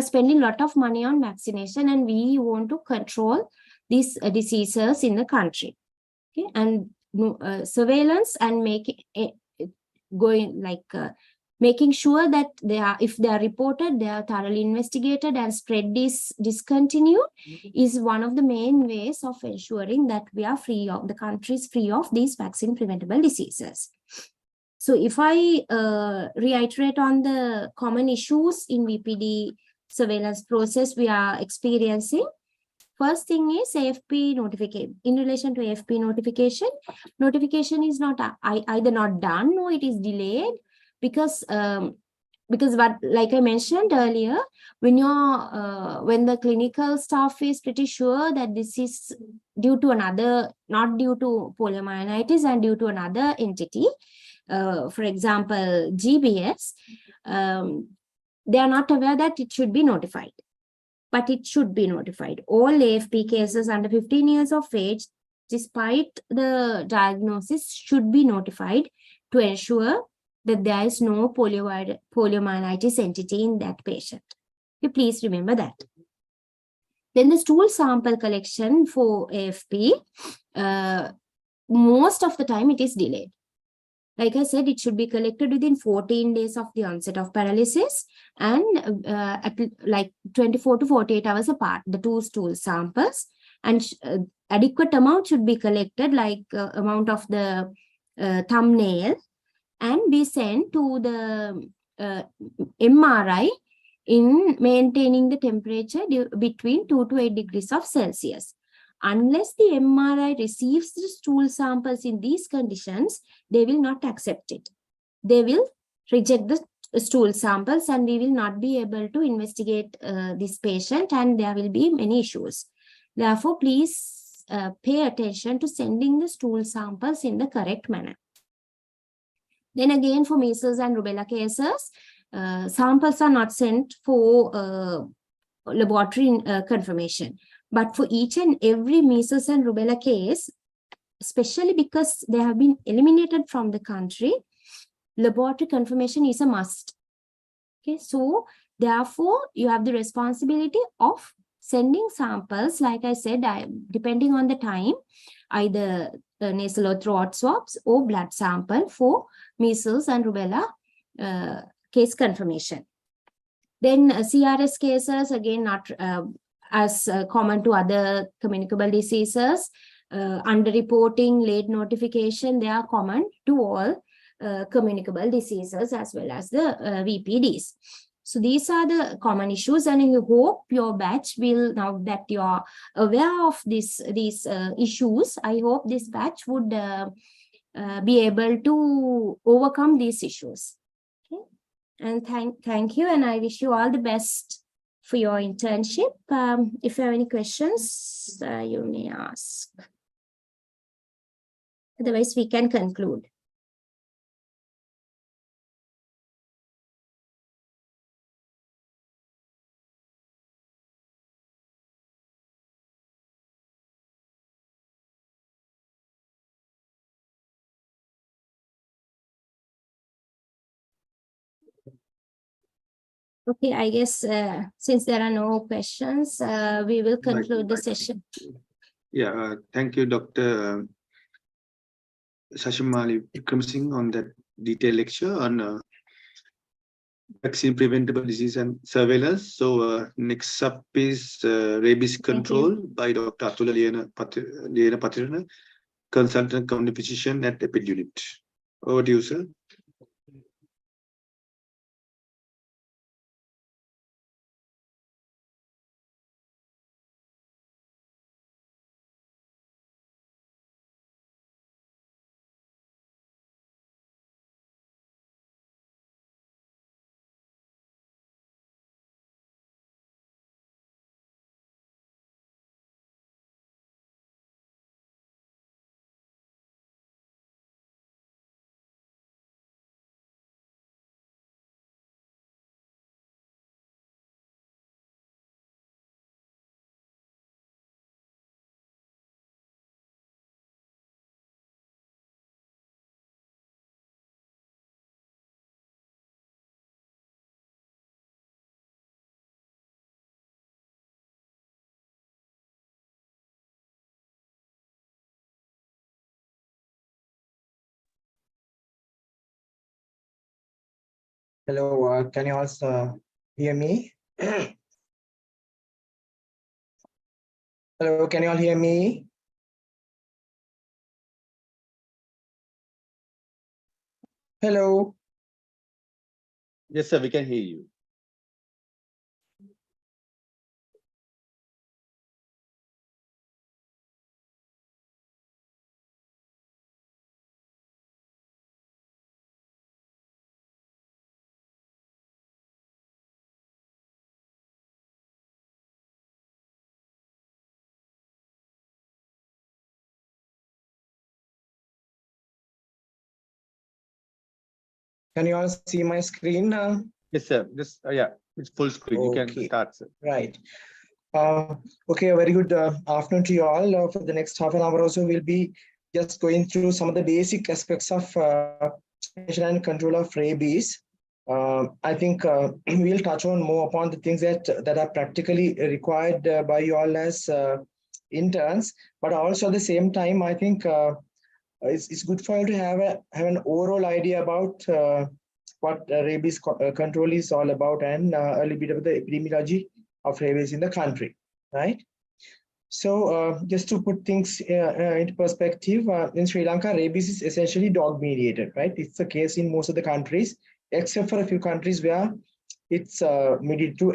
[SPEAKER 9] spending a lot of money on vaccination and we want to control these diseases in the country. Okay, and surveillance and making sure that if they are reported, they are thoroughly investigated and spread is discontinued is one of the main ways of ensuring that we are free of, the country is free of these vaccine preventable diseases. So if I reiterate on the common issues in VPD surveillance process we are experiencing, first thing is AFP notification. In relation to AFP notification, notification is not either not done or it is delayed, because what, like I mentioned earlier, when the clinical staff is pretty sure that this is due to another, not due to poliomyelitis and due to another entity, for example GBS, they are not aware that it should be notified. But it should be notified. All AFP cases under 15 years of age, despite the diagnosis, should be notified to ensure that there is no poliomyelitis entity in that patient. Okay, please remember that. Then the stool sample collection for AFP, most of the time it is delayed. Like I said, it should be collected within 14 days of the onset of paralysis and at like 24 to 48 hours apart, the two stool samples, and adequate amount should be collected, like amount of the thumbnail, and be sent to the MRI in maintaining the temperature between 2 to 8 degrees of Celsius. Unless the MRI receives the stool samples in these conditions, they will not accept it. They will reject the stool samples and we will not be able to investigate this patient, and there will be many issues. Therefore, please pay attention to sending the stool samples in the correct manner. Then again, for measles and rubella cases, samples are not sent for laboratory confirmation. But for each and every measles and rubella case, especially because they have been eliminated from the country, laboratory confirmation is a must. Okay, so therefore, you have the responsibility of sending samples, like I said, depending on the time, either nasal or throat swabs or blood sample for measles and rubella case confirmation. Then CRS cases, again, not as common to other communicable diseases, underreporting, late notification, they are common to all communicable diseases as well as the VPDs. So these are the common issues, and I hope your batch will, now that you are aware of these issues, I hope this batch would be able to overcome these issues. Okay, and thank you, and I wish you all the best for your internship. If you have any questions, you may ask. Otherwise, we can conclude. Okay, I guess since there are no questions, we will conclude the session.
[SPEAKER 3] Yeah, thank you, Dr. Shashimali Vikramsingh, on that detailed lecture on vaccine preventable disease and surveillance. So next up is rabies control by Dr. Atula Liena Patirana, consultant community physician at Epid Unit. Over to you, sir.
[SPEAKER 10] Hello, can you also hear me? Hello, can you all hear me? Hello.
[SPEAKER 5] Yes, sir, we can hear you.
[SPEAKER 10] Can you all see my screen?
[SPEAKER 5] Yes, sir. Just yeah, it's full screen. You can
[SPEAKER 10] Okay.
[SPEAKER 5] start, sir.
[SPEAKER 10] Right. Okay, a very good afternoon to you all. For the next half an hour or so, we'll be just going through some of the basic aspects of prevention and control of rabies. I think we'll touch on more upon the things that are practically required by you all as interns, but also at the same time, I think it's good for you to have an overall idea about what rabies control is all about, and a little bit of the epidemiology of rabies in the country, right? So just to put things into perspective, in Sri Lanka, rabies is essentially dog mediated, right? It's the case in most of the countries, except for a few countries where it's mediated through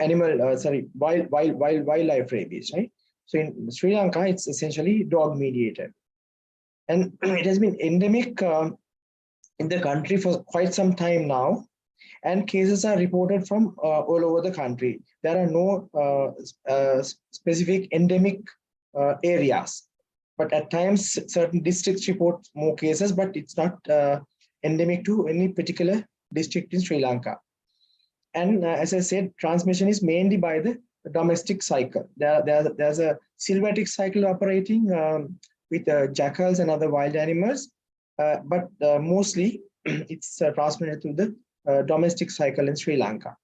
[SPEAKER 10] wildlife rabies, right? So in Sri Lanka, it's essentially dog mediated. And it has been endemic in the country for quite some time now, and cases are reported from all over the country. There are no specific endemic areas, but at times certain districts report more cases, but it's not endemic to any particular district in Sri Lanka. And as I said, transmission is mainly by the domestic cycle. There's a sylvatic cycle operating with jackals and other wild animals, but mostly it's transmitted through the domestic cycle in Sri Lanka.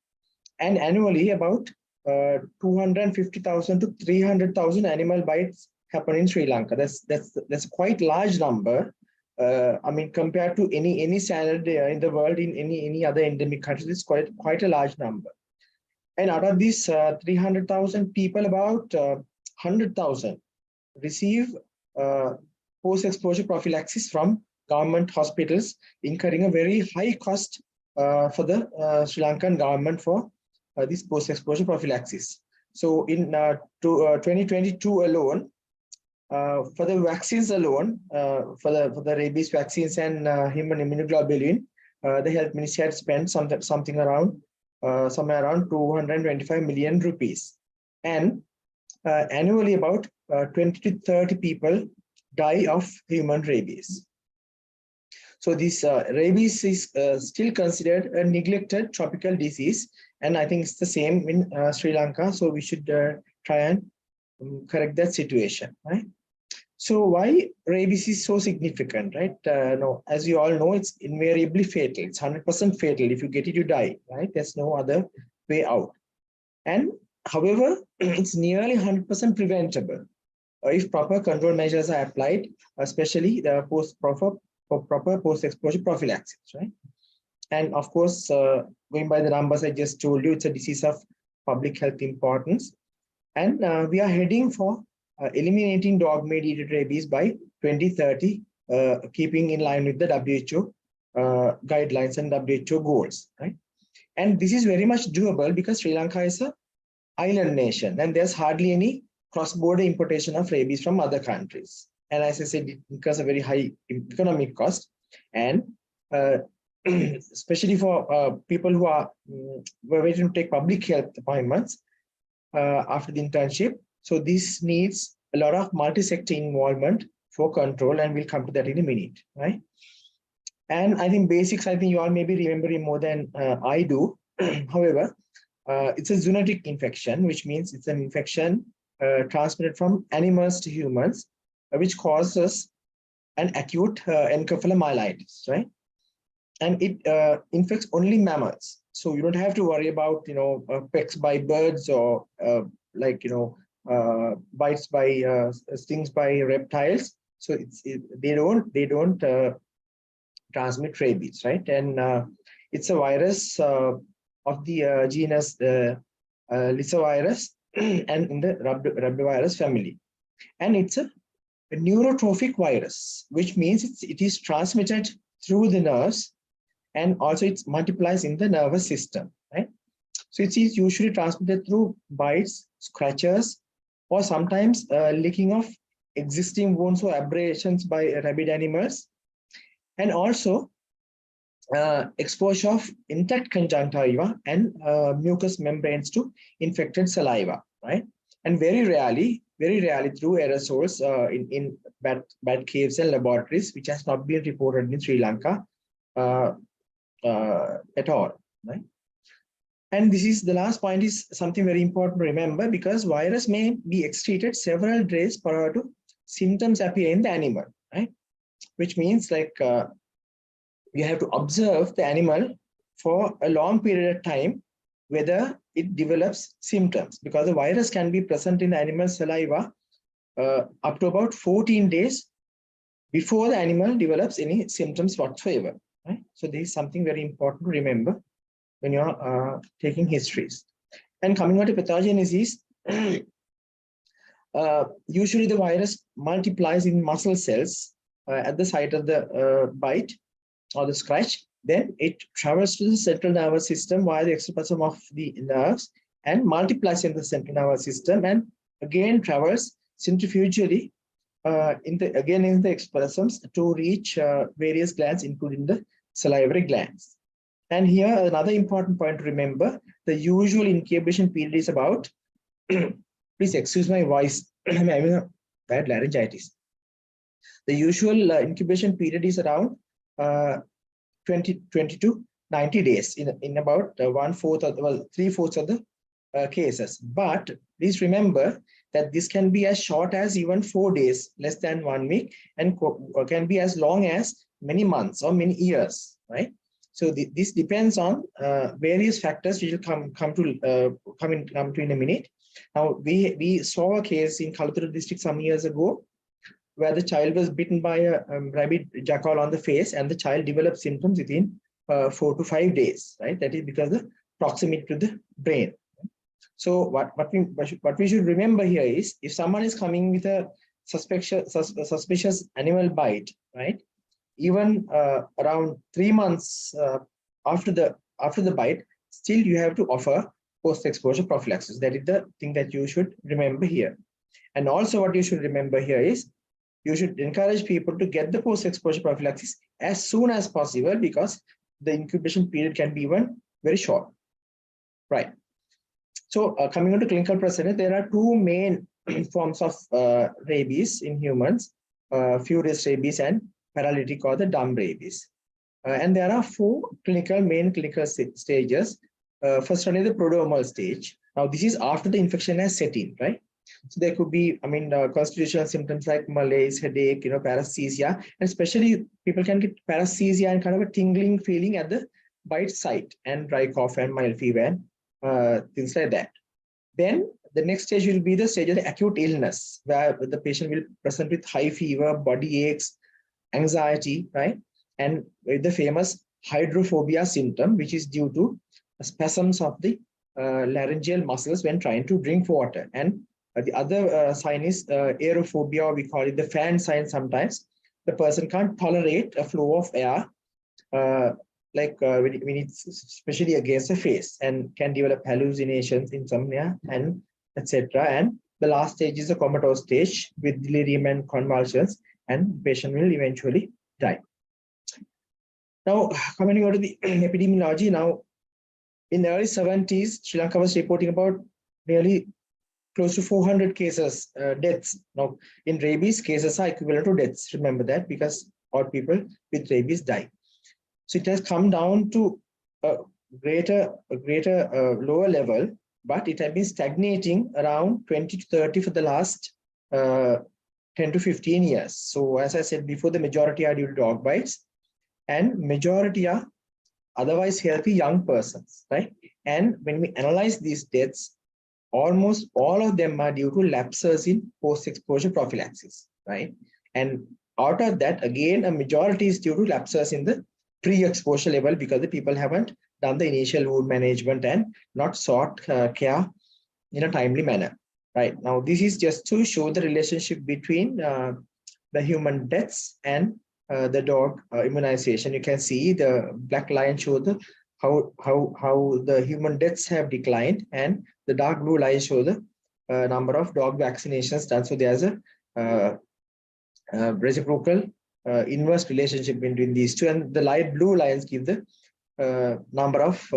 [SPEAKER 10] And annually, about 250,000 to 300,000 animal bites happen in Sri Lanka. That's quite large number. I mean, compared to any standard in the world, in any other endemic countries, it's quite a large number. And out of these 300,000 people, about 100,000 receive post-exposure prophylaxis from government hospitals, incurring a very high cost for the Sri Lankan government for this post-exposure prophylaxis. So in 2022 alone, for the vaccines alone, for the rabies vaccines and human immunoglobulin, the health ministry had spent something around somewhere around 225 million rupees. And annually, about 20 to 30 people die of human rabies. So this rabies is still considered a neglected tropical disease, and I think it's the same in Sri Lanka. So we should try and correct that situation, right? So why rabies is so significant, right? No, as you all know, it's invariably fatal. It's 100% fatal. If you get it, you die, right? There's no other way out. And however, it's nearly 100% preventable if proper control measures are applied, especially the proper post-exposure prophylaxis, right? And of course, going by the numbers I just told you, it's a disease of public health importance. And we are heading for eliminating dog-mediated rabies by 2030, keeping in line with the WHO guidelines and WHO goals, right? And this is very much doable because Sri Lanka is an island nation and there's hardly any cross-border importation of rabies from other countries. And as I said, it incurs a very high economic cost. And especially for people who are waiting to take public health appointments after the internship. So this needs a lot of multi-sector involvement for control, and we'll come to that in a minute, right? And I think basics, I think you all may be remembering more than I do. However, it's a zoonotic infection, which means it's an infection transmitted from animals to humans, which causes an acute encephalomyelitis, right? And it infects only mammals. So you don't have to worry about, pecks by birds or bites by stings by reptiles. So they don't transmit rabies, right? And it's a virus of the genus Lysovirus and in the Rhabdovirus family. And it's a neurotrophic virus, which means it is transmitted through the nerves, and also it multiplies in the nervous system, right? So it is usually transmitted through bites, scratches, or sometimes licking of existing wounds or abrasions by rabid animals, and also exposure of intact conjunctiva and mucous membranes to infected saliva, right? And very rarely through aerosols in bat caves and laboratories, which has not been reported in Sri Lanka at all, right? And this is the last point, is something very important to remember, because virus may be excreted several days prior to symptoms appear in the animal, right? Which means you have to observe the animal for a long period of time whether it develops symptoms, because the virus can be present in the animal saliva up to about 14 days before the animal develops any symptoms whatsoever, right? So this is something very important to remember when you're taking histories. And coming on to pathogenesis, usually the virus multiplies in muscle cells at the site of the bite or the scratch. Then it travels to the central nervous system via the exoplasm of the nerves and multiplies in the central nervous system, and again travels centrifugally in the exoplasms to reach various glands, including the salivary glands. And here another important point to remember: the usual incubation period is about please excuse my voice, I'm having a bad laryngitis. The usual incubation period is around 20 to 90 days in about 1/4 of the, 3/4 of the cases. But please remember that this can be as short as even 4 days, less than 1 week, and can be as long as many months or many years, right? So this depends on various factors which will come to in a minute. Now we saw a case in Kalutara district some years ago, where the child was bitten by a rabid jackal on the face, and the child developed symptoms within 4 to 5 days, right? That is because of the proximity to the brain. So what we should remember here is, if someone is coming with a suspicious animal bite, right? Even around 3 months after the bite, still you have to offer post-exposure prophylaxis. That is the thing that you should remember here. And also what you should remember here is, you should encourage people to get the post-exposure prophylaxis as soon as possible, because the incubation period can be even very short, right? So coming on to clinical presence, there are two main forms of rabies in humans: furious rabies and paralytic or the dumb rabies. And there are four main clinical stages. First one is the prodromal stage. Now this is after the infection has set in, right? So there could be, constitutional symptoms like malaise, headache, paresthesia, and especially people can get paresthesia and kind of a tingling feeling at the bite site, and dry cough and mild fever and things like that. Then the next stage will be the stage of the acute illness, where the patient will present with high fever, body aches, anxiety, right? And with the famous hydrophobia symptom, which is due to spasms of the laryngeal muscles when trying to drink water. And the other sign is aerophobia, or we call it the fan sign sometimes. The person can't tolerate a flow of air, when it's especially against the face, and can develop hallucinations, insomnia, and etc. And the last stage is the comatose stage with delirium and convulsions, and patient will eventually die. Now, coming over to the epidemiology, now in the early 70s, Sri Lanka was reporting about nearly close to 400 cases, deaths. Now, in rabies, cases are equivalent to deaths. Remember that, because all people with rabies die. So it has come down to a lower level, but it has been stagnating around 20 to 30 for the last 10 to 15 years. So as I said before, the majority are due to dog bites, and majority are otherwise healthy young persons, right? And when we analyze these deaths, almost all of them are due to lapses in post-exposure prophylaxis, right? And out of that, again, a majority is due to lapses in the pre-exposure level, because the people haven't done the initial wound management and not sought care in a timely manner, right? Now, this is just to show the relationship between the human deaths and the dog immunization. You can see the black line show the how the human deaths have declined, and the dark blue line show the number of dog vaccinations done. So there's a reciprocal inverse relationship between these two, and the light blue lines give the number of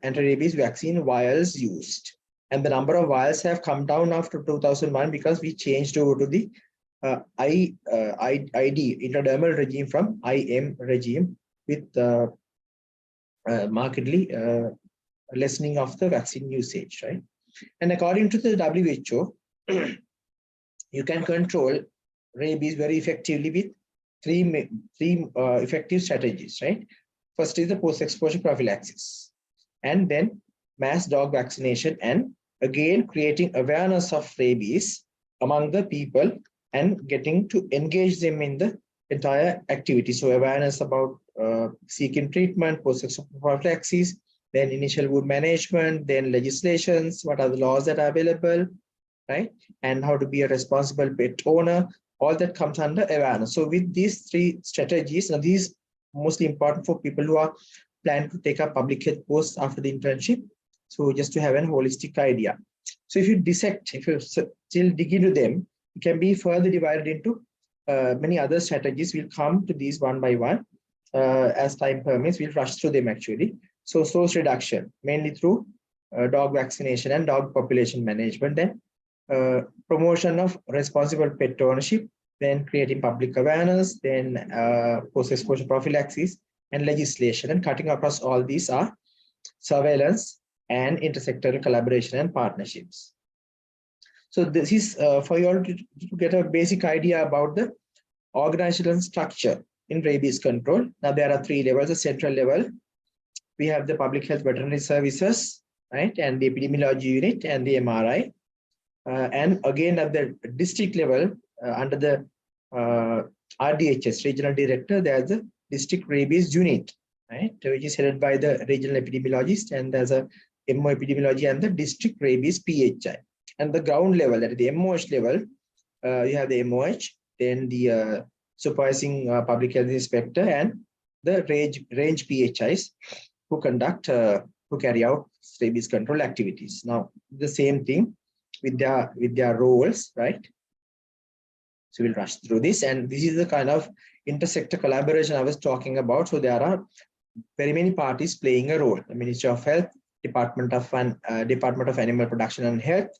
[SPEAKER 10] anti-rabies vaccine vials used. And the number of vials have come down after 2001 because we changed over to the ID, intradermal regime from IM regime, with markedly lessening of the vaccine usage, right? And according to the WHO, you can control rabies very effectively with three effective strategies, right? First is the post-exposure prophylaxis, and then mass dog vaccination, and again creating awareness of rabies among the people and getting to engage them in the entire activity. So awareness about seeking treatment, post-exposure prophylaxis, then initial wound management, then legislations, what are the laws that are available, right? And how to be a responsible pet owner, all that comes under awareness. So with these three strategies, now these mostly important for people who are planning to take up public health posts after the internship. So just to have a holistic idea. So if you dissect, if you still dig into them, it can be further divided into many other strategies. We'll come to these one by one as time permits. We'll rush through them actually. So source reduction, mainly through dog vaccination and dog population management, then promotion of responsible pet ownership, then creating public awareness, then post-exposure prophylaxis and legislation. And cutting across all these are surveillance and intersectoral collaboration and partnerships. So this is for you all to get a basic idea about the organizational structure in rabies control. Now there are three levels. The central level, we have the public health veterinary services, right, and the epidemiology unit and the MRI. And again at the district level, under the RDHS, regional director, there's a district rabies unit, right, which is headed by the regional epidemiologist, and there's a MO epidemiology and the district rabies PHI. And the ground level, that is the MOH level, you have the MOH, then the supervising public health inspector, and the range PHIs who conduct, who carry out rabies control activities. Now, the same thing with their roles, right? So we'll rush through this, and this is the kind of intersector collaboration I was talking about. So there are very many parties playing a role: the Ministry of Health, Department of Animal Production and Health,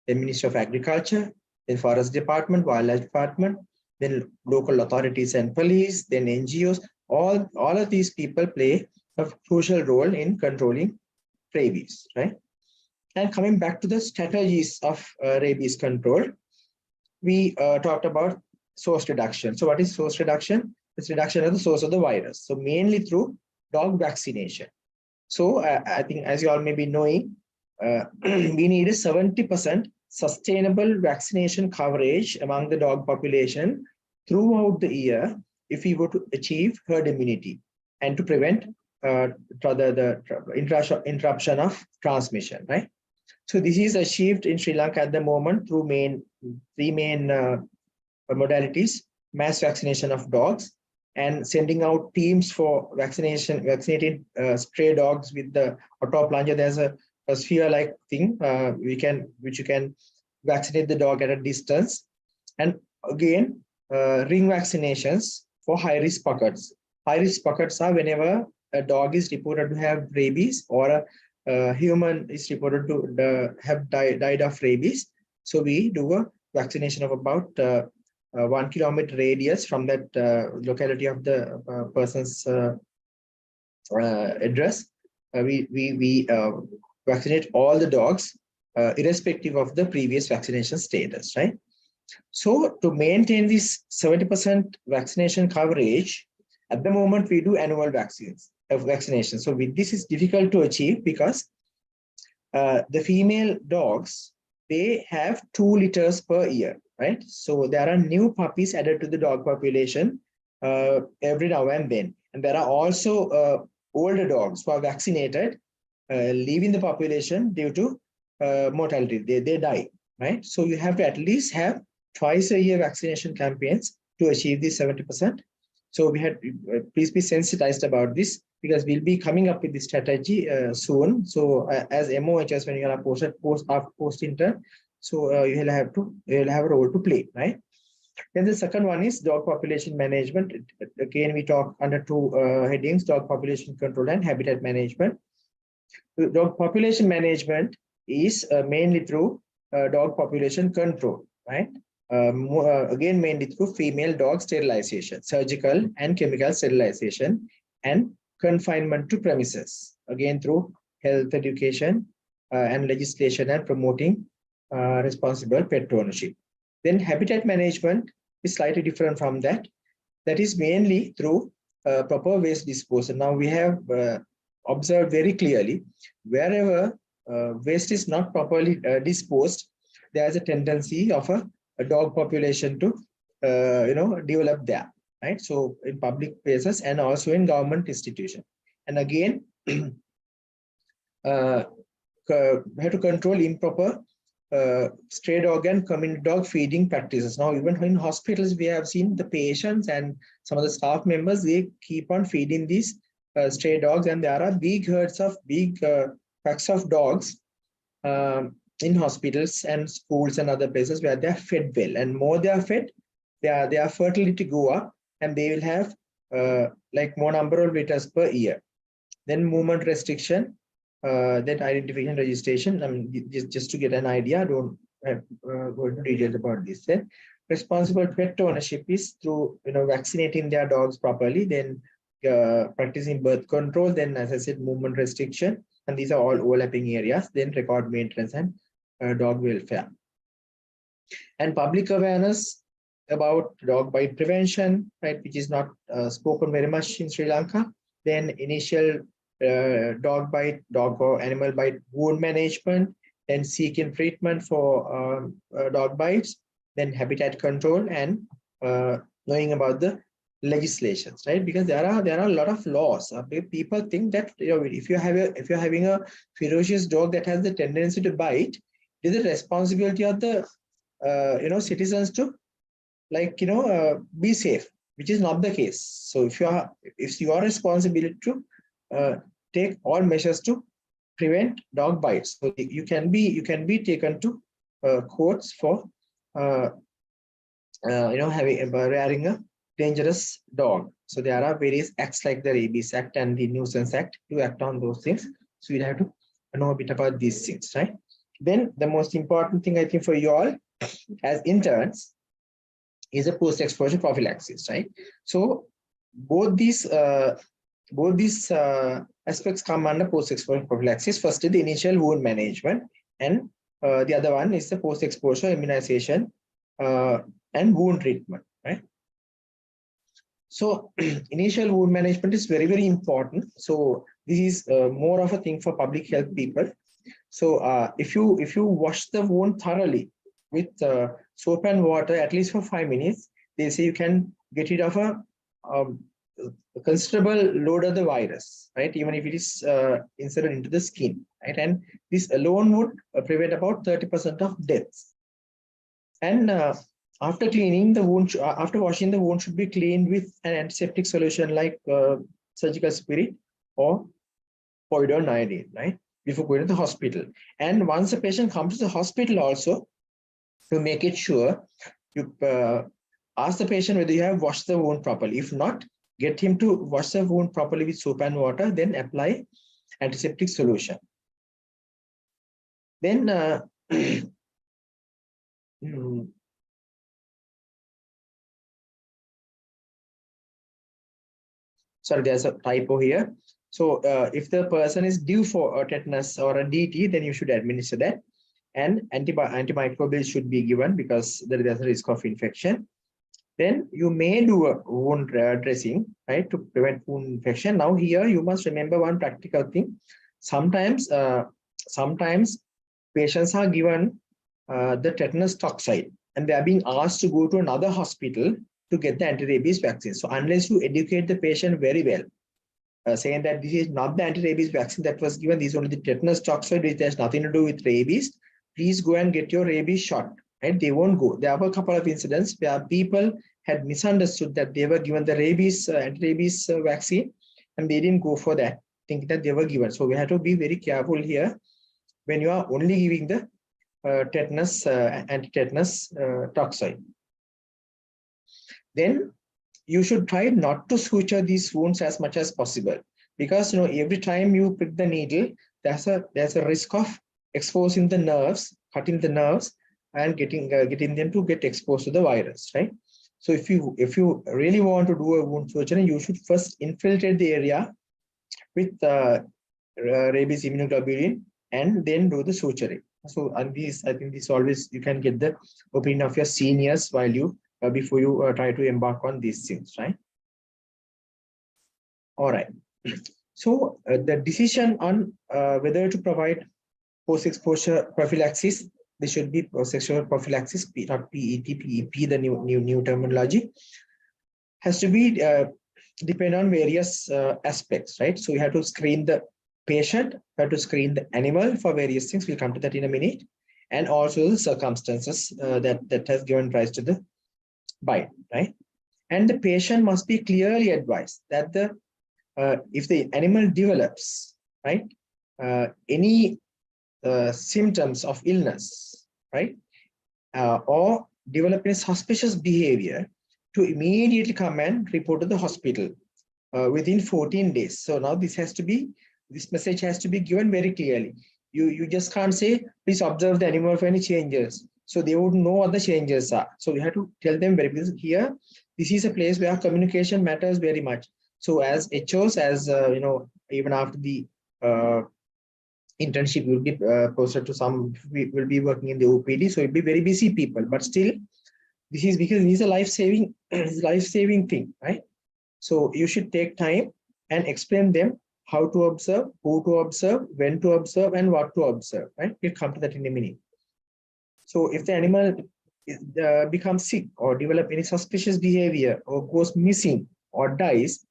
[SPEAKER 10] the Ministry of Agriculture, then Forest Department, Wildlife Department, then local authorities and police, then NGOs. All of these people play a crucial role in controlling rabies, right? And coming back to the strategies of rabies control, we talked about source reduction. So what is source reduction? It's reduction of the source of the virus. So mainly through dog vaccination. So I think, as you all may be knowing, we need a 70% sustainable vaccination coverage among the dog population throughout the year if we were to achieve herd immunity and to prevent the interruption of transmission, right? So this is achieved in Sri Lanka at the moment through three main modalities: mass vaccination of dogs, and sending out teams for vaccinating stray dogs with the auto plunger. There's a sphere-like thing which you can vaccinate the dog at a distance, and again ring vaccinations for high-risk pockets. High-risk pockets are whenever a dog is reported to have rabies or a human is reported to have died of rabies. So we do a vaccination of about 1 kilometer radius from that locality of the person's address. We vaccinate all the dogs irrespective of the previous vaccination status, right? So to maintain this 70% vaccination coverage, at the moment we do annual vaccination. So with this is difficult to achieve because the female dogs, they have 2 litters per year, right? So there are new puppies added to the dog population every now and then. And there are also older dogs who are vaccinated, leaving the population due to mortality. They die, right? So you have to at least have twice a year vaccination campaigns to achieve this 70%. So we had, please be sensitized about this because we'll be coming up with this strategy soon. So as MOHS, when you are post-intern, so you'll have a role to play, right? Then the second one is dog population management. Again, we talk under 2 headings: dog population control and habitat management. Dog population management is mainly through dog population control, right? Again, mainly through female dog sterilization, surgical and chemical sterilization, and confinement to premises. Again, through health education and legislation and promoting responsible pet ownership. Then habitat management is slightly different from that. That is mainly through proper waste disposal. Now we have observed very clearly wherever waste is not properly disposed, there is a tendency of a dog population to develop there, right? So in public places and also in government institutions. And again, we have to control improper stray dog and community dog feeding practices. Now, even in hospitals, we have seen the patients and some of the staff members, they keep on feeding these stray dogs, and there are big herds of packs of dogs in hospitals and schools and other places where they are fed well, and more they are fed, their fertility go up, and they will have like more number of litters per year. Then movement restriction, then identification registration. I mean, just to get an idea, I don't go into details about this. Then responsible pet ownership is through vaccinating their dogs properly, then practicing birth control, then as I said, movement restriction, and these are all overlapping areas. Then record maintenance and dog welfare, and public awareness about dog bite prevention, right, which is not spoken very much in Sri Lanka. Then initial dog or animal bite wound management, then seeking treatment for dog bites, then habitat control, and knowing about the legislations, right? Because there are a lot of laws. People think that if you're having a ferocious dog that has the tendency to bite, it is the responsibility of the citizens to be safe, which is not the case. So it's your responsibility to take all measures to prevent dog bites. So you can be taken to courts for rearing a dangerous dog. So there are various acts like the Rabies Act and the Nuisance Act to act on those things. So you'll have to know a bit about these things, right? Then the most important thing I think for you all as interns is a post-exposure prophylaxis, right? So both these aspects come under post-exposure prophylaxis. Firstly, the initial wound management, and the other one is the post-exposure immunization and wound treatment, right? So initial wound management is very, very important. So this is more of a thing for public health people. So if you wash the wound thoroughly with soap and water at least for 5 minutes, they say you can get rid of a considerable load of the virus, right? Even if it is inserted into the skin, right? And this alone would prevent about 30% of deaths. And after cleaning the wound, after washing the wound should be cleaned with an antiseptic solution like surgical spirit or povidone iodine, right? Before going to the hospital. And once the patient comes to the hospital also, to make it sure, you ask the patient whether you have washed the wound properly. If not, get him to wash the wound properly with soap and water, then apply antiseptic solution. Then sorry, there's a typo here. So if the person is due for a tetanus or a DT, then you should administer that. And antimicrobial should be given because there is a risk of infection. Then you may do a wound dressing, right, to prevent wound infection. Now here you must remember one practical thing. Sometimes patients are given the tetanus toxoid and they are being asked to go to another hospital to get the anti-rabies vaccine. So unless you educate the patient very well, saying that this is not the anti-rabies vaccine that was given, this is only the tetanus toxoid, which has nothing to do with rabies, please go and get your rabies shot. Right? They won't go. There were a couple of incidents where people had misunderstood that they were given the rabies anti-rabies vaccine and they didn't go for that, thinking that they were given. So we have to be very careful here when you are only giving the tetanus anti-tetanus toxoid. Then you should try not to suture these wounds as much as possible, because every time you prick the needle, there's a risk of exposing the nerves, cutting the nerves, and getting them to get exposed to the virus, right? So if you really want to do a wound suture, you should first infiltrate the area with rabies immunoglobulin and then do the suturing. So I think this always you can get the opinion of your seniors while you before you try to embark on these things, right? All right. So the decision on whether to provide post-exposure prophylaxis, this should be post-exposure prophylaxis, not PET, PEP, the new terminology, has to be depend on various aspects, right? So you have to screen the patient, you have to screen the animal for various things. We'll come to that in a minute, and also the circumstances that has given rise to the bite, right? And the patient must be clearly advised that if the animal develops, right, any symptoms of illness, right, or develop any suspicious behavior, to immediately come and report to the hospital within 14 days. So now this message has to be given very clearly. You just can't say, please observe the animal for any changes. So they would know what the changes are. So we have to tell them very clearly here, this is a place where communication matters very much. So as HOs, even after the internship will be posted to some, we will be working in the OPD. So it'll be very busy people, but still, this is because it is a life-saving thing, right? So you should take time and explain them how to observe, who to observe, when to observe, and what to observe, right? We'll come to that in a minute. So if the animal becomes sick or develop any suspicious behavior or goes missing or dies,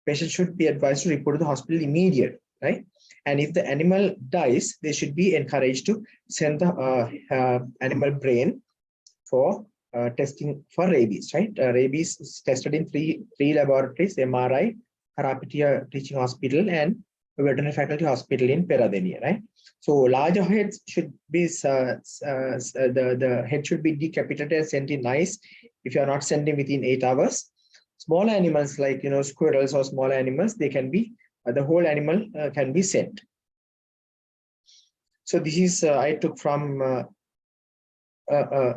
[SPEAKER 10] patient should be advised to report to the hospital immediately, right? And if the animal dies, they should be encouraged to send the animal brain for testing for rabies, right? Rabies is tested in three laboratories: MRI, Harapitia Teaching Hospital, and Veterinary Faculty Hospital in Peradeniya, right? So larger heads should be the head should be decapitated and sent in ice if you are not sending within 8 hours. Small animals like squirrels or small animals, they can be the whole animal can be sent. So this is I took from a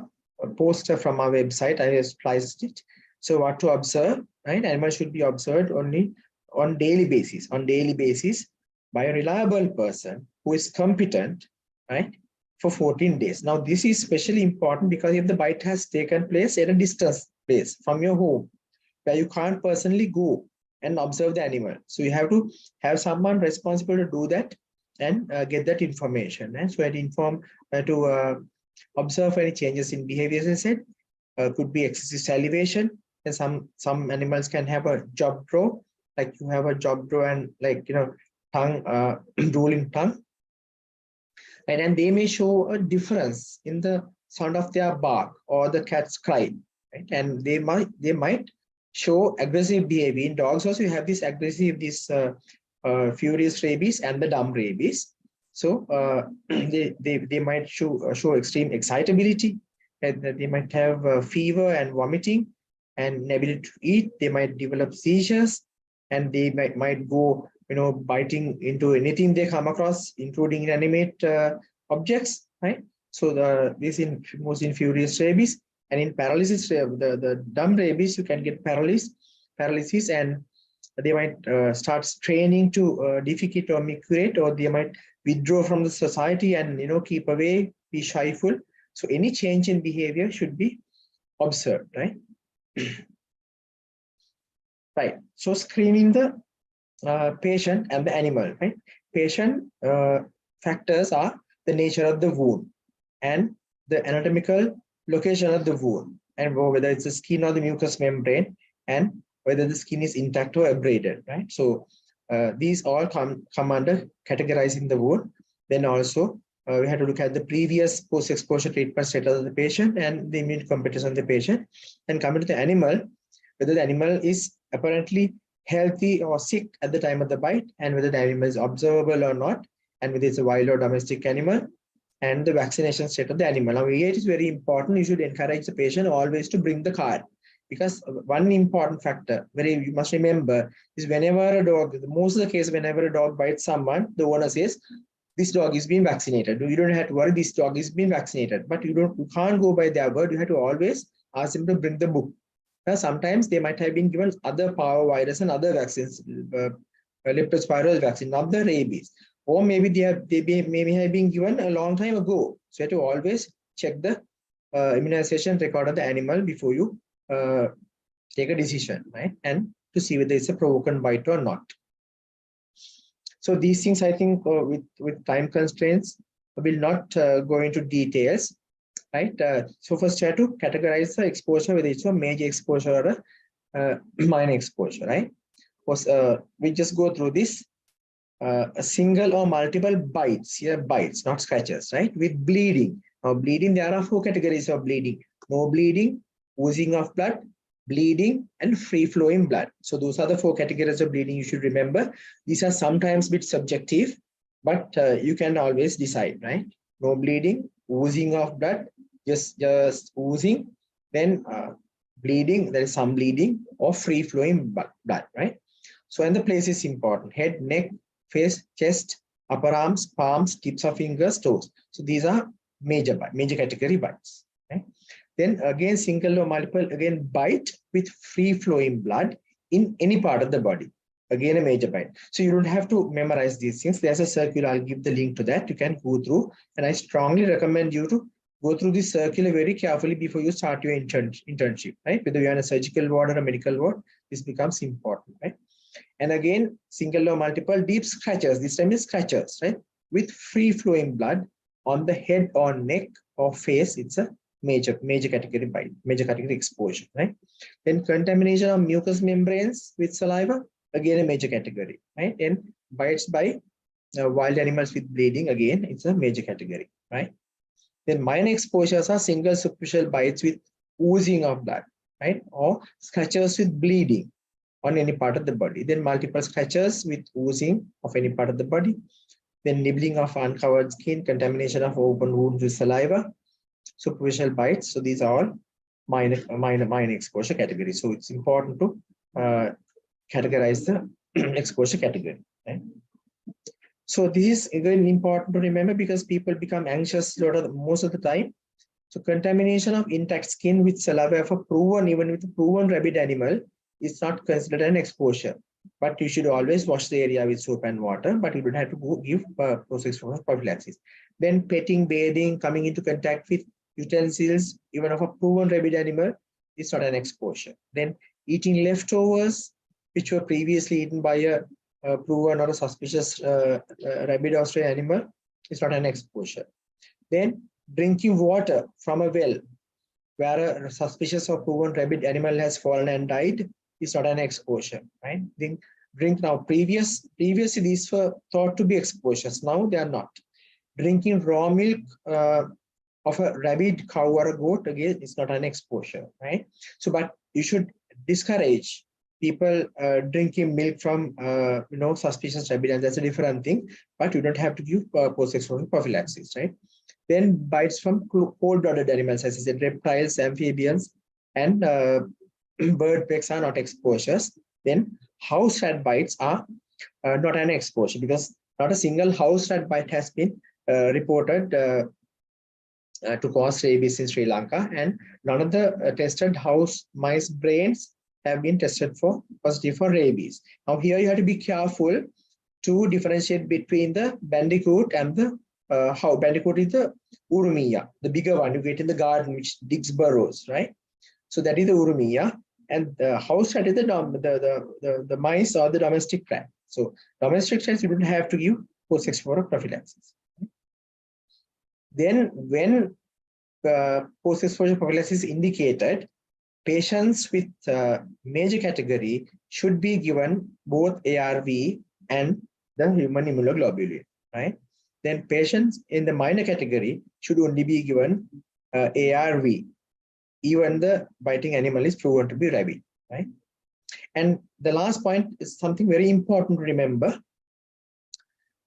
[SPEAKER 10] poster from our website. I have spliced it. So what to observe, right? Animals should be observed only on daily basis. By a reliable person who is competent, right, for 14 days. Now, this is especially important because if the bite has taken place at a distance place from your home, where you can't personally go and observe the animal. So you have to have someone responsible to do that and get that information. And so to observe any changes in behavior, as I said, could be excessive salivation. And some animals can have a job draw, like you have a job draw and like, tongue, drooling tongue. And then they may show a difference in the sound of their bark or the cat's cry, right? And they might show aggressive behavior. In dogs also you have this aggressive, furious rabies and the dumb rabies. So they might show extreme excitability, and they might have fever and vomiting and inability to eat. They might develop seizures, and they might go, biting into anything they come across, including inanimate objects, right? So this most in furious rabies. And in paralysis, the dumb rabies, you can get paralysis, and they might start straining to defecate or micturate, or they might withdraw from the society and keep away, be shyful. So any change in behavior should be observed, right? Right. So screening the patient and the animal, right? Patient factors are the nature of the wound and the anatomical location of the wound, and whether it's the skin or the mucous membrane, and whether the skin is intact or abraded, right? So these all come under categorizing the wound. Then also we have to look at the previous post-exposure treatment status of the patient and the immune competence of the patient. And coming to the animal, whether the animal is apparently healthy or sick at the time of the bite, and whether the animal is observable or not, and whether it's a wild or domestic animal, and the vaccination state of the animal. Now, here it is very important. You should encourage the patient always to bring the card, because one important factor, you must remember, is whenever a dog, most of the case, whenever a dog bites someone, the owner says, this dog is being vaccinated. You don't have to worry, this dog is being vaccinated. But you can't go by their word. You have to always ask them to bring the book. Now, sometimes they might have been given other parvovirus and other vaccines, leptospiral vaccine, not the rabies. Or maybe they may have been given a long time ago. So you have to always check the immunization record of the animal before you take a decision, right? And to see whether it's a provoked bite or not. So these things, I think, with time constraints, will not go into details, right? So first, try to categorize the exposure, whether it's a major exposure or a minor exposure, right? We just go through this. A single or multiple bites, here bites, not scratches, right? With bleeding. Now, bleeding, there are 4 categories of bleeding: no bleeding, oozing of blood, bleeding, and free-flowing blood. So those are the 4 categories of bleeding you should remember. These are sometimes a bit subjective, but you can always decide, right? No bleeding, oozing of blood, just oozing, then bleeding, there is some bleeding, or free-flowing blood, right? So, and the place is important: head, neck, face, chest, upper arms, palms, tips of fingers, toes. So these are major category bites. Okay? Then again, single or multiple, again, bite with free flowing blood in any part of the body. Again, a major bite. So you don't have to memorize these things. There's a circular, I'll give the link to that. You can go through, and I strongly recommend you to go through this circular very carefully before you start your internship, right? Whether you're in a surgical ward or a medical ward, this becomes important, right? And again, single or multiple deep scratches, this time is scratches, right? With free flowing blood on the head or neck or face, it's a major category bite, major category exposure, right? Then contamination of mucous membranes with saliva, again a major category, right? And bites by wild animals with bleeding, again, it's a major category, right? Then minor exposures are single superficial bites with oozing of blood, right? Or scratches with bleeding on any part of the body. Then multiple scratches with oozing of any part of the body. Then nibbling of uncovered skin, contamination of open wounds with saliva, superficial bites. So these are all minor exposure categories. So it's important to categorize the exposure category, right? So this is again important to remember, because people become anxious most of the time. So contamination of intact skin with saliva for proven, even with a proven rabid animal, is not considered an exposure. But you should always wash the area with soap and water, but you don't have to go give post-exposure prophylaxis. Then petting, bathing, coming into contact with utensils, even of a proven rabid animal, is not an exposure. Then eating leftovers, which were previously eaten by a proven or a suspicious rabid or stray animal is not an exposure. Then drinking water from a well where a suspicious or proven rabid animal has fallen and died is not an exposure, right? Drink now. Previously these were thought to be exposures. Now they are not. Drinking raw milk of a rabid cow or a goat, again, is not an exposure, right? So, but you should discourage people drinking milk from suspicious rabid, and that's a different thing. But you don't have to give post-exposure prophylaxis, right? Then bites from cold-blooded animals, as I said, reptiles, amphibians, and bird pecks are not exposures. Then house rat bites are not an exposure, because not a single house rat bite has been reported to cause rabies in Sri Lanka, and none of the tested house mice brains have been tested for positive for rabies. Now here you have to be careful to differentiate between the bandicoot and the how bandicoot is the urumia, the bigger one you get in the garden which digs burrows, right? So that is the urumia, and the house rat is the mice or the domestic rat. So domestic rats you don't have to give post-exposure prophylaxis. Then when post-exposure prophylaxis is indicated, patients with major category should be given both ARV and the human immunoglobulin, right? Then patients in the minor category should only be given ARV, even the biting animal is proven to be rabid, right? And the last point is something very important to remember.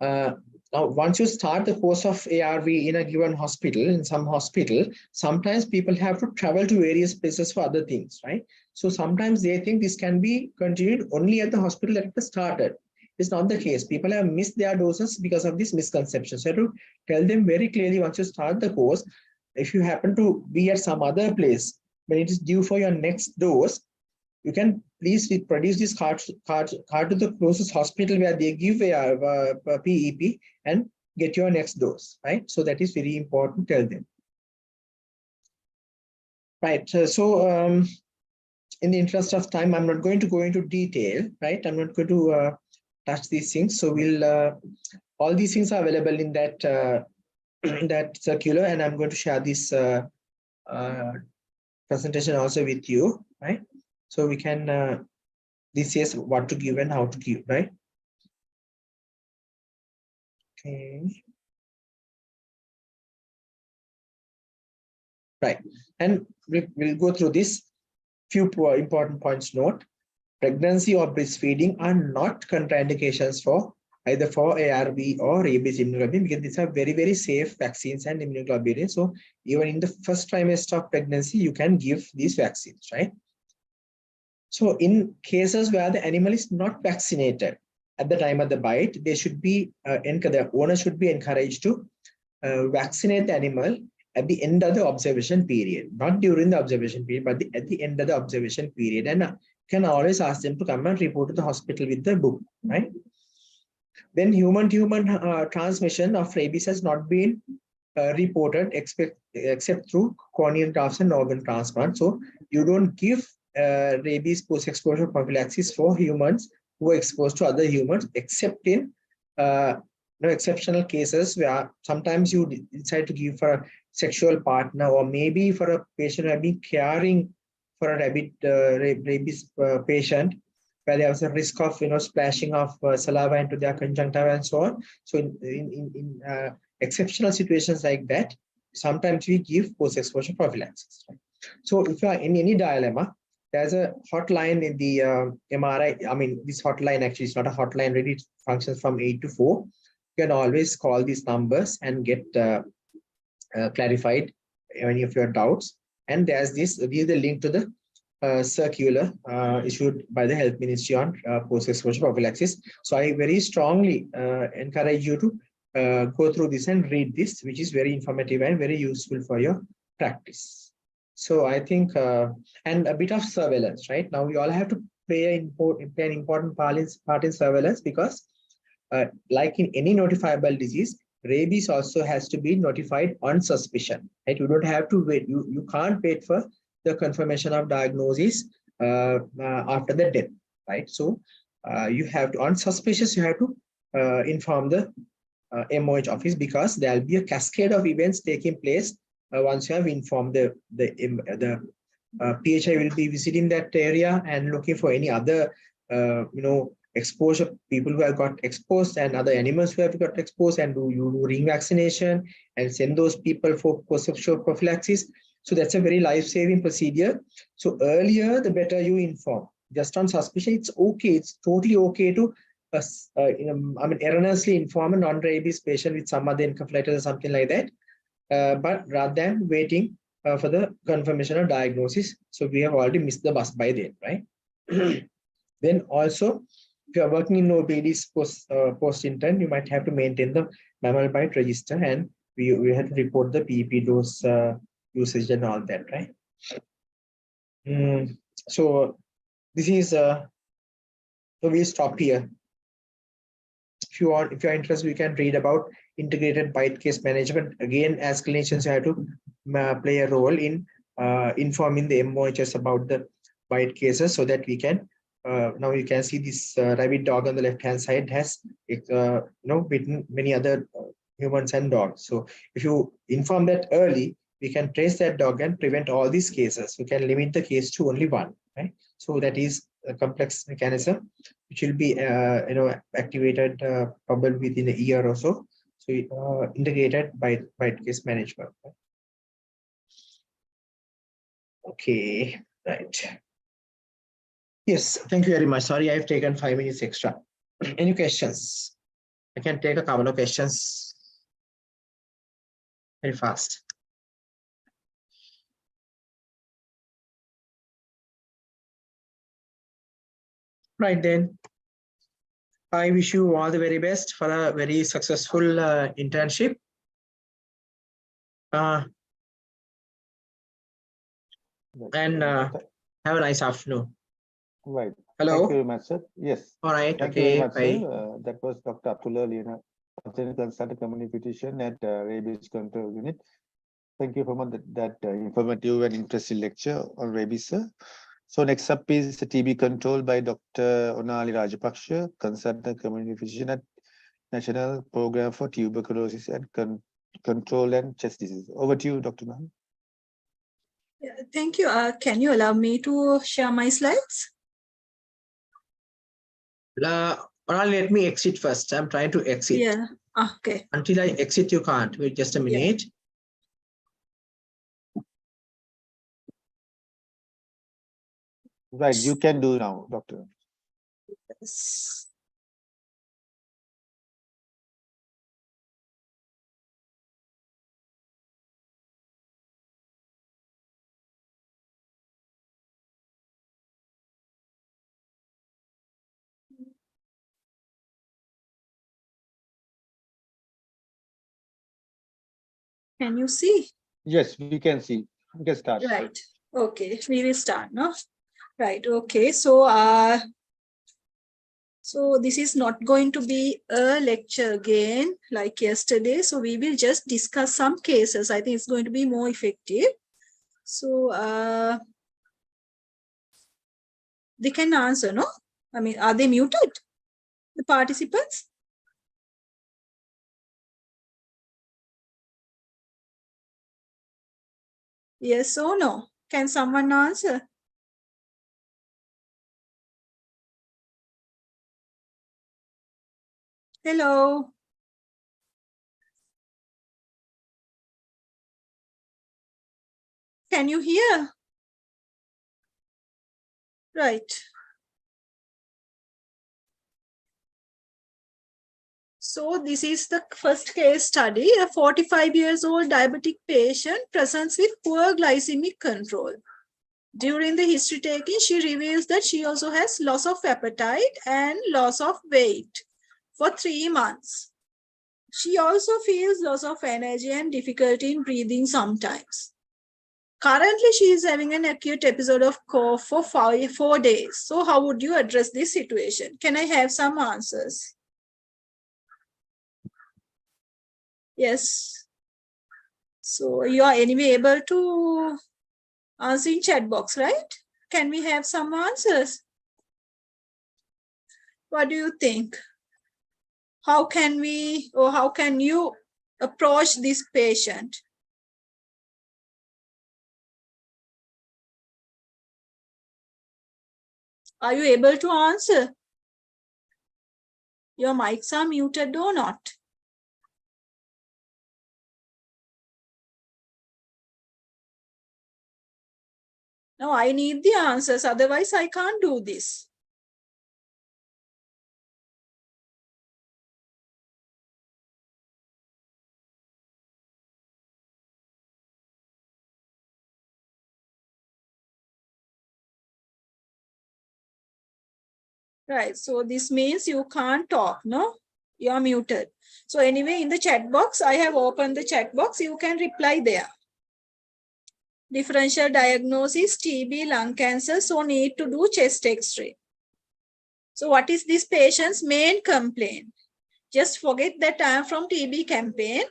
[SPEAKER 10] Now, once you start the course of ARV in a given hospital, in some hospital, sometimes people have to travel to various places for other things, right? So sometimes they think this can be continued only at the hospital that it started. It's not the case. People have missed their doses because of this misconception. So to tell them very clearly, once you start the course, if you happen to be at some other place when it is due for your next dose, you can please produce this card to the closest hospital where they give a PEP and get your next dose, right? So that is very important, tell them. Right, so in the interest of time, I'm not going to go into detail, right? I'm not going to touch these things. So we'll, all these things are available in that, that circular, and I'm going to share this presentation also with you, right? So we can, this says what to give and how to give, right? Okay. Right, and we'll go through this. Few important points note. Pregnancy or breastfeeding are not contraindications for either for ARV or rabies immunoglobulin, because these are very, very safe vaccines and immunoglobulin. So even in the first trimester of pregnancy, you can give these vaccines, right? So in cases where the animal is not vaccinated at the time of the bite, they should be, the owner should be encouraged to vaccinate the animal at the end of the observation period, not during the observation period, but at the end of the observation period. And can always ask them to come and report to the hospital with the book, right? Then human-to-human transmission of rabies has not been reported except through corneal grafts and organ transplant. So you don't give rabies post-exposure prophylaxis for humans who are exposed to other humans, except in exceptional cases where sometimes you decide to give for a sexual partner, or maybe for a patient who have been caring for a rabies patient, where there was a risk of splashing of saliva into their conjunctiva and so on. So in exceptional situations like that, sometimes we give post-exposure prophylaxis. Right? So if you are in any dilemma, there's a hotline in the MRI. I mean, this hotline actually is not a hotline, really it functions from 8 to 4. You can always call these numbers and get clarified any of your doubts. And there's this, this is the link to the circular issued by the Health Ministry on post-exposure prophylaxis. So I very strongly encourage you to go through this and read this, which is very informative and very useful for your practice. So I think, and a bit of surveillance, right? Now we all have to play an important part in surveillance, because like in any notifiable disease, rabies also has to be notified on suspicion, right? You don't have to wait. You can't wait for the confirmation of diagnosis after the death, right? So you have to, on suspicious, you have to inform the MOH office, because there'll be a cascade of events taking place once you have informed the PHI will be visiting that area and looking for any other exposure, people who have got exposed and other animals who have got exposed, and do ring vaccination and send those people for post-exposure prophylaxis. So that's a very life-saving procedure. So earlier, the better you inform. Just on suspicion, it's okay. It's totally okay to erroneously inform a non-rabies patient with some other encephalitis or something like that. But rather than waiting for the confirmation of diagnosis. So we have already missed the bus by then, right? Then also, if you are working in OPDs post-intern, you might have to maintain the mammal bite register, and we have to report the PEP dose usage and all that, right? So this is, so we'll stop here. If you are interested, you can read about integrated bite case management. Again, as clinicians, you have to play a role in informing the MOHs about the bite cases, so that we can, now you can see this rabbit dog on the left-hand side has, bitten many other humans and dogs. So if you inform that early, we can trace that dog and prevent all these cases. We can limit the case to only one, right? So that is a complex mechanism which will be activated probably within a year or so. So integrated bite case management. Okay, right. Yes, thank you very much. Sorry, I've taken 5 minutes extra. Any questions? I can take a couple of questions very fast. Right then. I wish you all the very best for a very successful internship. And have a nice afternoon.
[SPEAKER 5] Right.
[SPEAKER 10] Hello.
[SPEAKER 5] Thank you very much, sir. Yes.
[SPEAKER 10] All right.
[SPEAKER 5] Thank
[SPEAKER 10] Okay.
[SPEAKER 5] you very much,
[SPEAKER 10] Bye.
[SPEAKER 5] sir. That was Dr. Abdullah Lina, Consultant Community Physician at Rabies Control Unit. Thank you for that informative and interesting lecture on rabies, sir. So next up is the TB control by Dr. Onali Rajapaksha, Consultant Community Physician at National Program for Tuberculosis and Control and Chest Disease. Over to you, Dr. Onali.
[SPEAKER 11] Yeah, thank you. Can you allow me to share my slides?
[SPEAKER 10] Let me exit first. I'm trying to exit.
[SPEAKER 11] Yeah. Okay.
[SPEAKER 10] Until I exit, you can't. Wait just a minute. Yeah.
[SPEAKER 5] Right, you can do now, Doctor.
[SPEAKER 11] Yes. Can you see?
[SPEAKER 5] Yes, we can see. We can start.
[SPEAKER 11] Right. Okay, we will start, no? Right. Okay. So, so this is not going to be a lecture again like yesterday. So we will just discuss some cases. I think it's going to be more effective. So they can answer, no? I mean, are they muted? The participants? Yes or no? Can someone answer? Hello. Can you hear? Right. So this is the first case study. A 45 years old diabetic patient presents with poor glycemic control. During the history taking, she reveals that she also has loss of appetite and loss of weight for 3 months. She also feels loss of energy and difficulty in breathing sometimes. Currently, she is having an acute episode of cough for 4 days. So how would you address this situation? Can I have some answers? Yes. So you are anyway able to answer in chat box, right? Can we have some answers? What do you think? How can we, or how can you approach this patient? Are you able to answer? Your mics are muted or not? No, I need the answers, otherwise I can't do this. Right, so this means you can't talk, no? You're muted. So anyway, in the chat box, I have opened the chat box, you can reply there. Differential diagnosis, TB, lung cancer, so need to do chest X-ray. So what is this patient's main complaint? Just forget that I am from TB campaign.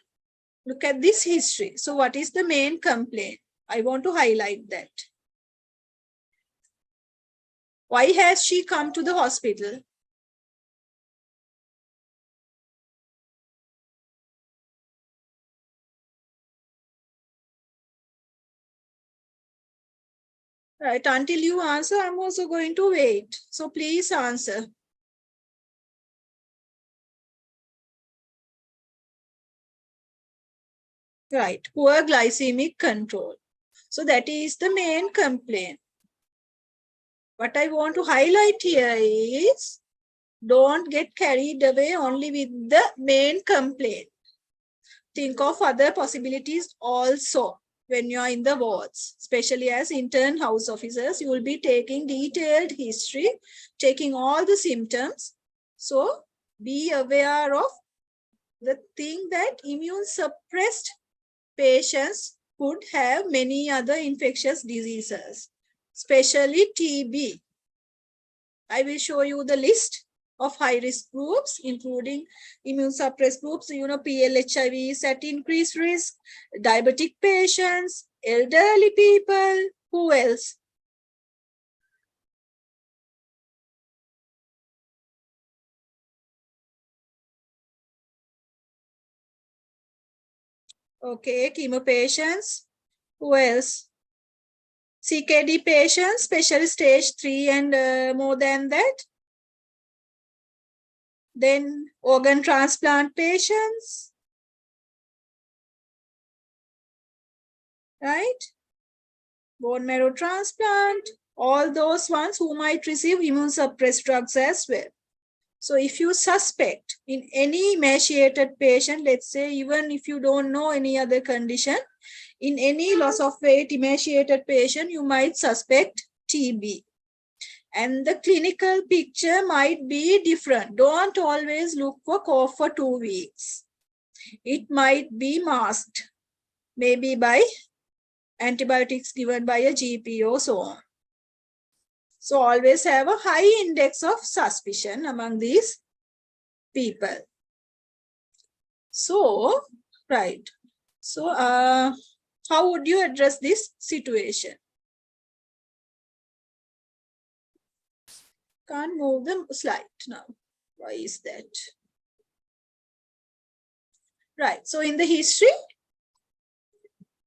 [SPEAKER 11] Look at this history. So what is the main complaint? I want to highlight that. Why has she come to the hospital? Right, until you answer, I'm also going to wait. So please answer. Right, poor glycemic control. So that is the main complaint. What I want to highlight here is, don't get carried away only with the main complaint. Think of other possibilities also when you are in the wards, especially as intern house officers. You will be taking detailed history, taking all the symptoms. So be aware of the thing that immune suppressed patients could have many other infectious diseases, especially TB. I will show you the list of high-risk groups, including immune-suppressed groups, PL-HIV is at increased risk, diabetic patients, elderly people, who else? Okay, chemo patients, who else? CKD patients, especially stage 3 and more than that. Then organ transplant patients, right? Bone marrow transplant, all those ones who might receive immune suppressed drugs as well. So if you suspect in any emaciated patient, let's say, even if you don't know any other condition, in any loss of weight emaciated patient, you might suspect TB. And the clinical picture might be different. Don't always look for cough for 2 weeks. It might be masked, maybe by antibiotics given by a GP or so on. So always have a high index of suspicion among these people. So, right. So, how would you address this situation? Can't move the slide now. Why is that? Right. So in the history,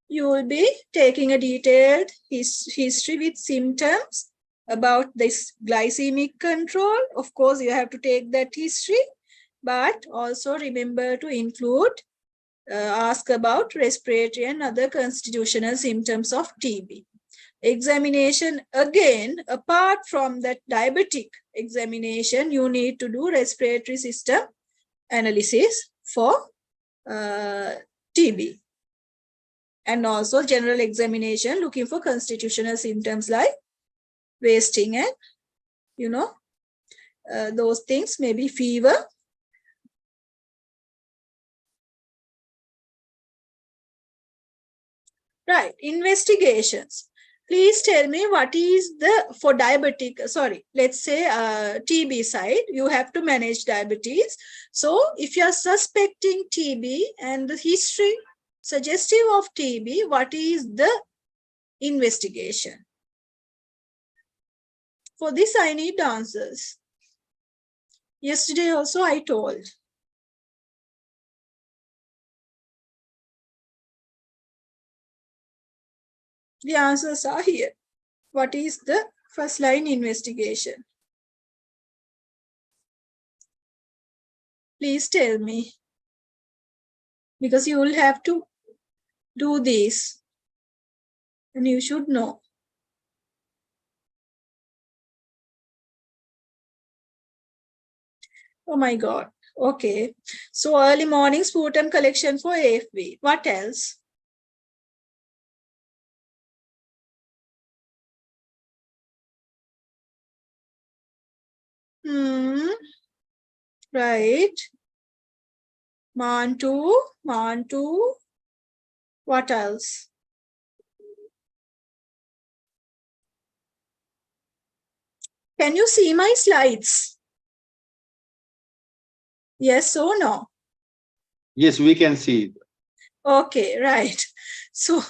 [SPEAKER 11] you will be taking a detailed history with symptoms about this glycemic control. Of course, you have to take that history, but also remember to include, ask about respiratory and other constitutional symptoms of TB. Examination, again, apart from that diabetic examination, you need to do respiratory system analysis for TB. And also general examination, looking for constitutional symptoms like wasting and, those things, maybe fever. Right, investigations. Please tell me what is the, for diabetic, sorry, let's say TB side, you have to manage diabetes. So if you are suspecting TB and the history suggestive of TB, what is the investigation? For this, I need answers. Yesterday also I told. The answers are here. What is the first line investigation? Please tell me. Because you will have to do this. And you should know. Oh my God. Okay. So early morning sputum collection for AFB. What else? Right. Mantu. What else? Can you see my slides? Yes or no?
[SPEAKER 3] Yes, we can see.
[SPEAKER 11] Okay, right. So,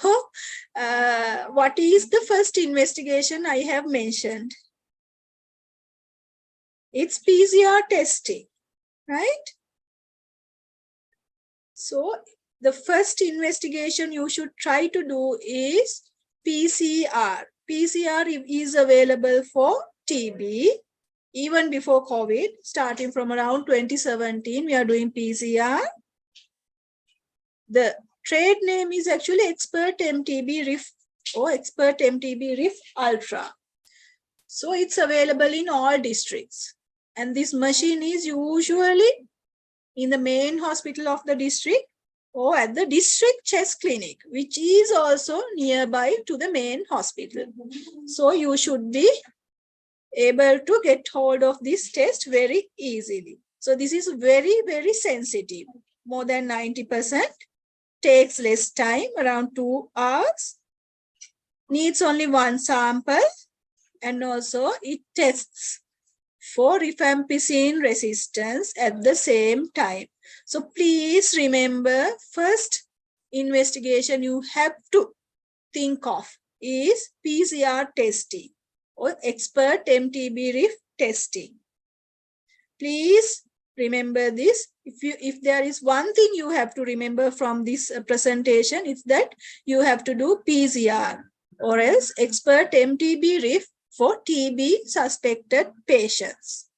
[SPEAKER 11] what is the first investigation I have mentioned? It's PCR testing, right? So, the first investigation you should try to do is PCR. PCR is available for TB. Even before COVID, starting from around 2017, we are doing PCR. The trade name is actually Expert MTB RIF or Expert MTB RIF Ultra. So it's available in all districts. And this machine is usually in the main hospital of the district or at the district chest clinic, which is also nearby to the main hospital. So you should be able to get hold of this test very easily. So this is very, very sensitive. More than 90%, takes less time, around 2 hours, needs only one sample, and also it tests for rifampicin resistance at the same time. So please remember, first investigation you have to think of is PCR testing or expert MTB RIF testing. Please remember this. If there is one thing you have to remember from this presentation, it's that you have to do PCR or else expert MTB RIF for TB suspected patients.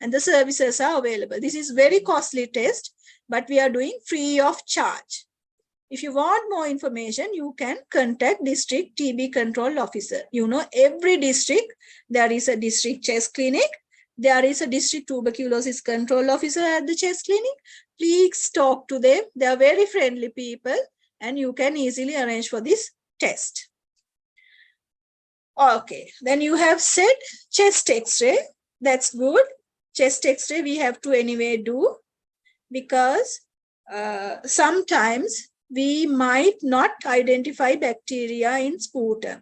[SPEAKER 11] And the services are available. This is very costly test, but we are doing free of charge. If you want more information, you can contact district TB control officer. You know, every district, there is a district chest clinic. There is a district tuberculosis control officer at the chest clinic. Please talk to them. They are very friendly people and you can easily arrange for this test. Okay, then you have said chest x-ray. That's good. Chest x-ray we have to anyway do because sometimes we might not identify bacteria in sputum.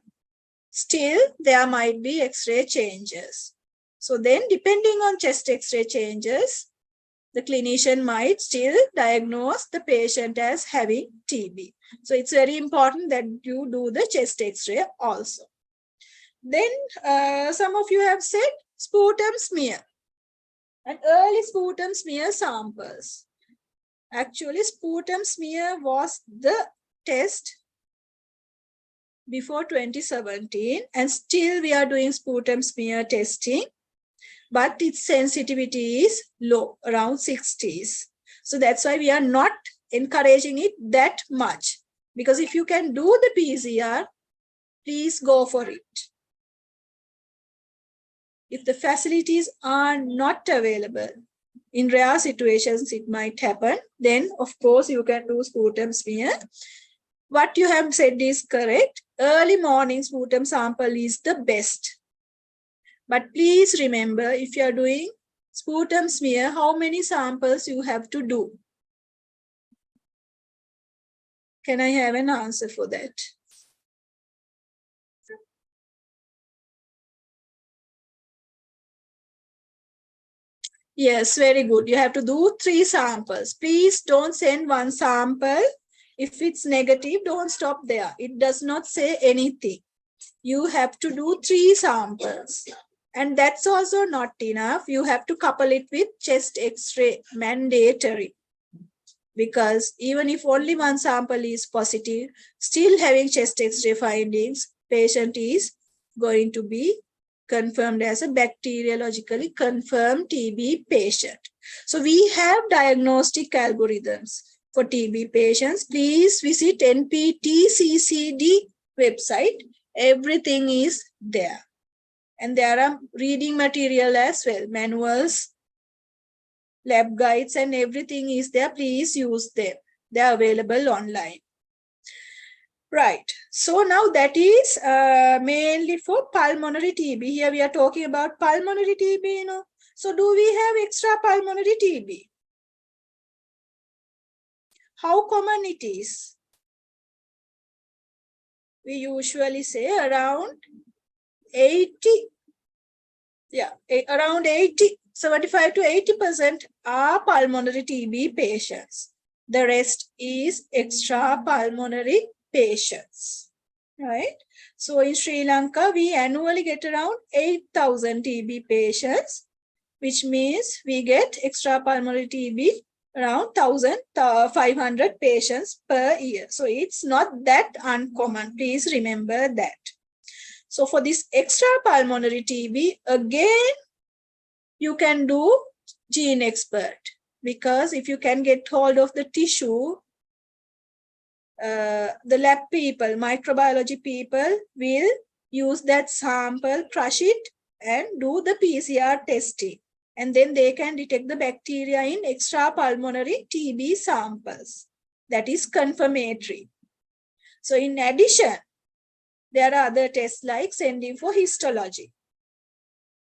[SPEAKER 11] Still, there might be x-ray changes. So then, depending on chest x-ray changes, the clinician might still diagnose the patient as having TB. So it's very important that you do the chest x-ray also. Then some of you have said sputum smear and early sputum smear samples. Actually, sputum smear was the test before 2017 and still we are doing sputum smear testing, but its sensitivity is low, around 60s. So that's why we are not encouraging it that much, because if you can do the PCR, please go for it. If the facilities are not available, in rare situations it might happen, then of course you can do sputum smear. What you have said is correct. Early morning sputum sample is the best. But please remember, if you are doing sputum smear, how many samples you have to do? Can I have an answer for that? Yes, very good. You have to do 3 samples. Please don't send 1 sample. If it's negative, don't stop there. It does not say anything. You have to do 3 samples. And that's also not enough. You have to couple it with chest X-ray, mandatory. Because even if only one sample is positive, still having chest X-ray findings, patient is going to be confirmed as a bacteriologically confirmed TB patient. So we have diagnostic algorithms for TB patients. Please visit NPTCCD website. Everything is there. And there are reading material as well, manuals, lab guides, and everything is there. Please use them. They are available online. Right. So now that is mainly for pulmonary TB. Here we are talking about pulmonary TB, you know. So do we have extra pulmonary TB? How common it is? We usually say around 80. Yeah, around 80, 75 to 80% are pulmonary TB patients. The rest is extra pulmonary patients, right? So in Sri Lanka, we annually get around 8,000 TB patients, which means we get extra pulmonary TB around 1,500 patients per year. So it's not that uncommon. Please remember that. So for this extra pulmonary TB, again, you can do gene expert, because if you can get hold of the tissue, the lab people, microbiology people will use that sample, crush it, and do the PCR testing. And then they can detect the bacteria in extra pulmonary TB samples. That is confirmatory. So in addition, there are other tests like sending for histology.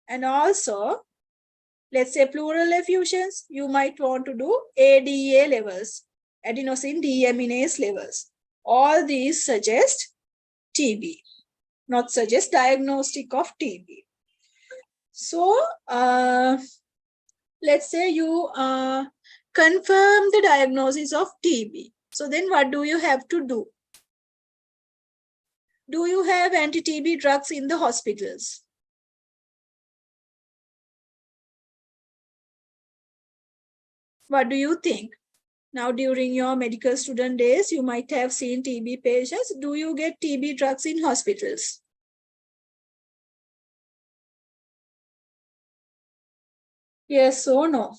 [SPEAKER 11] And also, let's say pleural effusions, you might want to do ADA levels, adenosine deaminase levels. All these suggest TB, not suggest diagnostic of TB. So, let's say you confirm the diagnosis of TB. So then what do you have to do? Do you have anti-TB drugs in the hospitals? What do you think? Now, during your medical student days, you might have seen TB patients. Do you get TB drugs in hospitals? Yes or no?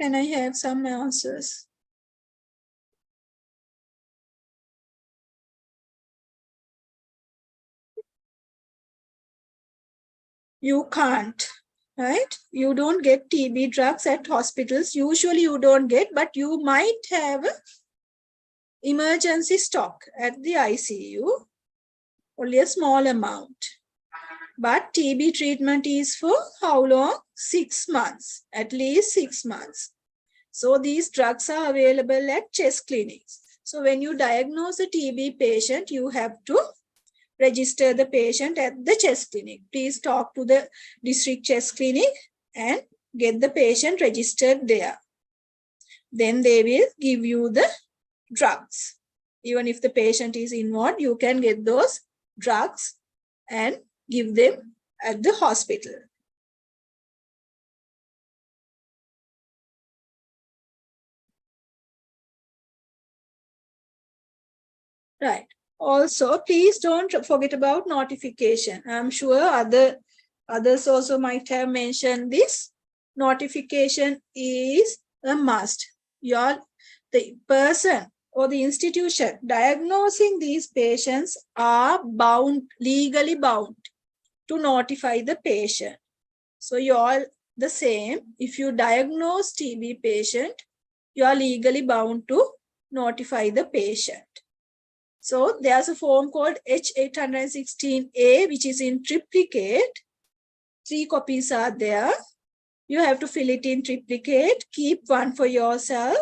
[SPEAKER 11] Can I have some answers? You can't, right? You don't get TB drugs at hospitals. Usually you don't get, but you might have emergency stock at the ICU, only a small amount. But TB treatment is for how long? 6 months, at least 6 months. So these drugs are available at chest clinics. So when you diagnose a TB patient, you have to register the patient at the chest clinic. Please talk to the district chest clinic and get the patient registered there. Then they will give you the drugs. Even if the patient is involved, you can get those drugs and give them at the hospital. Right. Also, please don't forget about notification. I'm sure others also might have mentioned this. Notification is a must. The person or the institution diagnosing these patients are bound, legally bound to notify the patient. So you all the same. If you diagnose TB patient, you are legally bound to notify the patient. So there's a form called H816A, which is in triplicate. 3 copies are there. You have to fill it in triplicate, keep one for yourself,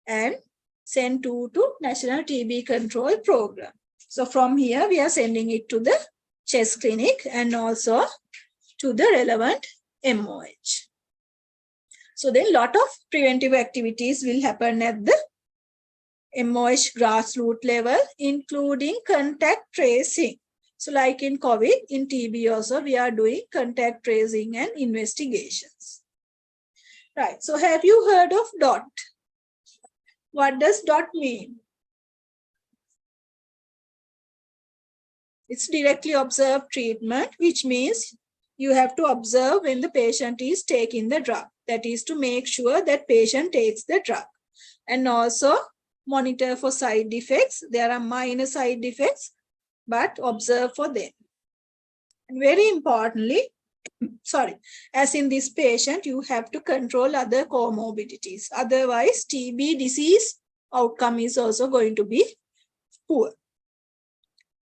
[SPEAKER 11] and send 2 to National TB Control Program. So from here, we are sending it to the chest clinic and also to the relevant MOH. So then a lot of preventive activities will happen at the MOH grassroots level, including contact tracing. So like in COVID, in TB also, we are doing contact tracing and investigations. Right, so have you heard of DOT? What does DOT mean? It's directly observed treatment, which means you have to observe when the patient is taking the drug. That is to make sure that patient takes the drug. And also monitor for side effects. There are minor side effects, but observe for them. And very importantly, as in this patient, you have to control other comorbidities. Otherwise, TB disease outcome is also going to be poor.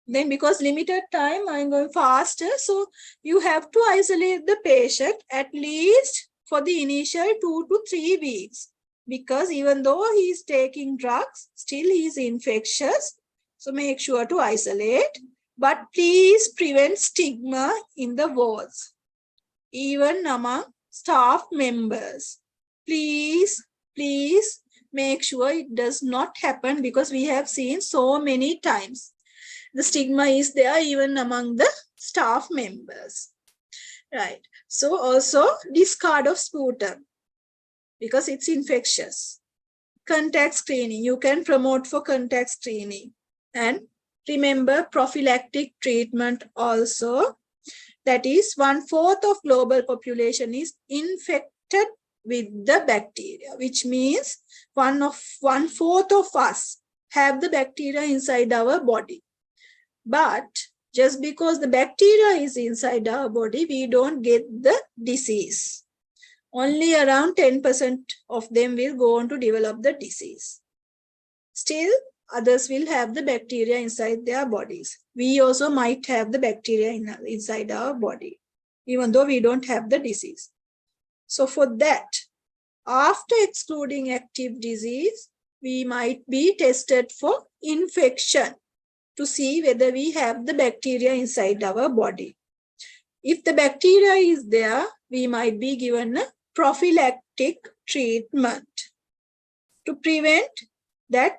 [SPEAKER 11] Then because limited time, I'm going faster. So you have to isolate the patient at least for the initial 2 to 3 weeks. Because even though he is taking drugs, still he is infectious. So make sure to isolate. But please prevent stigma in the wards, even among staff members. Please make sure it does not happen, because we have seen so many times. The stigma is there even among the staff members. Right. So also discard of sputum, because it's infectious. Contact screening, you can promote for contact screening. And remember prophylactic treatment also. That is 1/4 of global population is infected with the bacteria, which means 1/4 of us have the bacteria inside our body. But just because the bacteria is inside our body, we don't get the disease. Only around 10% of them will go on to develop the disease. Still, others will have the bacteria inside their bodies. We also might have the bacteria inside our body, even though we don't have the disease. So for that, after excluding active disease, we might be tested for infection to see whether we have the bacteria inside our body. If the bacteria is there, we might be given a prophylactic treatment to prevent that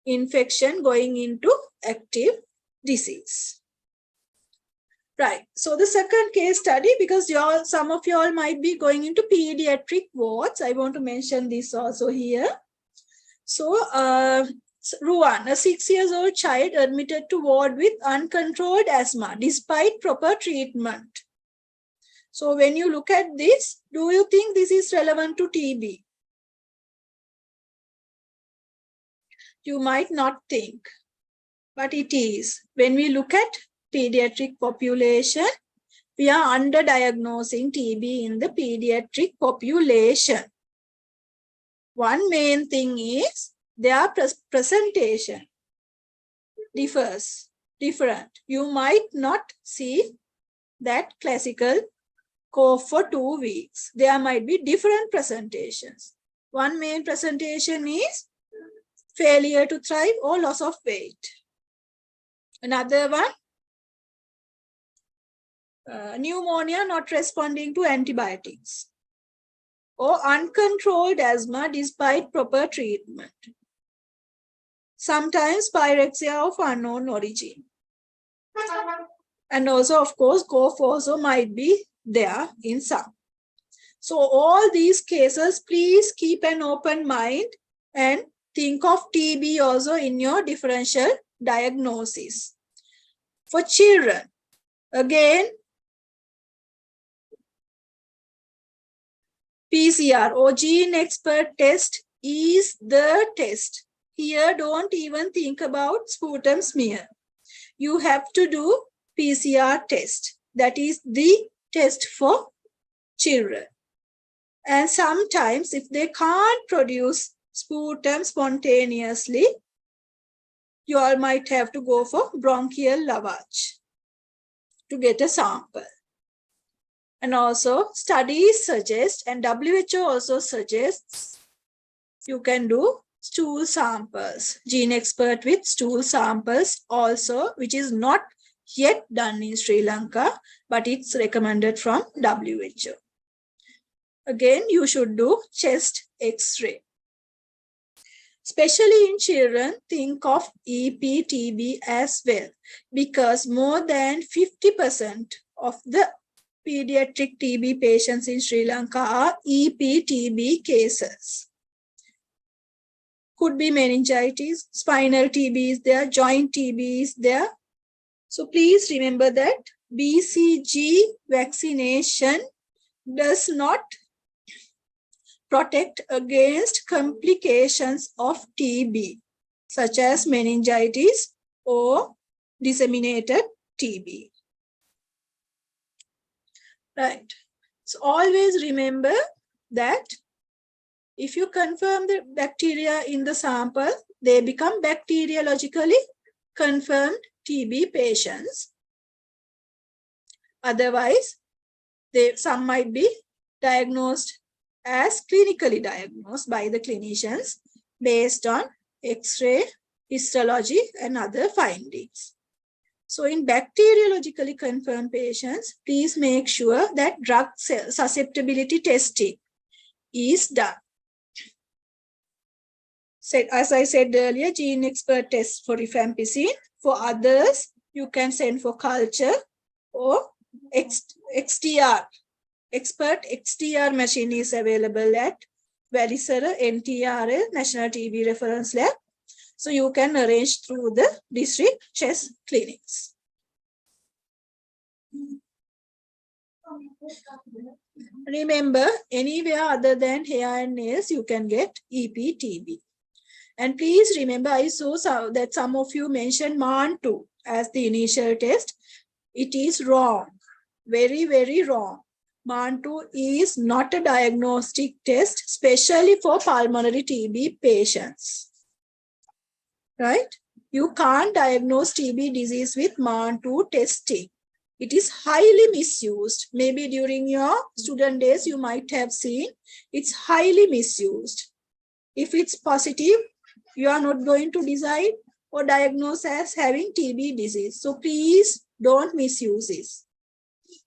[SPEAKER 11] infection going into active disease. Right. So the second case study, because some of you all might be going into pediatric wards, I want to mention this also here. So Ruan, a 6-year-old child admitted to ward with uncontrolled asthma despite proper treatment. So when you look at this, do you think this is relevant to TB? You might not think, but it is. When we look at pediatric population, we are underdiagnosing TB in the pediatric population. One main thing is their presentation different. You might not see that classical cough for 2 weeks. There might be different presentations. One main presentation is failure to thrive or loss of weight. Another one, pneumonia not responding to antibiotics, or uncontrolled asthma despite proper treatment. Sometimes pyrexia of unknown origin. And also, of course, cough also might be there in some. So all these cases, please keep an open mind and think of TB also in your differential diagnosis. For children, again, PCR or gene expert test is the test. Here, don't even think about sputum smear. You have to do PCR test. That is the test for children. And sometimes if they can't produce sputum spontaneously, you all might have to go for bronchial lavage to get a sample. And also studies suggest, and WHO also suggests, you can do stool samples, gene expert with stool samples also, which is not yet done in Sri Lanka, but it's recommended from WHO. Again, you should do chest X-ray. Especially in children, think of EPTB as well, because more than 50% of the pediatric TB patients in Sri Lanka are EPTB cases. Could be meningitis, spinal TB is there, joint TB is there. So please remember that BCG vaccination does not protect against complications of TB, such as meningitis or disseminated TB. Right. So always remember that if you confirm the bacteria in the sample, they become bacteriologically confirmed TB patients. Otherwise, some might be diagnosed as clinically diagnosed by the clinicians based on X-ray, histology, and other findings. So in bacteriologically confirmed patients, please make sure that drug susceptibility testing is done. As I said earlier, gene expert test for rifampicin. For others, you can send for culture or XTR. Expert XTR machine is available at Valisara NTRL, National TB Reference Lab. So you can arrange through the district chest clinics. Remember, anywhere other than hair and nails, you can get EPTB. And please remember, I saw that some of you mentioned MAN2 as the initial test. It is wrong. Very, very wrong. MAN2 is not a diagnostic test, especially for pulmonary TB patients. Right? You can't diagnose TB disease with MAN2 testing. It is highly misused. Maybe during your student days, you might have seen it's highly misused. If it's positive, you are not going to decide or diagnose as having TB disease. So please don't misuse this.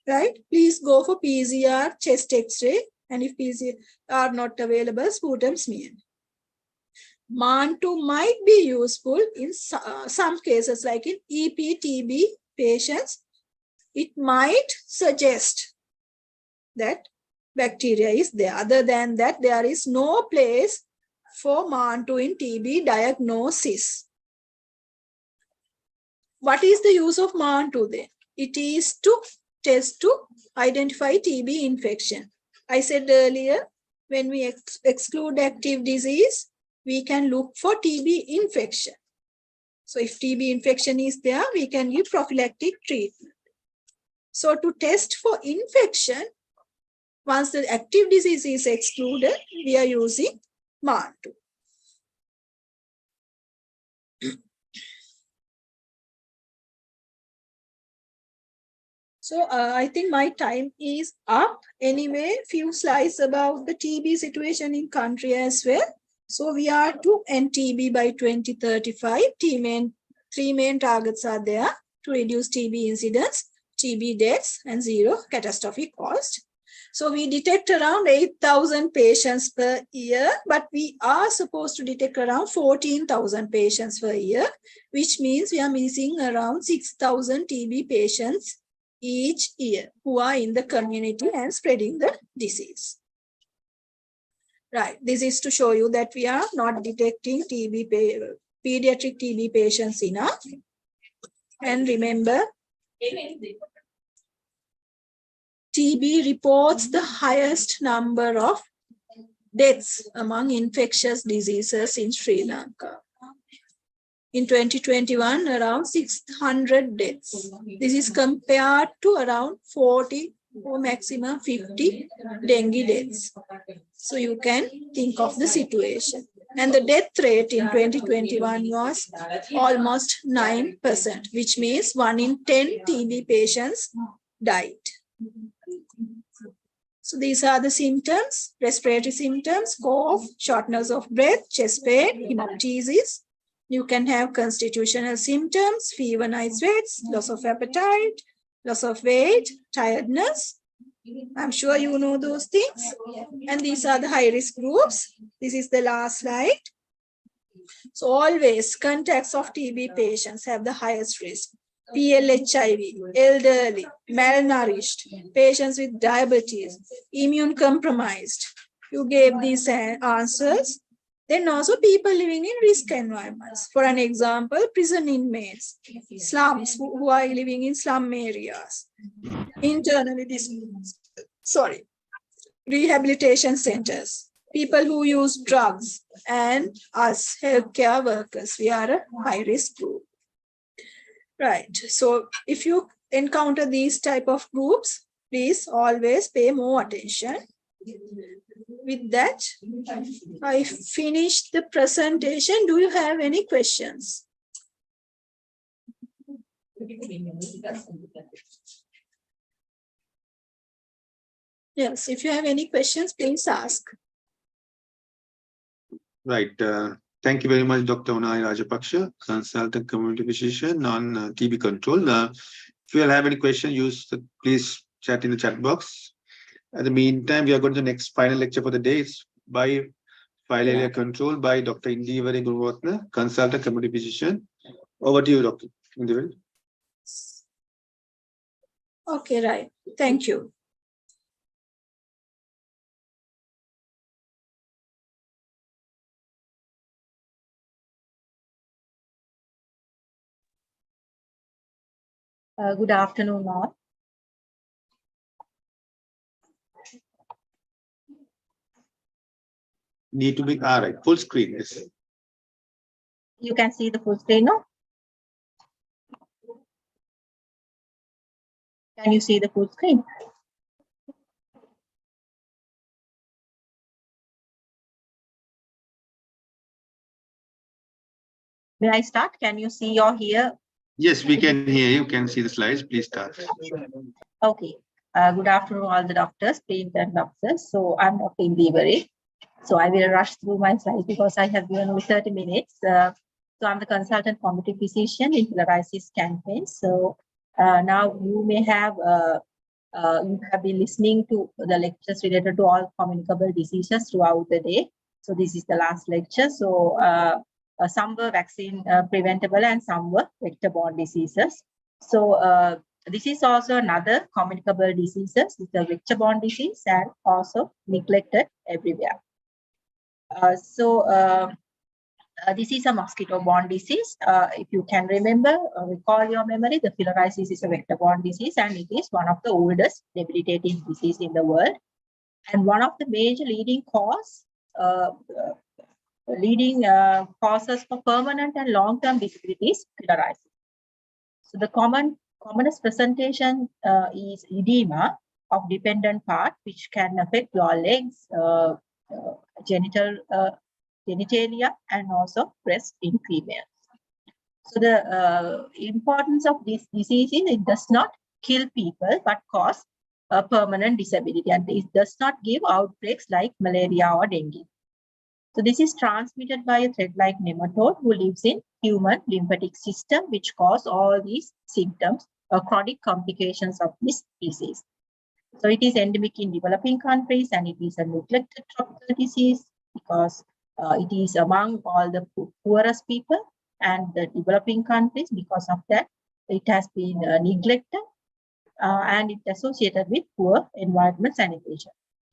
[SPEAKER 11] Right? Please go for PCR, chest X-ray, and if PCR are not available, sputum smear. MAN2 might be useful in some cases, like in EPTB patients. It might suggest that bacteria is there. Other than that, there is no place for MAN2 in TB diagnosis. What is the use of MAN2 then? It is to test to identify TB infection. I said earlier, when we exclude active disease, we can look for TB infection. So if TB infection is there, we can give prophylactic treatment. So to test for infection, once the active disease is excluded, we are using MAN2. So I think my time is up. Anyway, few slides about the TB situation in country as well. So we are to end TB by 2035. Three main targets are there to reduce TB incidence, TB deaths, and zero catastrophic cost. So we detect around 8,000 patients per year, but we are supposed to detect around 14,000 patients per year, which means we are missing around 6,000 TB patients each year who are in the community and spreading the disease. Right, this is to show you that we are not detecting pediatric TB patients enough. And remember, TB reports the highest number of deaths among infectious diseases in Sri Lanka. In 2021, around 600 deaths. This is compared to around 40 or maximum 50 dengue deaths. So you can think of the situation. And the death rate in 2021 was almost 9%, which means 1 in 10 TB patients died. So these are the symptoms: respiratory symptoms, cough, shortness of breath, chest pain, hemoptysis. You can have constitutional symptoms: fever, night sweats, loss of appetite, loss of weight, tiredness. I'm sure you know those things. And these are the high-risk groups. This is the last slide. So always contacts of TB patients have the highest risk. PLHIV, elderly, malnourished, patients with diabetes, immune compromised. You gave these answers. Then also people living in risk environments. For an example, prison inmates, slums who are living in slum areas, internally displaced, rehabilitation centers, people who use drugs, and us healthcare workers. We are a high risk group. Right. So if you encounter these type of groups, please always pay more attention. With that, I finished the presentation. Do you have any questions? Yes, if you have any questions, please ask.
[SPEAKER 3] Right. Thank you very much, Dr. Unai Rajapaksha, consultant community physician on TB control. If you have any questions, please chat in the chat box. In the meantime, we are going to the next final lecture for the day. It's by file area control by Dr. Indivari Gurvatna, consultant community physician. Over to you, Dr. Indivari.
[SPEAKER 11] Okay, right. Thank you.
[SPEAKER 6] Good afternoon, all.
[SPEAKER 3] Need to be all right. Full screen. Yes.
[SPEAKER 6] You can see the full screen now. Can you see the full screen? May I start? Can you see or hear?
[SPEAKER 3] Yes, we can hear you. Can see the slides. Please start.
[SPEAKER 6] Okay. Good afternoon, all the doctors, pre-intern doctors. So I'm Dr. Indivari. So I will rush through my slides because I have given only 30 minutes. So I'm the consultant community physician in filariasis campaign. So now you may have you have been listening to the lectures related to all communicable diseases throughout the day. So this is the last lecture. So some were vaccine preventable and some were vector-borne diseases. So this is also another communicable diseases, it's a vector-borne disease and also neglected everywhere. This is a mosquito-borne disease. If you can remember, recall your memory, the filariasis is a vector-borne disease and it is one of the oldest debilitating disease in the world. And one of the major leading causes for permanent and long-term disability is filariasis. So the commonest presentation is edema of dependent part, which can affect your legs, genitalia, and also breast in females. So the importance of this disease is it does not kill people, but cause a permanent disability, and it does not give outbreaks like malaria or dengue. So this is transmitted by a thread-like nematode who lives in human lymphatic system, which cause all these symptoms or chronic complications of this disease. So it is endemic in developing countries and it is a neglected tropical disease because it is among all the poorest people and the developing countries. Because of that, it has been neglected and it's associated with poor environment sanitation.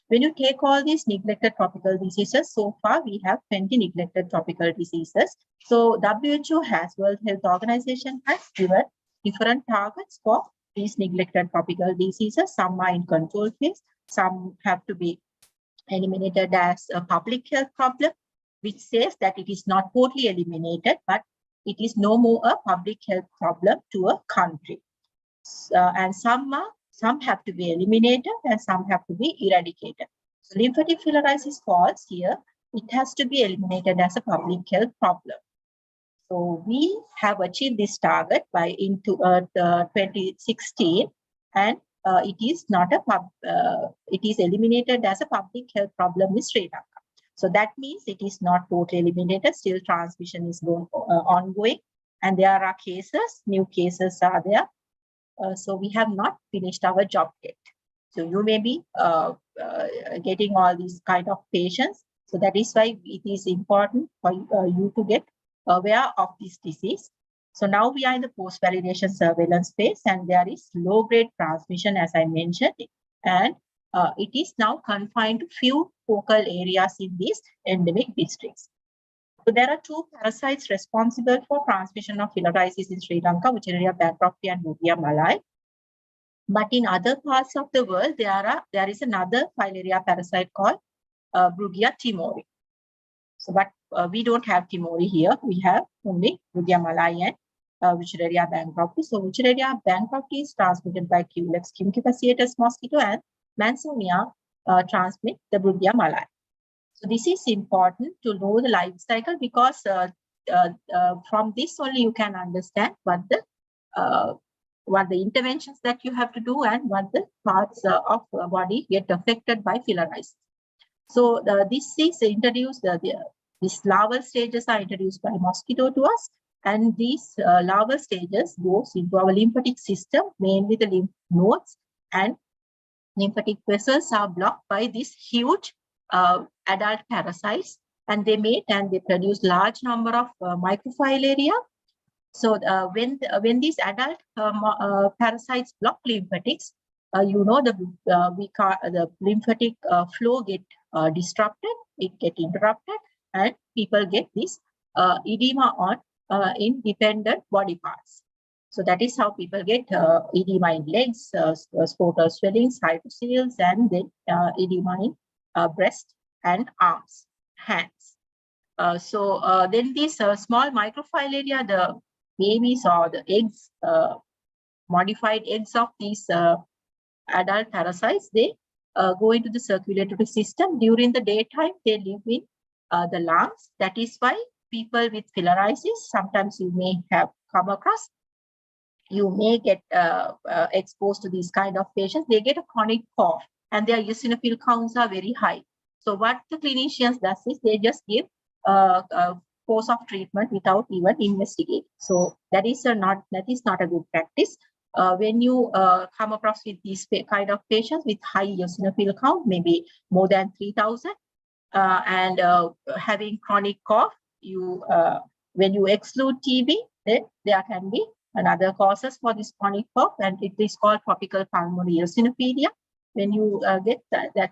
[SPEAKER 6] When you take all these neglected tropical diseases, so far we have 20 neglected tropical diseases. So WHO World Health Organization has given different targets for these neglected tropical diseases. Some are in control phase, some have to be eliminated as a public health problem, which says that it is not totally eliminated, but it is no more a public health problem to a country. And some have to be eliminated and some have to be eradicated. So lymphatic filariasis falls here. It has to be eliminated as a public health problem. So we have achieved this target by into 2016, and it is not it is eliminated as a public health problem in Sri Lanka. So that means it is not totally eliminated. Still, transmission is ongoing, and there are cases, new cases are there. So we have not finished our job yet. So you may be getting all these kind of patients
[SPEAKER 12] So that is why it is important for you to get aware of this disease. So now we are in the post-validation surveillance phase, and there is low-grade transmission, as I mentioned, and it is now confined to few focal areas in these endemic districts. So there are two parasites responsible for transmission of filariasis in Sri Lanka, Wuchereria bancrofti and Brugia malai. But in other parts of the world, there is another filaria parasite called Brugia timori. So, but we don't have timori here. We have only Brugia malai and Wuchereria bancrofti. So, Wuchereria bancrofti is transmitted by Culex quinquefasciatus mosquito, and Mansonia transmit the Brugia malai. So this is important to know the life cycle, because from this only you can understand what the interventions that you have to do and what the parts of the body get affected by filariasis. So this is introduced, these larval stages are introduced by mosquito to us, and these larval stages goes into our lymphatic system, mainly the lymph nodes, and lymphatic vessels are blocked by this huge adult parasites, and they mate and they produce large number of microfilaria. So when these adult parasites block lymphatics, the lymphatic flow get disrupted, it get interrupted, and people get this edema on independent body parts. So that is how people get edema in legs, scrotal swellings, hydrocele, and then edema in breast and arms, hands. Then these small microfilaria, the babies or the eggs, modified eggs of these adult parasites, they go into the circulatory system. During the daytime, they live in the lungs. That is why people with filariasis, sometimes you may have come across, you may get exposed to these kind of patients. They get a chronic cough, and their eosinophil counts are very high. So what the clinicians does is they just give a course of treatment without even investigating. So that is not a good practice. When you come across with these kind of patients with high eosinophil count, maybe more than 3,000, and having chronic cough, when you exclude TB, then there can be another causes for this chronic cough, and it is called tropical pulmonary eosinophilia. When you get that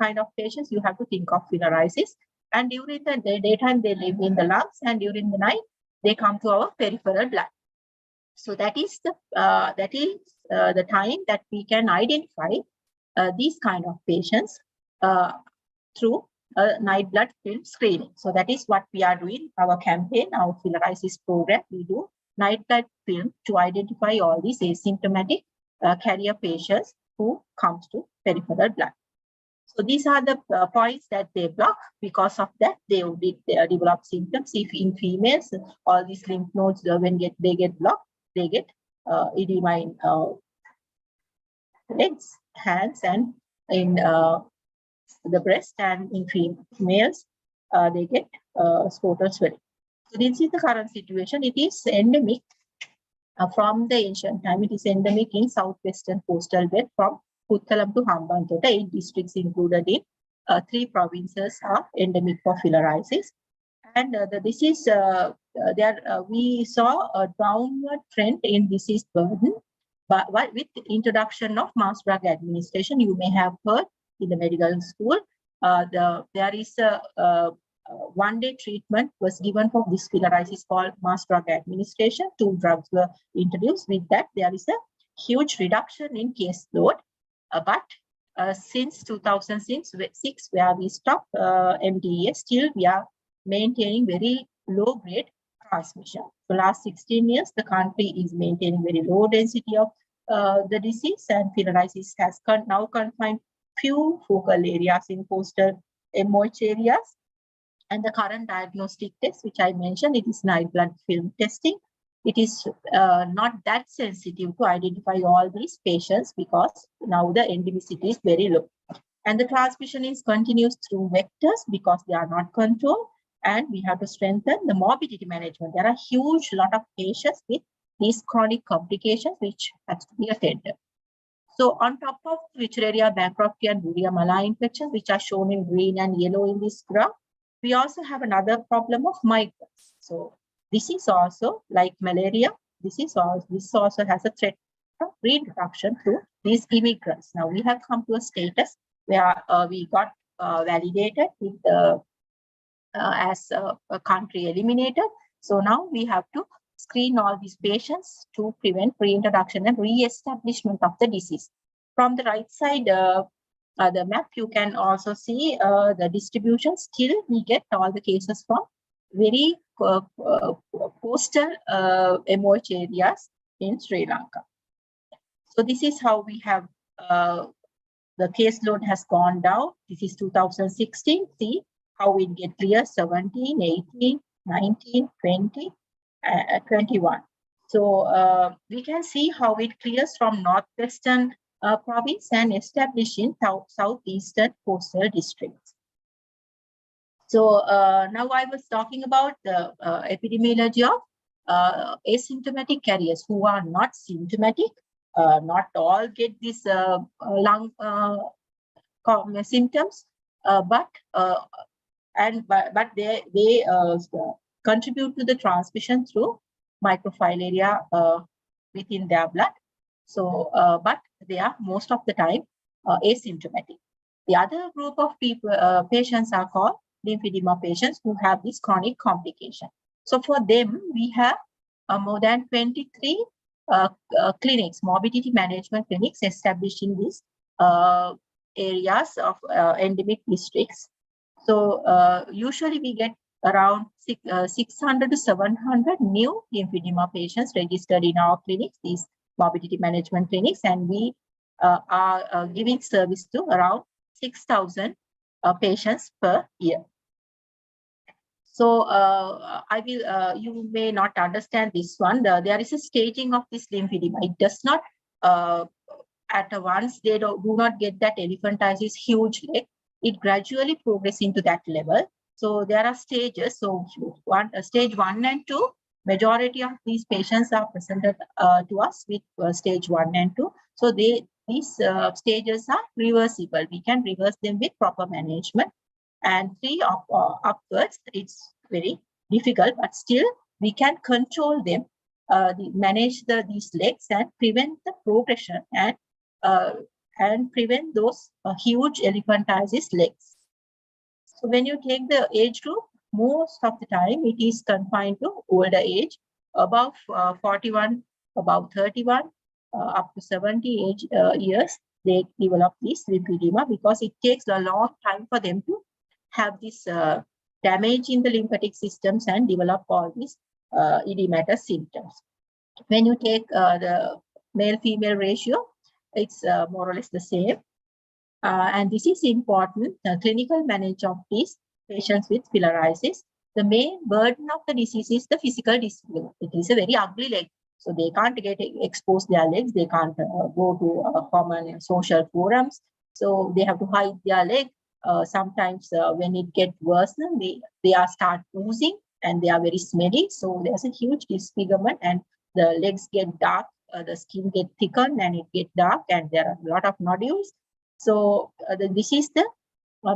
[SPEAKER 12] kind of patients, you have to think of filariasis. And during the daytime, they live in the lungs, and during the night, they come to our peripheral blood. So that is the time that we can identify these kind of patients through a night blood film screening. So that is what we are doing, our campaign, our filariasis program. We do night blood film to identify all these asymptomatic carrier patients who comes to peripheral blood. So these are the points that they block. Because of that, they develop symptoms. If in females, all these lymph nodes, when they get blocked, they get edema in legs, hands, and in the breast, and in females, they get scrotal swelling. So this is the current situation. It is endemic from the ancient time. It is endemic in southwestern coastal belt from Puttalam to Hambantota. 8 districts included in 3 provinces are endemic for filariasis. And the disease, we saw a downward trend in disease burden, but with the introduction of mass drug administration. You may have heard in the medical school, there is a one-day treatment was given for this filariasis called mass drug administration. 2 drugs were introduced. With that, there is a huge reduction in case load. But since 2006, where we stopped MDA, still we are maintaining very low grade transmission. For last 16 years, the country is maintaining very low density of the disease, and filariasis has now confined few focal areas in coastal MOH areas. And the current diagnostic test, which I mentioned, it is night blood film testing. It is not that sensitive to identify all these patients, because now the endemicity is very low. And the transmission is continuous through vectors because they are not controlled. And we have to strengthen the morbidity management. There are a huge lot of patients with these chronic complications which has to be attended. So on top of Wuchereria bankrupti and Burriamala infections, which are shown in green and yellow in this graph, we also have another problem of migrants. So this is also like malaria. This also has a threat of reintroduction to these immigrants. Now we have come to a status where we got validated with as a country eliminated. So now we have to screen all these patients to prevent reintroduction and re-establishment of the disease. From the right side, the map, you can also see the distribution. Still, we get all the cases from very coastal MOH areas in Sri Lanka. So this is how we have the caseload has gone down. This is 2016. See how it get clear: 17, 18, 19, 20, 21. So we can see how it clears from northwestern province and establishing southeastern coastal districts. So now I was talking about the epidemiology of asymptomatic carriers who are not symptomatic. Not all get these lung symptoms, but they contribute to the transmission through microfilaria within their blood. So, but they are most of the time asymptomatic. The other group of people, patients are called lymphedema patients who have this chronic complication. So for them, we have more than 23 clinics, morbidity management clinics established in these areas of endemic districts. So usually we get around 600 to 700 new lymphedema patients registered in our clinics, these morbidity management clinics, and we are giving service to around 6,000 patients per year. So you may not understand this one. There is a staging of this lymphedema. It does not at once, they do not get that elephantiasis huge leg. It gradually progresses into that level. So there are stages. So stage 1 and 2, majority of these patients are presented to us with stage 1 and 2. So these stages are reversible. We can reverse them with proper management. And 3 upwards, it's very difficult, but still we can control them, manage these legs and prevent the progression and prevent those huge elephantiasis legs. So when you take the age group, most of the time it is confined to older age, above 41, above 31, up to 70 years, they develop this lymphedema because it takes a long time for them to have this damage in the lymphatic systems and develop all these edematous symptoms. When you take the male-female ratio, it's more or less the same. And this is important, clinical management of these patients with filariasis. The main burden of the disease is the physical disability. It is a very ugly leg. So they can't expose their legs. They can't go to common social forums. So they have to hide their leg. Sometimes when it gets worse, they start oozing and they are very smelly. So there's a huge disfigurement and the legs get dark, the skin gets thickened and it gets dark and there are a lot of nodules. So this is the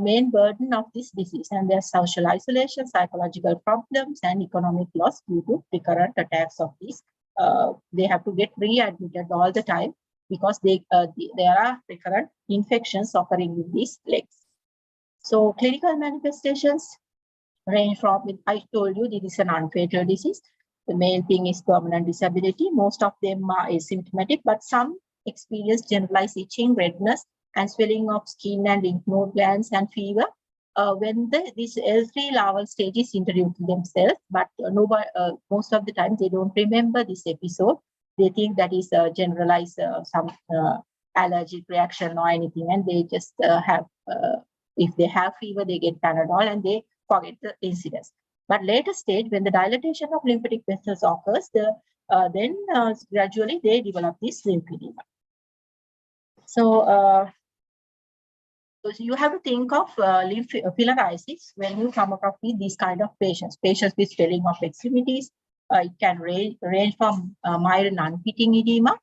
[SPEAKER 12] main burden of this disease, and there's social isolation, psychological problems and economic loss due to recurrent attacks of these. They have to get readmitted all the time because there are recurrent infections occurring in these legs. So clinical manifestations range from, I told you, this is an unfatal disease. The main thing is permanent disability. Most of them are asymptomatic, but some experience generalized itching, redness, and swelling of skin and lymph node glands and fever when this L3 larval stage is introduced to themselves. But most of the time they don't remember this episode. They think that is generalized some allergic reaction or anything, and they just have, if they have fever, they get Panadol and they forget the incidence. But later stage, when the dilatation of lymphatic vessels occurs, then gradually they develop this lymphedema. So you have to think of filariasis when you come across these kind of patients with swelling of extremities. It can range from mild non-pitting edema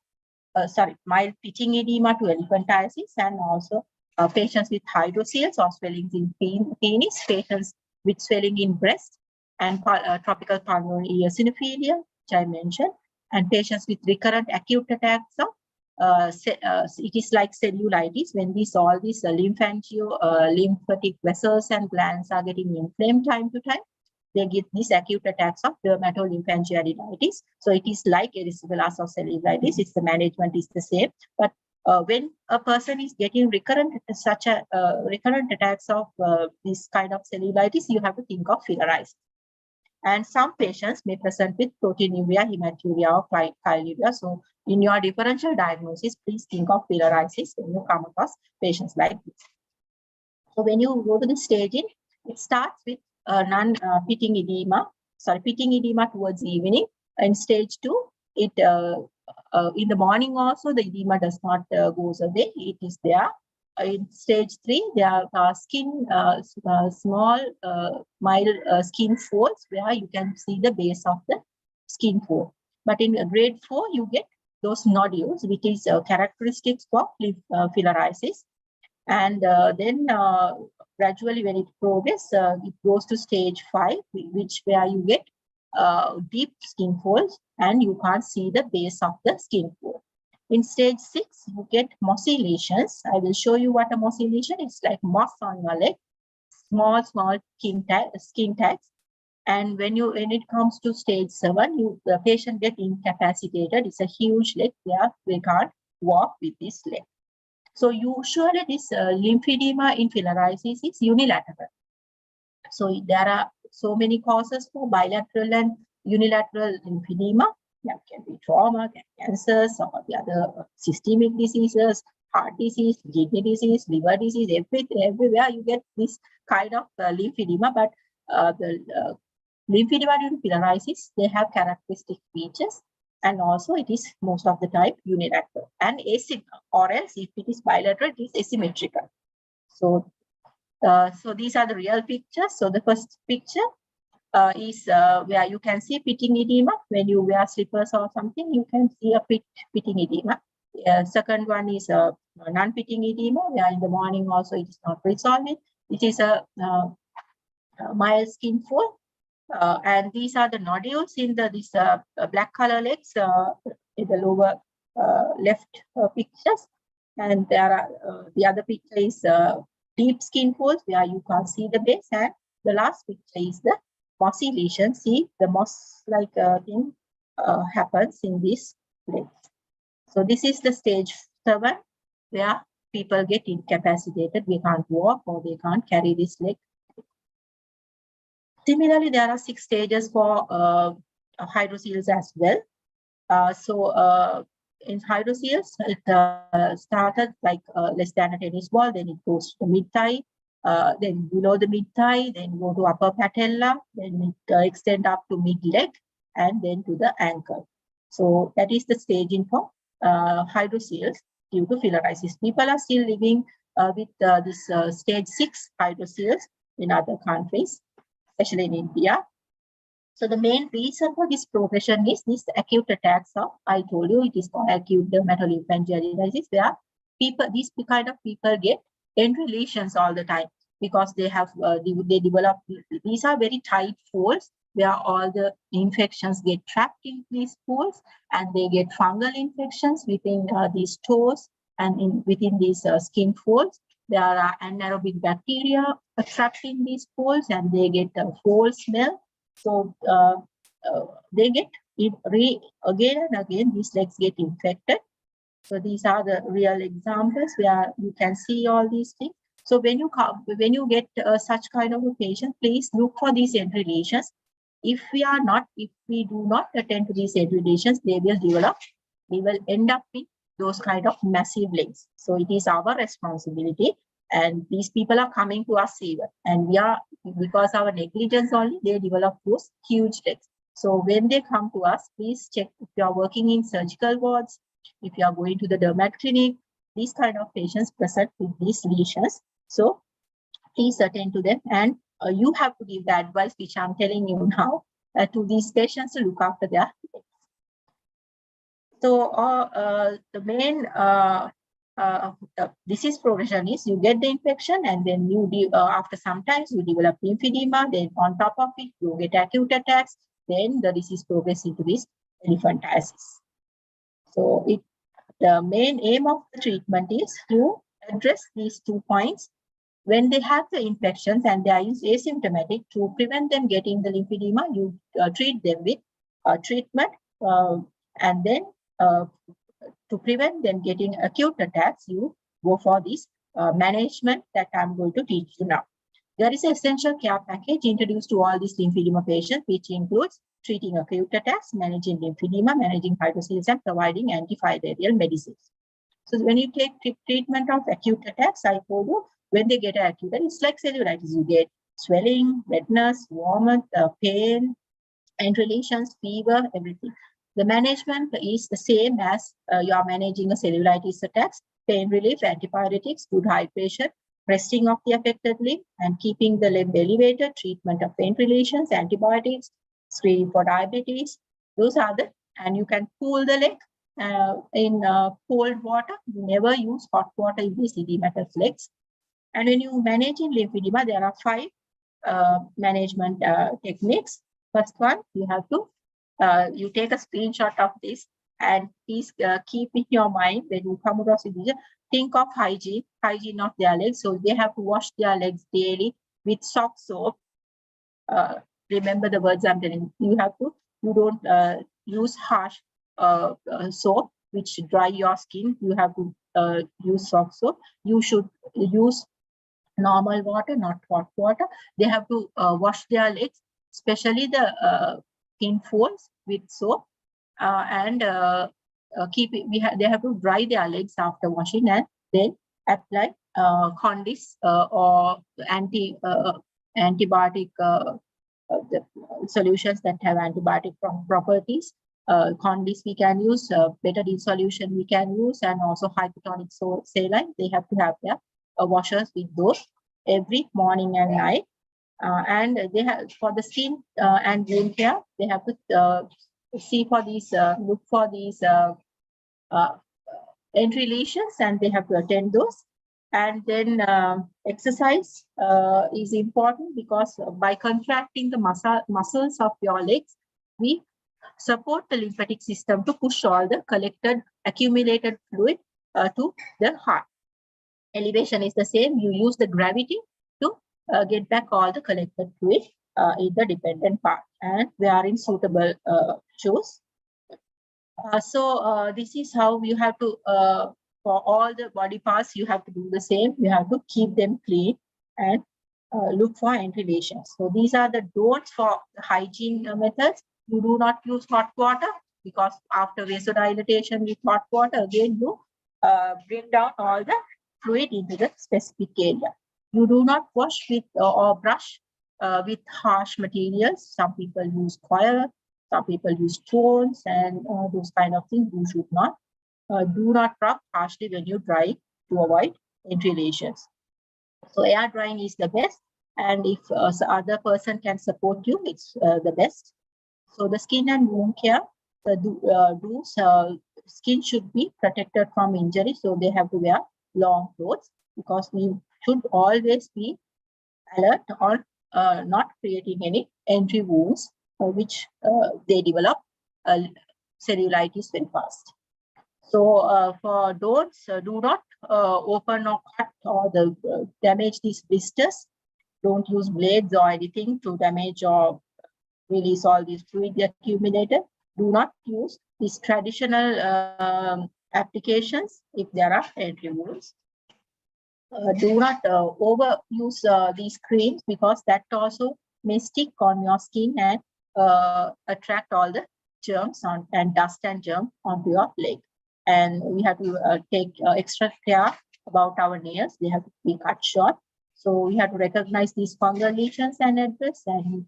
[SPEAKER 12] mild pitting edema to elephantiasis, and also patients with hydrocele or swellings in penis, patients with swelling in breast, and tropical pulmonary eosinophilia, which I mentioned, and patients with recurrent acute attacks of it is like cellulitis when all these lymphatic vessels and glands are getting inflamed time to time. They get these acute attacks of dermatolymphangioadenitis. So it is like erysipelas or cellulitis. It's the management is the same, but when a person is getting recurrent attacks of this kind of cellulitis, you have to think of filariasis. And some patients may present with proteinuria, hematuria, or chyluria. So in your differential diagnosis, please think of filariasis when you come across patients like this. So when you go to the staging, it starts with pitting edema towards evening. In stage 2, it in the morning also the edema does not goes away. It is there. In stage 3, there are small mild skin folds where you can see the base of the skin fold. But in grade 4, you get those nodules, which is characteristics for filariasis. And then gradually when it progresses, it goes to stage 5, where you get deep skin folds and you can't see the base of the skin fold. In stage 6, you get mossy lesions. I will show you what a mossy lesion is. Like moss on your leg, small skin tags. And when it comes to stage 7, the patient get incapacitated. It's a huge leg where they can't walk with this leg. So usually this lymphedema in filariasis is unilateral. So there are so many causes for bilateral and unilateral lymphedema. That can be trauma, cancers, or the other systemic diseases, heart disease, kidney disease, liver disease, everywhere you get this kind of lymphedema. But the lymphedema due to filariasis, they have characteristic features, and also it is most of the time unilateral and asymmetrical, or else if it is bilateral, it is asymmetrical. So, so these are the real pictures. So the first picture is where you can see pitting edema. When you wear slippers or something, you can see a pitting edema. Second one is non-pitting edema, where in the morning also it is not resolving. It is a mild skin fold. And these are the nodules in these black color legs in the lower left pictures. And there are the other picture is deep skin folds where you can't see the base. And the last picture is the mossy lesion. See, the moss-like thing happens in this leg. So this is the stage 7 where people get incapacitated. They can't walk or they can't carry this leg. Similarly, there are 6 stages for hydroceles as well. In hydroceles, it started like less than a tennis ball, then it goes to the mid-thigh, then below the mid-thigh, then go to upper patella, then it extend up to mid-leg, and then to the ankle. So that is the staging for hydroceles due to filariasis. People are still living with this stage 6 hydroceles in other countries, especially in India. So the main reason for this progression is this acute attacks of, I told you, it is called acute dermatolymphangioadenitis, where these kind of people get end lesions all the time because they have they develop, these are very tight folds where all the infections get trapped in these folds, and they get fungal infections within these toes and within these skin folds. There are anaerobic bacteria trapped in these folds, and they get a fold smell. So they get again and again, these legs get infected. So these are the real examples where you can see all these things. So when you get such kind of a patient, please look for these end lesions. If we do not attend to these end lesions, they will develop. We will end up with those kind of massive legs. So it is our responsibility. And these people are coming to us even, and we are, because our negligence only, they develop those huge legs. So when they come to us, please check if you are working in surgical wards, if you are going to the dermat clinic, these kind of patients present with these lesions. So please attend to them, and you have to give the advice which I'm telling you now to these patients to look after their legs. So the main disease progression is you get the infection and then you after some time you develop lymphedema. Then on top of it you get acute attacks. Then the disease progresses into this elephantiasis. So the main aim of the treatment is to address these 2 points. When they have the infections and they are asymptomatic, to prevent them getting the lymphedema, you treat them with treatment, and then to prevent them getting acute attacks, you go for this management that I'm going to teach you now. There is an essential care package introduced to all these lymphedema patients, which includes treating acute attacks, managing lymphedema, managing hydroceles, and providing antifilaриal medicines. So when you take treatment of acute attacks, I told you, when they get acute, it's like cellulitis. You get swelling, redness, warmth, pain, inhalations, fever, everything. The management is the same as you are managing a cellulitis attacks: pain relief, antipyretics, good hydration, resting of the affected limb, and keeping the limb elevated, treatment of pain relations, antibiotics, screening for diabetes. Those are the, and you can cool the leg in cold water. You never use hot water in these edematous legs. And when you manage in lymphedema, there are 5 management techniques. First one, you have to, you take a screenshot of this and please keep in your mind when you come across with this, think of hygiene of their legs. So they have to wash their legs daily with soft soap. Remember the words I'm telling you. You don't use harsh soap which dry your skin. You have to use soft soap. You should use normal water, not hot water. They have to wash their legs, especially the skin folds, with soap, and keep it. They have to dry their legs after washing and then apply condis or antibiotic the solutions that have antibiotic properties. Condis we can use, betadine solution we can use, and also hypertonic saline. They have to have their washers with those every morning and night. And they have, for the skin and wound care, they have to see for these, look for these entry lesions, and they have to attend those. And then exercise is important, because by contracting the muscles of your legs, we support the lymphatic system to push all the collected, accumulated fluid to the heart. Elevation is the same. You use the gravity to get back all the collected fluid in the dependent part, and wearing suitable shoes. So this is how you have to, for all the body parts, you have to do the same. You have to keep them clean and look for entry lesions. So these are the don'ts for hygiene methods. You do not use hot water, because after vasodilatation with hot water, again you bring down all the fluid into the specific area. You do not wash with or brush with harsh materials. Some people use coir, some people use stones, and those kind of things. You should not. Do not rub harshly when you dry to avoid entry lesions. So air drying is the best, and if other person can support you, it's the best. So the skin and wound care, skin should be protected from injury, so they have to wear long clothes, because we should always be alert on not creating any entry wounds, which they develop cellulitis very fast. So for don'ts, do not open or cut or damage these blisters. Don't use blades or anything to damage or release all these fluid accumulated. Do not use these traditional applications if there are entry wounds. Do not overuse these creams, because that also may stick on your skin and attract all the germs and dust and germ onto your leg. And we have to take extra care about our nails. They have to be cut short. So we have to recognize these fungal lesions and address and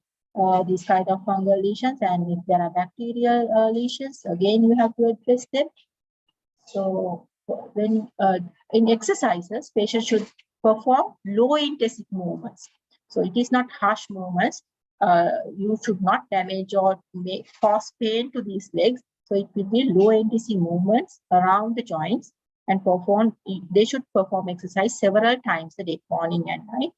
[SPEAKER 12] these kind of fungal lesions. And if there are bacterial lesions, again, you have to address them. So when in exercises, patients should perform low intensity movements. So it is not harsh movements. You should not damage or cause pain to these legs. So it will be low intensity movements around the joints and they should perform exercise several times a day, morning and night.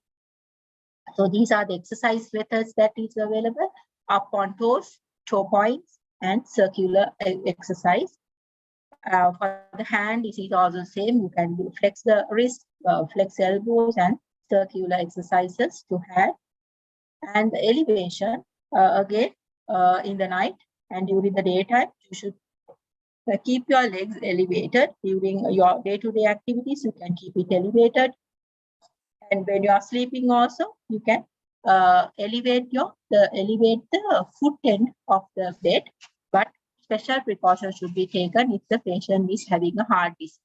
[SPEAKER 12] So these are the exercise methods that is available: up on toes, toe points, and circular exercise. For the hand, this is also the same. You can do flex the wrist, flex elbows, and circular exercises to hand. And the elevation, again, in the night and during the daytime, you should keep your legs elevated. During your day-to-day activities, you can keep it elevated. And when you are sleeping also, you can elevate the foot end of the bed, but special precautions should be taken if the patient is having a heart disease.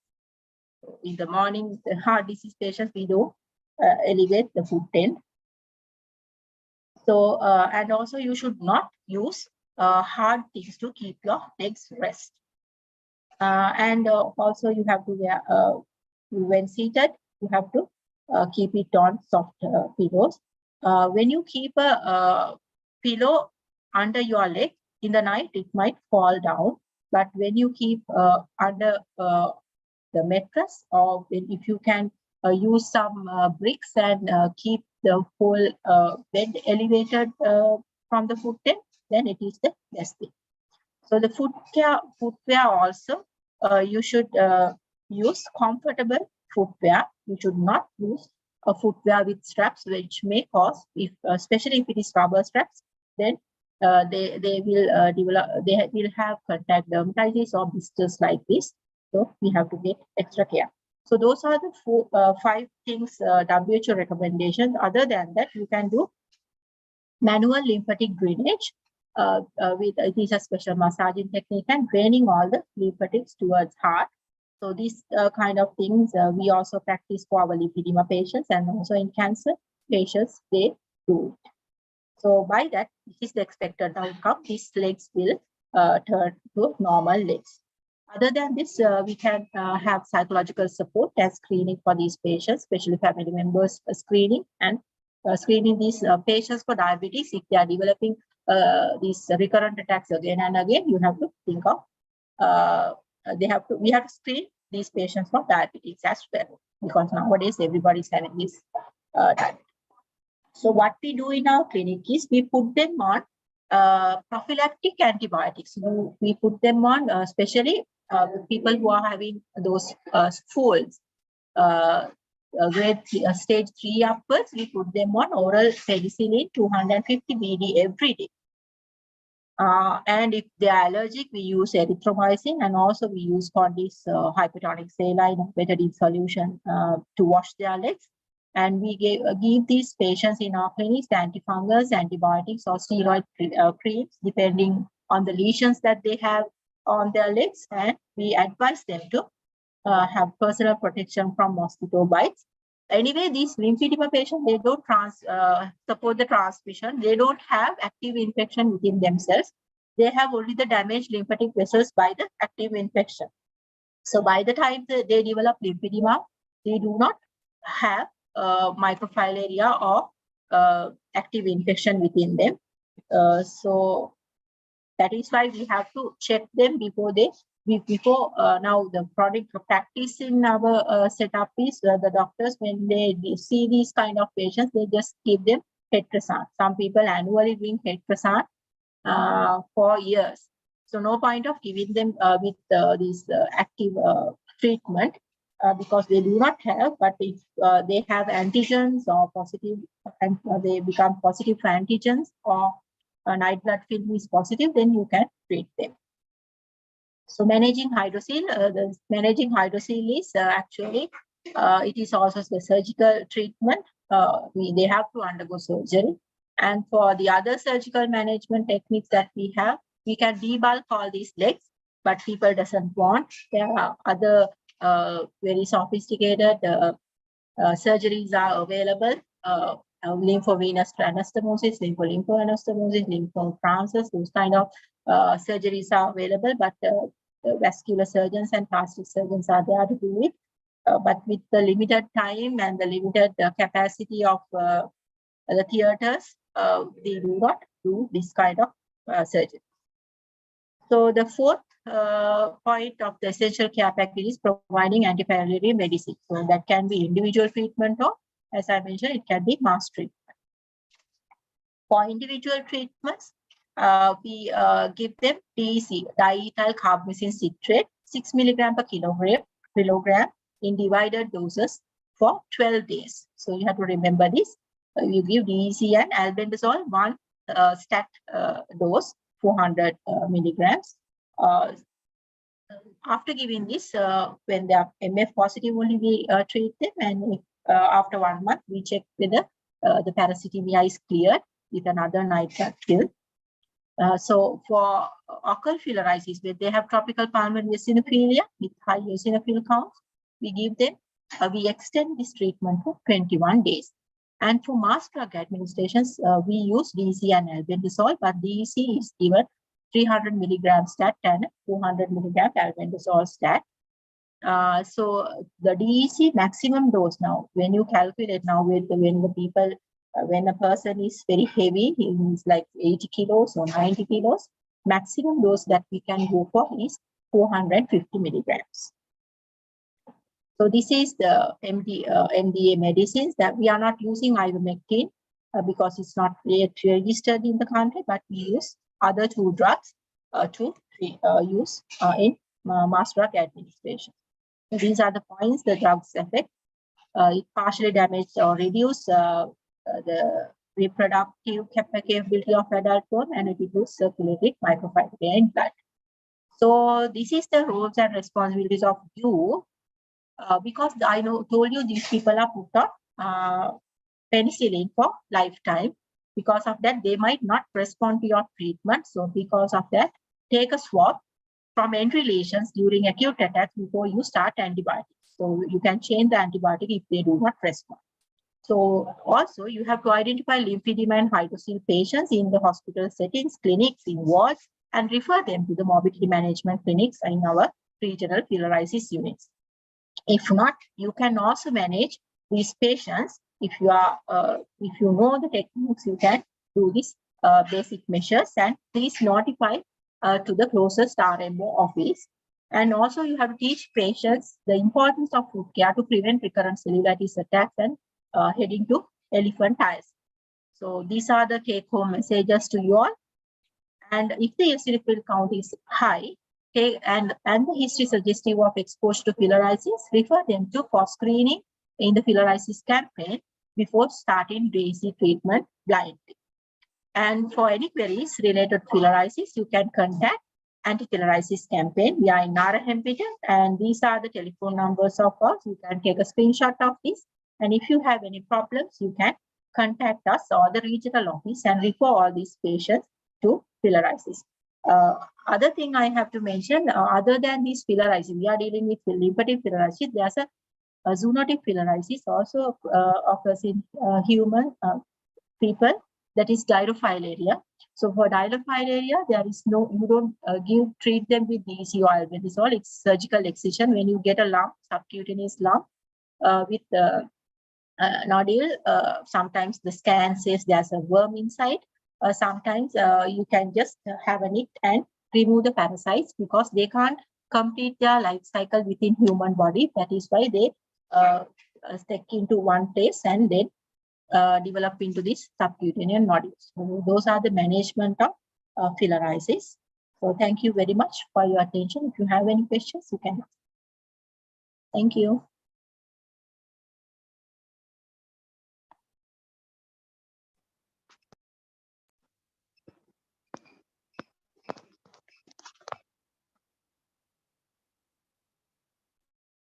[SPEAKER 12] In the morning, the heart disease patients, we don't elevate the foot end. So, and also you should not use hard things to keep your legs rest. And also you have to wear, when seated, you have to keep it on soft pillows. When you keep a pillow under your leg in the night, it might fall down. But when you keep under the mattress, or if you can use some bricks and keep the whole bed elevated from the foot end, then it is the best thing. So the footwear also, you should use comfortable footwear. You should not use a footwear with straps, which may cause, especially if it is rubber straps, then they will have contact dermatitis or blisters like this. So we have to get extra care. So those are the 5 things, WHO recommendations. Other than that, you can do manual lymphatic drainage. It is a special massaging technique and draining all the lymphatics towards heart. So these kind of things we also practice for our lymphedema patients, and also in cancer patients, they do it. So by that, this is the expected outcome. These legs will turn to normal legs. Other than this, we can have psychological support and screening for these patients, especially family members screening, and screening these patients for diabetes. If they are developing these recurrent attacks again and again, you have to think of we have to screen these patients for diabetes as well, because nowadays everybody is having this diabetes. So what we do in our clinic is we put them on prophylactic antibiotics. We put them on especially people who are having those folds, grade stage 3 upwards. We put them on oral penicillin 250 BD every day. And if they are allergic, we use erythromycin, and also we use Condis hypertonic saline betadine solution to wash their legs. And we give these patients in our clinics antifungals, antibiotics, or steroid creams, depending on the lesions that they have on their legs. And we advise them to have personal protection from mosquito bites. Anyway, these lymphedema patients, they don't support the transmission. They don't have active infection within themselves. They have only the damaged lymphatic vessels by the active infection. So by the time they develop lymphedema, they do not have microfilaria or active infection within them. So that is why we have to check them before now the product practice in our setup is the doctors, when they see these kind of patients, they just give them Hetresan. Some people annually drink Hetresan for years. So no point of giving them with this active treatment because they do not have, but if they have antigens or positive, and they become positive for antigens, or a night blood film is positive, then you can treat them. So managing hydrocele, is actually, it is also the surgical treatment. They have to undergo surgery. And for the other surgical management techniques that we have, we can debulk all these legs, but people doesn't want. There are other very sophisticated surgeries are available. Lymphovenous anastomosis, lympholymphoanastomosis, lymphotransfers, those kind of surgeries are available, but vascular surgeons and plastic surgeons are there to do it. But with the limited time and the limited capacity of the theaters, they do not do this kind of surgery. So the fourth point of the essential care package is providing antimalarial medicine. So that can be individual treatment, or as I mentioned, it can be mass treatment. For individual treatments, we give them DEC, diethyl carbamazine citrate, 6 milligram per kilogram in divided doses for 12 days. So you have to remember this. You give DEC and albendazole, one stat dose, 400 milligrams. After giving this, when they are MF positive, only we treat them, and if, after 1 month, we check whether the parasitemia is cleared with another nitrat pill. So for occult filariasis, where they have tropical pulmonary eosinophilia with high eosinophil counts, we give them, we extend this treatment for 21 days. And for mass drug administrations, we use DEC and albendazole, but DEC is given 300 milligram stat and 400 milligram albendazole stat. So the DEC maximum dose now, when you calculate now with when the people, when a person is very heavy, he's like 80 kilos or 90 kilos, maximum dose that we can go for is 450 milligrams. So this is the MDA medicines that we are not using ivermectin because it's not yet registered in the country, but we use other 2 drugs to use in mass drug administration. So these are the points the drugs affect. It partially damage or reduce the reproductive capability of adult bone, and it reduces circulatory microfibrilla in blood. So this is the roles and responsibilities of you, because I told you these people are put on penicillin for lifetime. Because of that, they might not respond to your treatment. So because of that, take a swab from entry lesions during acute attacks before you start antibiotics. So you can change the antibiotic if they do not respond. So also you have to identify lymphedema and hydrocele patients in the hospital settings, clinics, in wards, and refer them to the morbidity management clinics in our regional filariasis units. If not, you can also manage these patients. If you are, if you know the techniques, you can do these basic measures, and please notify to the closest RMO office. And also you have to teach patients the importance of foot care to prevent recurrent cellulitis attacks and heading to elephantiasis. So these are the take-home messages to you all. And if the eosinophil count is high, and the history suggestive of exposure to filariasis, refer them to for screening in the filariasis campaign before starting DEC treatment blindly. And for any queries related to filariasis, you can contact anti-filariasis campaign. We are in Narahempita, and these are the telephone numbers of us. You can take a screenshot of this. And if you have any problems, you can contact us or the regional office and refer all these patients to filariasis. Other thing I have to mention, other than these filariasis, we are dealing with lymphatic filariasis. There's a zoonotic filariasis also occurs in human people, that is dirophilaria. So for dirophilaria, there is no, you don't treat them with DEC or albendazole. It's surgical excision. When you get a lump, subcutaneous lump with nodule, sometimes the scan says there's a worm inside. Sometimes you can just have a nit and remove the parasites because they can't complete their life cycle within human body. That is why they stick into one place and then develop into this subcutaneous nodules. So those are the management of filariasis. So thank you very much for your attention. If you have any questions, you can ask. Thank you.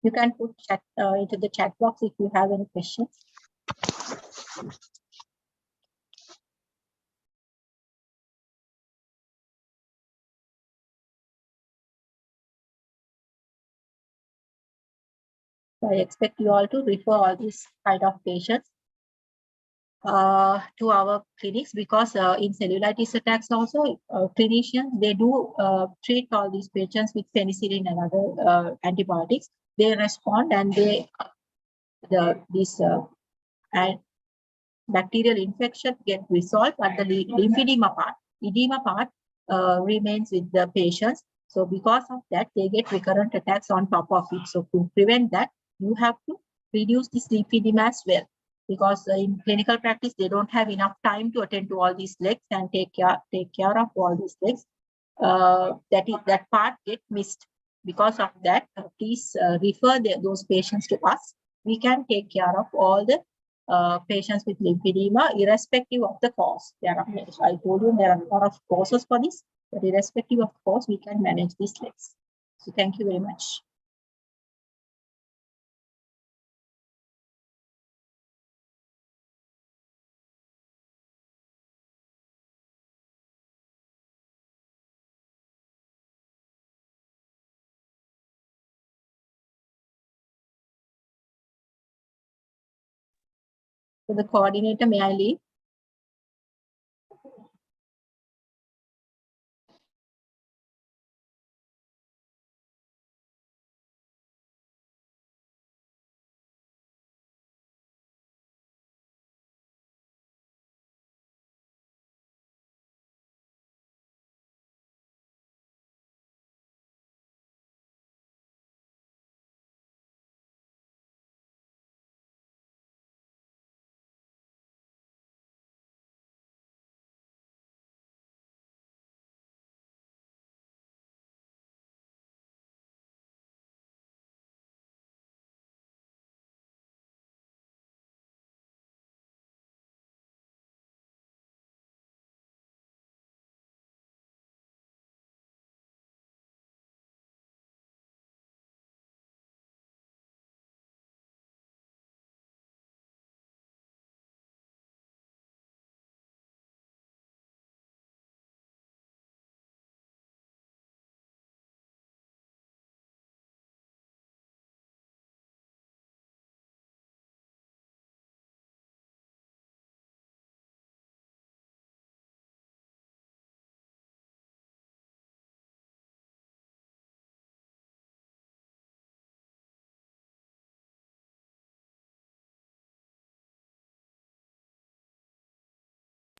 [SPEAKER 12] You can put chat into the chat box if you have any questions. So I expect you all to refer all these kind of patients to our clinics, because in cellulitis attacks also clinicians, they do treat all these patients with penicillin and other antibiotics. They respond and they and bacterial infection get resolved, but the lymphedema part, edema part remains with the patients. So because of that, they get recurrent attacks on top of it. So to prevent that, you have to reduce this lymphedema as well. Because in clinical practice, they don't have enough time to attend to all these legs and take care of all these legs. That part get missed. Because of that, please refer those patients to us. We can take care of all the patients with lymphedema, irrespective of the cause. I told you there are a lot of causes for this, but irrespective of cause, we can manage these legs. So thank you very much. So the coordinator, may I leave?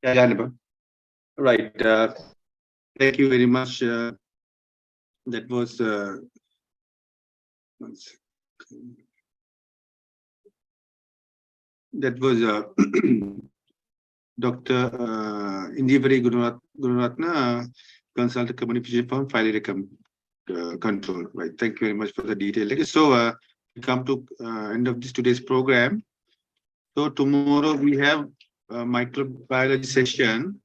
[SPEAKER 3] Yeah, Janaba. Right. Thank you very much. That was one second. That was Dr. Indivari Gunaratna, consultant communication from file control. Right. Thank you very much for the detail. So we come to end of this today's program. So tomorrow we have a microbiology session.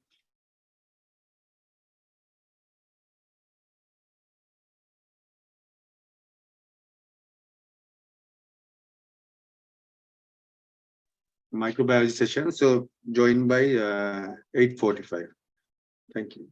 [SPEAKER 3] Microbiology session. So joined by 8:45. Thank you.